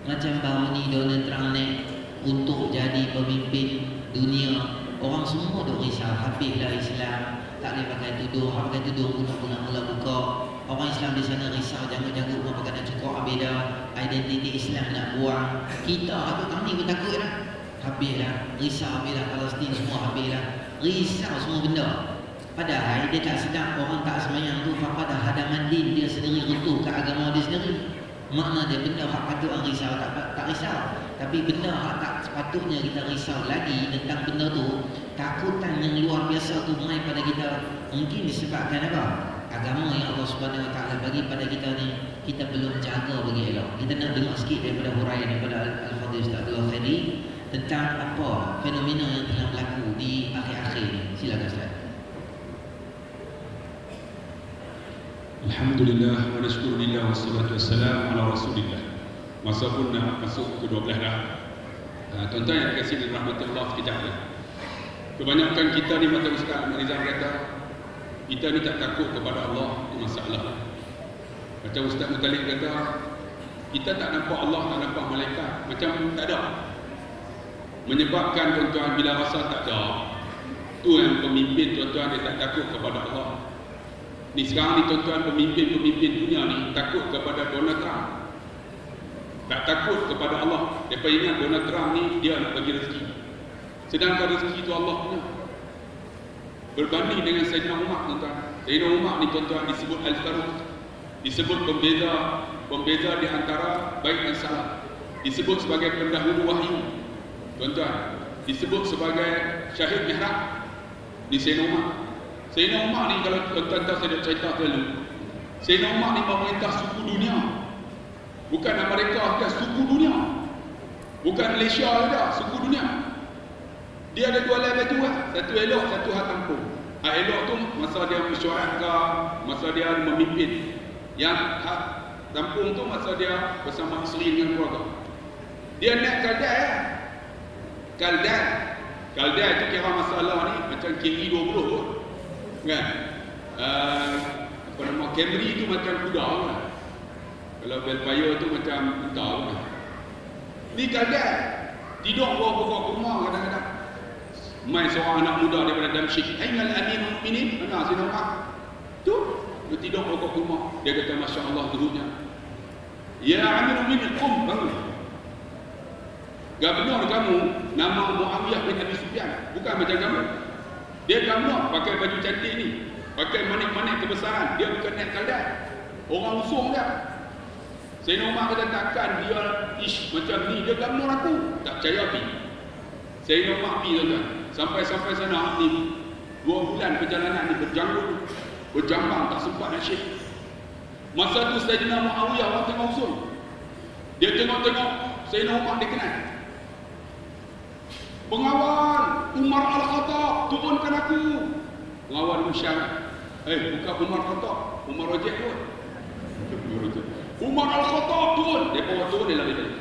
macam baru ni Donald Trump ni untuk jadi pemimpin dunia, orang semua duk risau. Habislah Islam, tak boleh pakai tudung, pakai tudung guna mula buka. Orang Islam di sana risau, jaga-jaga rumah pakai nak cukup, habis dah identiti Islam nak buang. Kita aku tak ni pun takut dah. Habislah, risau habislah Palestin semua habislah. Risau semua benda. Padahal dia tak sedar orang tak semayang tu pada hadaman din dia sendiri, runtuh ke agama dia sendiri. Makna dia benda hak patut orang risau tak risau. Tapi benda hak tak sepatutnya kita risau lagi tentang benda tu, takutan yang luar biasa tu mai pada kita. Mungkin disebabkan apa? Agama yang Allah Subhanahu Wa Taala bagi pada kita ni kita belum jaga bagi elok. Kita nak dengar sikit daripada huraian daripada Al-Fadhil Ustaz Abdullah Khairi tentang apa fenomena yang tengah berlaku di akhir-akhir ni. Silakan Ustaz. Alhamdulillah wa nashkurulillah wassalatu wassalamu ala Rasulillah. Masa pun nak masuk ke 12 dah. Tuan-tuan yang dikasihi dirahmati Allah sekejap ni. Kebanyakan kita ni macam Ustaz Ahmad Rizal kata, kita ni tak takut kepada Allah, itu masalah. Macam Ustaz Mutalib kata, kita tak nampak Allah, tak nampak malaikat, macam tak ada. Menyebabkan tuan-tuan bila rasa tak ada, tu yang pemimpin tuan-tuan dia tak takut kepada Allah. Ni sekarang ni tuan-tuan, pemimpin-pemimpin dunia ni takut kepada Donald Trump, tak takut kepada Allah. Mereka ingat Donald Trump ni dia nak bagi rezeki, sedangkan rezeki itu Allah punya. Berbanding dengan Sayyidina Umar tuan-tuan. Sayyidina Umar ni tuan-tuan disebut Al-Faruq, disebut pembeza di antara baik dan salah, disebut sebagai pendahulu wahyu tuan-tuan, disebut sebagai syahid mihrab di Sayyidina Umar. Sayyidina Umar ni kalau tuan-tuan tahu, saya dah cerita dulu, Sayyidina Umar ni memerintah suku dunia. Bukan Amerika saja, suku dunia. Bukan Malaysia saja, suku dunia. Dia ada dua level tu lah. Satu elok, satu hak tampung. Hak elok tu masa dia mesyuarat ke, masa dia memimpin. Yang hak tampung tu masa dia bersama isteri dengan keluarga. Dia naik Kaldai ya. Kaldai tu kira masalah ni macam KE 20 tu. Kan? Apa nama, Camry tu macam kuda kan? Kalau Velfire tu macam unta kan? Ni Kaldai. Tidur bawah pokok kurma kadang-kadang. Mai seorang anak muda daripada Damsyik, "Ainal Amirul Mukminin?" Mana Sayyidina Umar? Tu, dia tidur pokok kurma. Dia kata, "Masya Allah turunnya. Ya Amirul Mukminin, qum, bangun. Gubernur kamu nama Muawiyah bin Abi Sufyan, bukan macam kamu. Dia gubernur pakai baju cantik ni, pakai manik-manik kebesaran. Dia bukan naik Kaldai. Orang usung dia." Sayyidina Umar kata, "Takkan dia macam ni, dia gubernur aku." Tak percaya pi. Sayyidina Umar pi tuan-tuan. Sampai-sampai sana ni 2 bulan perjalanan ni berjambang tak sempat nak syekh. Masa tu Sayyidina Muawiyah orang tengah usul. Dia tengok-tengok Sayyidina Umar dia kenal. "Pengawal Umar Al-Khattab, turunkan aku." Pengawal musyarat. Bukan Umar Khattab, Umar Rajab pun. Umar Al-Khattab turun. Dia bawa turun, dia lari balik.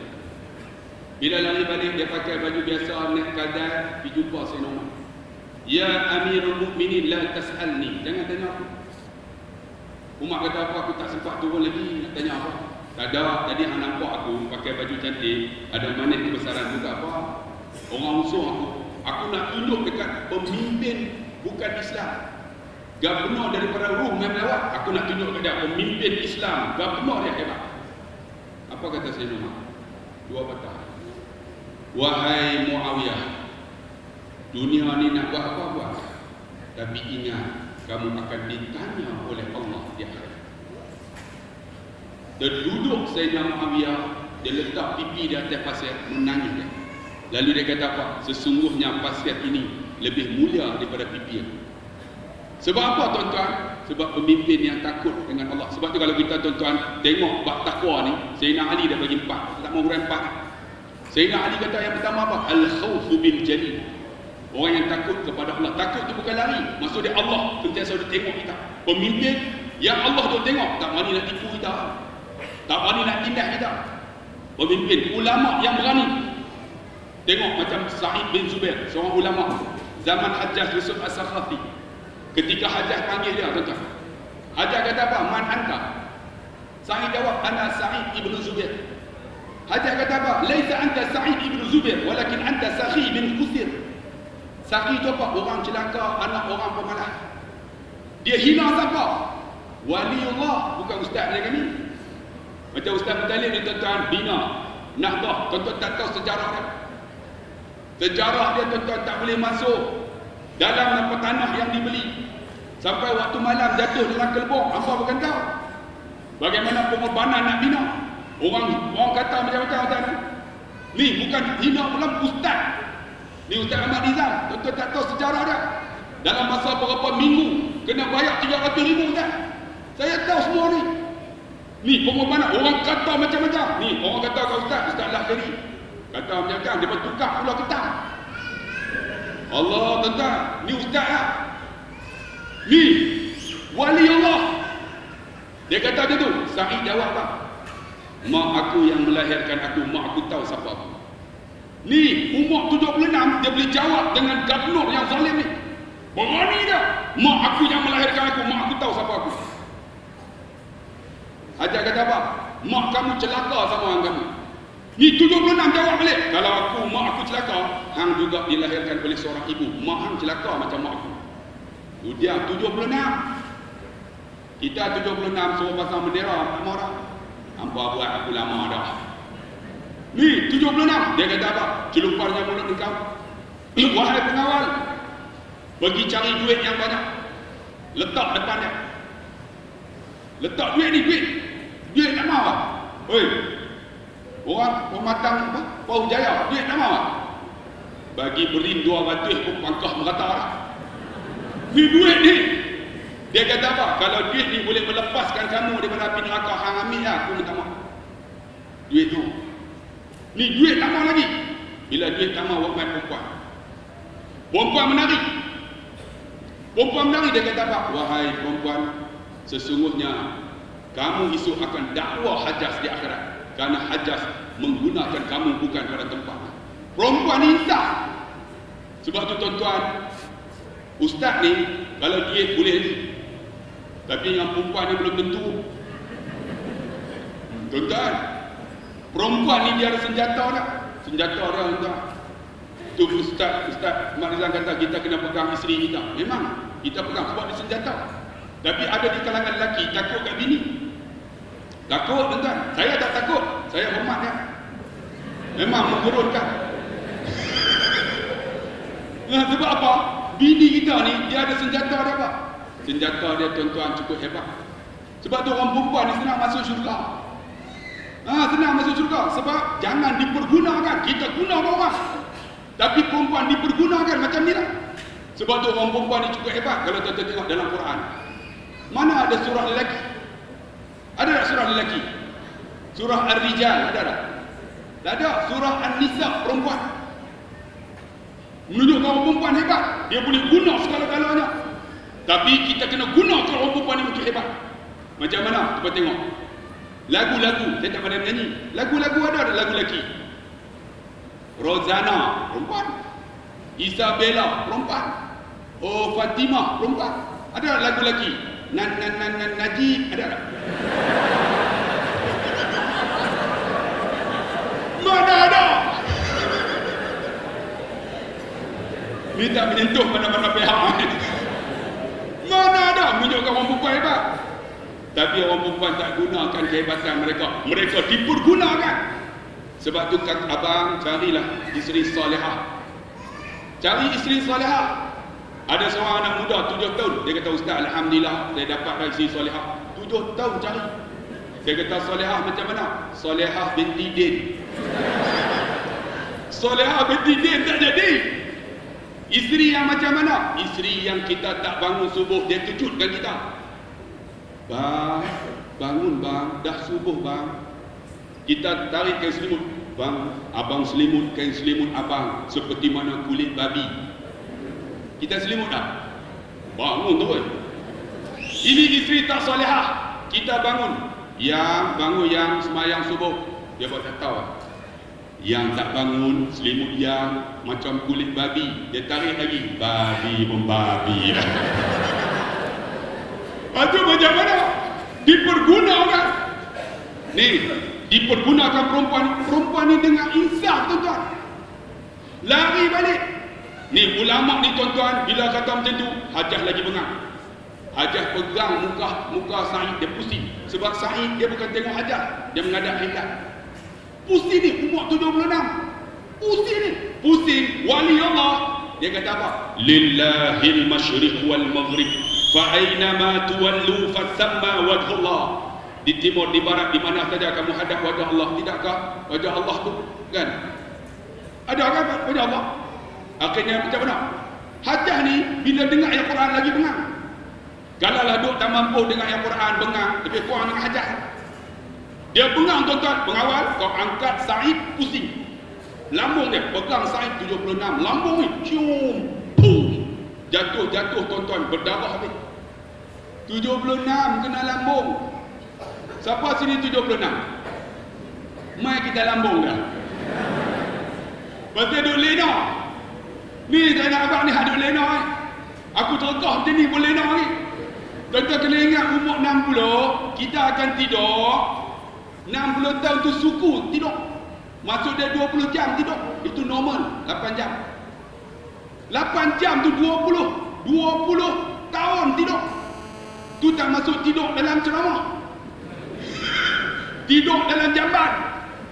Bila lari balik, dia pakai baju biasa, naik Kaldai, pergi jumpa Sayyidina Umar. "Ya Amirul Mukminin, la tas'alni." Jangan tanya aku. Umar kata, "Apa, aku tak sempat turun lagi nak tanya apa?" "Tak ada, tadi hang nampak aku pakai baju cantik, ada manik kebesaran juga apa. Orang usul aku. Aku nak tunjuk dekat pemimpin bukan Islam. Gubernur daripada Rum yang melawat, aku nak tunjuk kepada pemimpin Islam, gubernur yang hebat. Apa kata Sayyidina Umar? Dua patah. Wahai Muawiyah, dunia ni nak buat apa buat, tapi ingat kamu akan ditanya oleh Allah di akhirat. Terduduk Sayyidina Muawiyah, dia letak pipi di atas pasir, menangis dia. Lalu dia kata apa? Sesungguhnya pasir ini lebih mulia daripada pipi. Sebab apa tuan-tuan? Sebab pemimpin yang takut dengan Allah. Sebab tu kalau kita tuan-tuan tengok bab takwa ni, Sayyidina Ali dah bagi 4. Tak mau huraian 4. Sayyidina Ali kata yang pertama apa? Al-khawfu bil jalil. Orang yang takut kepada Allah. Takut tu bukan lari. Maksud dia Allah sentiasa dia tengok kita. Pemimpin yang Allah dia tengok, tak berani nak tipu kita. Tak berani nak tindak kita. Pemimpin, ulama yang berani. Tengok macam Sa'id bin Zubair, seorang ulama zaman Hajjaj Yusuf As-Sakhafi. Ketika Hajjaj panggil dia, tuan-tuan, Hajjaj kata apa? Man anta? Sa'id jawab, ana Sa'id ibn Zubair. Hajjaj kata apa? Laisa anta Sa'id ibn Zubair, walakin anta Sakhi bin Qusir. Sakhi itu apa? Orang celaka, anak orang pemalas. Dia hina siapa? Waliullah, bukan ustaz dia kami. Macam Ustaz Mutalib ni tuan-tuan bina Nahdah, tuan-tuan tak tahu sejarah dia. Sejarah dia tuan-tuan tak boleh masuk dalam apa tanah yang dibeli. Sampai waktu malam jatuh dalam kelbong, hangpa bukan tahu bagaimana pengorbanan nak bina. Orang kata macam-macam ustaz ni bukan hina pula ustaz. Ni Ustaz Ahmad Nizam, tuan-tuan tak tahu sejarah dia. Dalam masa beberapa minggu kena bayar 300,000 ustaz. Saya tahu semua ni. Ni pengorbanan, orang kata macam-macam. Ni orang kata kau ustaz Lahiri kata macam-macam, dia bertukar pula ketang. Allah tuan-tuan, ni ustaz lah. Ni wali Allah. Dia kata dia tu, Sa'id jawab apa? Mak aku yang melahirkan aku, mak aku tahu siapa aku. Ni umur 76 dia boleh jawab dengan gubernur yang zalim ni. Berani dia. Mak aku yang melahirkan aku, mak aku tahu siapa aku. Hajat kata apa? Mak kamu celaka sama orang kamu. Ni 76 jawab balik. Kalau aku, mak aku celaka, hang juga dilahirkan oleh seorang ibu. Mak hang celaka macam mak aku. Tu dia 76. Kita 76 suruh pasang bendera, tak marah. Hampa buat aku lama dah. Ni 76. Dia kata apa? Celuparnya mulut engkau. Wahai pengawal, pergi cari duit yang banyak. Letak depan dia. Letak duit ni, duit. Duit tak mau. Oi. Orang pematang apa? Pau Jaya, duit tak mau. Bagi berin 200 pun pangkah merata dah. Ni duit ni. Dia kata apa? Kalau duit ni boleh melepaskan kamu daripada api neraka, hang ambil lah, aku minta maaf. Duit tu. Ni duit tak mau lagi. Bila duit tak mau, wahai perempuan. Perempuan menari. Perempuan menari, dia kata apa? Wahai perempuan, sesungguhnya kamu esok akan dakwah Hajjaj di akhirat. Kerana Hajjaj menggunakan kamu bukan pada tempat. Perempuan ni insaf. Sebab tu tuan-tuan, ustaz ni kalau dia boleh ni, tapi yang perempuan ni belum tentu. Tuan-tuan, perempuan ni dia ada senjata tak? Senjata dia tuan. Tu Ustaz Marizan kata kita kena pegang isteri kita. Memang kita pegang sebab dia senjata. Tapi ada di kalangan lelaki takut kat bini. Takut tuan-tuan. Saya tak takut. Saya hormat dia. Memang menggurunkan. Nah, sebab apa? Bini kita ni dia ada senjata dia apa? Senjata dia tuan-tuan cukup hebat. Sebab tu orang perempuan ni senang masuk syurga. Senang masuk syurga. Sebab jangan dipergunakan. Kita guna orang. Tapi perempuan dipergunakan macam ni lah. Sebab tu orang perempuan ni cukup hebat. Kalau tuan-tuan tengok dalam Quran, mana ada surah lelaki? Ada tak surah lelaki? Surah Ar-Rijal ada tak? Tak ada. Surah An-Nisa perempuan. Menunjukkan orang perempuan hebat. Dia boleh guna segala-galanya. Tapi kita kena guna kalau orang perempuan ni betul hebat. Macam mana? Cuba tengok. Lagu-lagu, saya tak pandai menyanyi. Lagu-lagu ada lagu lelaki. Rozana, perempuan. Isabella, perempuan. Oh, Fatimah, perempuan. Ada lagu lelaki. Najib, ada tak? Mana ada? Ni tak menyentuh mana-mana pihak. tunjukkan orang perempuan hebat. Tapi orang perempuan tak gunakan kehebatan mereka. Mereka dipergunakan. Sebab tu kata abang, carilah isteri salihah. Cari isteri salihah. Ada seorang anak muda 7 tahun. Dia kata, Ustaz, alhamdulillah saya dapat dari isteri salihah. 7 tahun cari. Dia kata, salihah macam mana? Salihah binti Din. Salihah binti Din tak jadi. Isteri yang macam mana? Isteri yang kita tak bangun subuh, dia kejutkan kita. Bang, bangun bang, dah subuh bang. Kita tarik kain selimut. Bang, abang selimut, kain selimut abang seperti mana kulit babi. Kita selimut dah. Bangun tu. Ini isteri tak salihah. Kita bangun. Yang bangun yang semayang subuh, dia buat tak tahu. Yang tak bangun selimut yang macam kulit babi, dia tarik lagi. Babi membabi. Itu macam mana? Dipergunakan. Ni, dipergunakan perempuan ni dengan insaf, tuan-tuan. Lari balik. Ni ulama ni, tuan-tuan, bila kata macam tu, Hajah lagi bengang. Hajah pegang muka Said, dia pusing. Sebab Said dia bukan tengok Hajah, dia menghadap hilal. Pusing ni, umur 76. Pusing ni, pusing. Wali Allah, dia kata apa? Lillahil masyriq wal maghrib, fa aynama tuwallu fathamma wajhullah. Di timur, di barat, di mana saja kamu hadap wajah Allah. Tidakkah wajah Allah tu kan? Ada kan wajah Allah? Akhirnya macam mana? Hajah ni bila dengar ayat Quran lagi bengang. Kalau lah duk tak mampu dengar ayat Quran bengang, lebih kurang dengan Hajah. Dia bengang, tuan-tuan. Pengawal, kau angkat Said, pusing. Lambung dia, pegang Said 76. Lambung ni, cium, pum. Jatuh, tuan-tuan, berdarah habis. 76 kena lambung. Siapa sini 76? Mai kita lambung dah. Pasal duk lena. Ni saya nak abang ni duk lena ni. Aku tergah macam ni pun lena ni. Tuan-tuan kena ingat umur 60, kita akan tidur. 60 tahun tu suku tidur. Maksud dia 20 jam tidur. Itu normal, 8 jam. 8 jam tu 20 tahun tidur. Tu tak masuk tidur dalam ceramah. Tidur dalam jamban.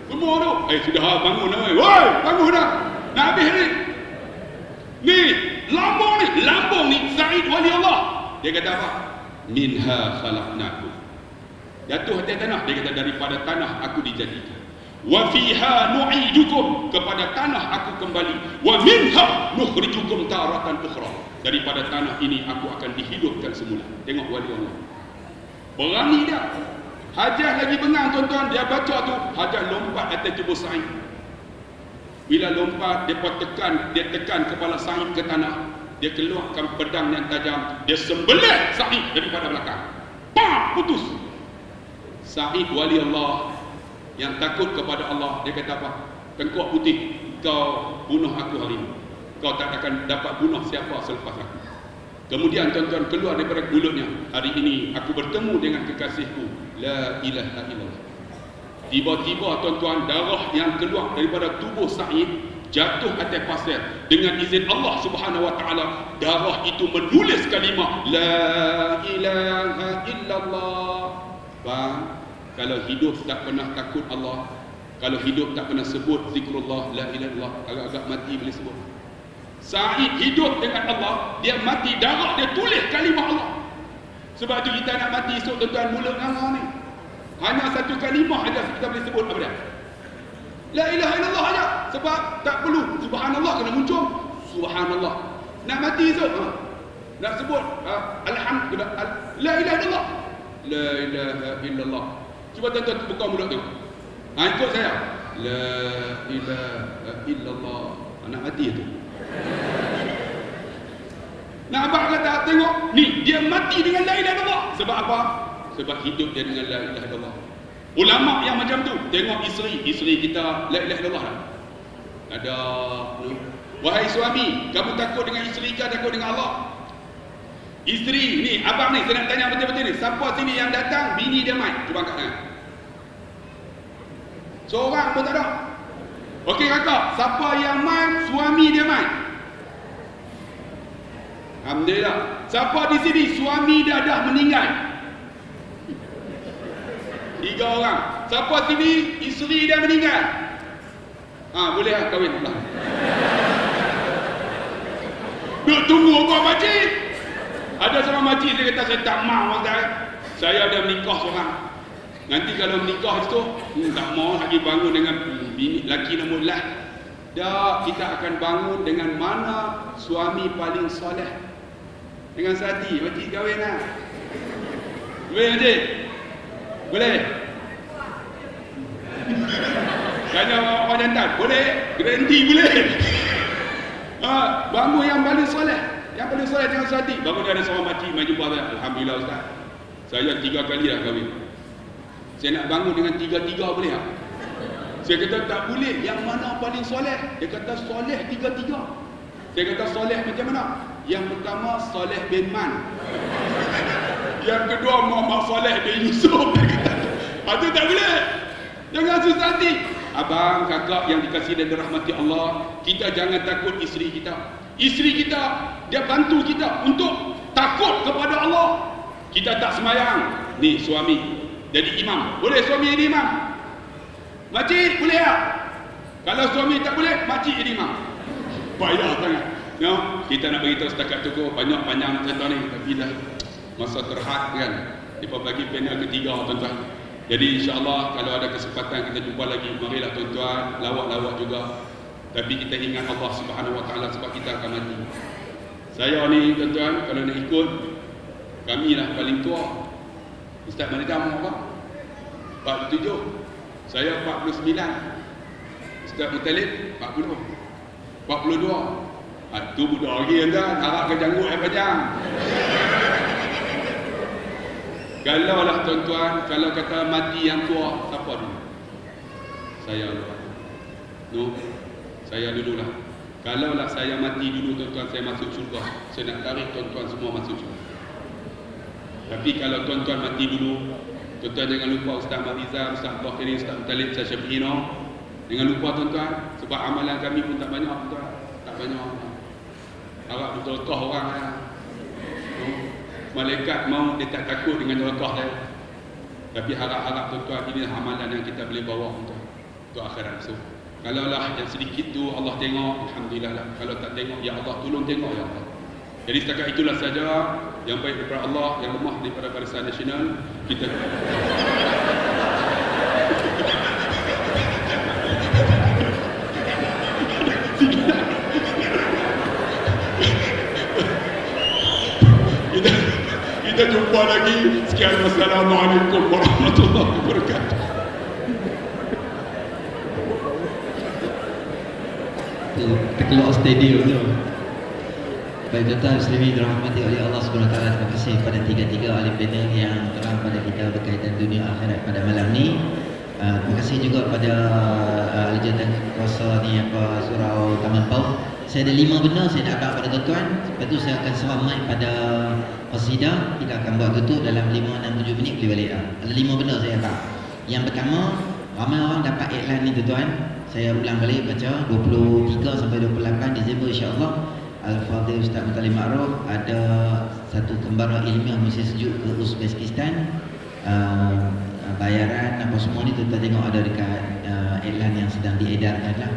Semua tu. Sudah bangun dah. Woi, bangun dah. Nak habis ni. Ni, lambung ni Said wali Allah. Dia kata apa? Minha khalaqnakum. Jatuh atas tanah, dia kata daripada tanah aku dijadikan. Wa fiha nu'idukum, kepada tanah aku kembali. Wa minha nukhrijukum taratan ukhra, daripada tanah ini aku akan dihidupkan semula. Tengok wali Allah. Berani dia. Hajah lagi bengang, tuan-tuan. Dia baca tu, Hajah lompat atas tubuh Said. Bila lompat, dia tekan kepala Said ke tanah. Dia keluarkan pedang yang tajam. Dia sembelih Said daripada belakang. Pam! Putus. Said wali Allah yang takut kepada Allah, dia kata apa? Tengkuk putih, kau bunuh aku hari ini. Kau tak akan dapat bunuh siapa selepas aku. Kemudian tuan-tuan keluar daripada mulutnya, hari ini aku bertemu dengan kekasihku, la ilaha illallah. Tiba-tiba tuan-tuan, darah yang keluar daripada tubuh Said jatuh atas pasir. Dengan izin Allah Subhanahu wa taala, darah itu menulis kalimah la ilaha illallah. Bang, kalau hidup tak pernah takut Allah, kalau hidup tak pernah sebut zikrullah la ilaha illallah, agak-agak mati boleh sebut. Said hidup dengan Allah, dia mati, darah dia tulis kalimah Allah. Sebab tu kita nak mati esok, tuan-tuan, mulut Allah ni hanya satu kalimah aja kita boleh sebut apa dia? La ilaha illallah aja. Sebab tak perlu subhanallah kena muncul. Subhanallah. Nak mati esok, nak sebut alhamdulillah, la ilaha illallah. La ilaha illallah. Cuba tuan-tuan buka mulut tu. Ikut saya. La ilaha illallah. Nak mati tu. Nak abang kata, tengok ni, dia mati dengan la ilaha illallah. Sebab apa? Sebab hidup dia dengan la ilaha illallah. Ulama yang macam tu, tengok isteri kita la ilaha illallah dah. Ada wahai suami, kamu takut dengan isteri ke takut dengan Allah? Isteri ni, abang ni, saya nak tanya betul-betul ni, siapa sini yang datang bini dia mai? Cuba angkat tangan. Seorang pun tak ada. Okey kakak, siapa yang mai suami dia mai? Alhamdulillah. Siapa di sini suami dah meninggal? 3 orang. Siapa sini isteri dah meninggal? Boleh lah kahwin lah. Duk tunggu apa makcik? Ada seorang makcik dia kata, saya tak mahu saya dah menikah seorang. Nanti kalau menikah itu tak mau lagi bangun dengan bini laki nombor lah. Dah, kita akan bangun dengan mana suami paling soleh. Dengan sehati, makcik kahwin lah. Boleh makcik? Boleh? Tanya orang jantan, boleh? Garanti boleh? Bangun yang paling soleh. Yang paling soleh dengan sehati. Bangun ada seorang makcik maju jumpa saya. Alhamdulillah Ustaz, saya 3 kali dah kahwin. Saya nak bangun dengan 3-3 boleh tak? Saya kata tak boleh. Yang mana paling soleh? Dia kata soleh 3-3. Saya kata soleh macam mana? Yang pertama Soleh bin Man. Yang kedua Muhammad Soleh bin Yusuf. Itu tak boleh. Jangan susah hati. Abang, kakak yang dikasihi dan dirahmati Allah, kita jangan takut isteri kita. Isteri kita, dia bantu kita untuk takut kepada Allah. Kita tak semayang. Ni suami jadi imam. Boleh suami jadi imam? Makcik boleh tak? Kalau suami tak boleh, makcik jadi imam. Payah sangat. No, kita nak beritahu setakat tu banyak panjang cerita ni, tapi dah masa terhad kan. Kita bagi panel ketiga tuan-tuan. Jadi insya-Allah kalau ada kesempatan kita jumpa lagi, marilah tuan-tuan, lawak-lawak juga. Tapi kita ingat Allah Subhanahu Wa Taala sebab kita akan mati. Saya ni tuan-tuan kalau nak ikut, kami lah paling tua. Ustaz Manidam apa? 47. Saya 49. Ustaz Mutalib 40. 42. Itu budak lagi tuan, harap ke janggut yang panjang. Kalau lah tuan-tuan, kalau kata mati yang tua, siapa dulu? Saya dulu. No, saya dululah. Kalau lah saya mati dulu tuan-tuan, saya masuk syurga. Saya nak tarik tuan-tuan semua masuk syurga. Tapi kalau tuan-tuan mati dulu, tuan-tuan jangan lupa Ustaz Mariza, Ustaz Bakhiri, Ustaz Mutalib, Ustaz Syafi'ino. Jangan lupa tuan-tuan, sebab amalan kami pun tak banyak tuan. Tak banyak. Harap betul-betul orang lah. Malaikat mau dia tak takut dengan doa dia. Tapi harap-harap tuan-tuan, ini amalan yang kita boleh bawa untuk akhirat. So, kalau lah yang sedikit tu Allah tengok, alhamdulillah lah. Kalau tak tengok, ya Allah tolong tengok ya Allah. Jadi setakat itulah saja yang baik daripada Allah, yang lemah daripada Barisan Nasional. Kita kita jumpa lagi. Sekian, wassalamualaikum warahmatullahi wabarakatuh. Kita keluar stadium tu. Baik tuan-tuan muslimin dirahmati oleh Allah SWT. Terima kasih kepada tiga-tiga ahli panel yang terang pada kita berkaitan dunia akhirat pada malam ni. Terima kasih juga kepada ahli jawatan kuasa ni Surau Taman Pau. Saya ada 5 benda saya nak agak pada tuan-tuan. Lepas tu saya akan serah mic pada qasidah. Kita akan buat tutup dalam 5, 6, 7 minit boleh balik dah. Ada 5 benda saya agak. Yang pertama, ramai orang dapat iklan ni tuan-tuan. Saya ulang balik baca 23 sampai 28 Disember insya-Allah. Al-Fadhil Ustaz Mutalib Ma'ruf ada satu kembara ilmiah misi sejuk ke Uzbekistan. Bayaran apa semua ni tuan-tuan tengok ada dekat iklan yang sedang diedarkan lah.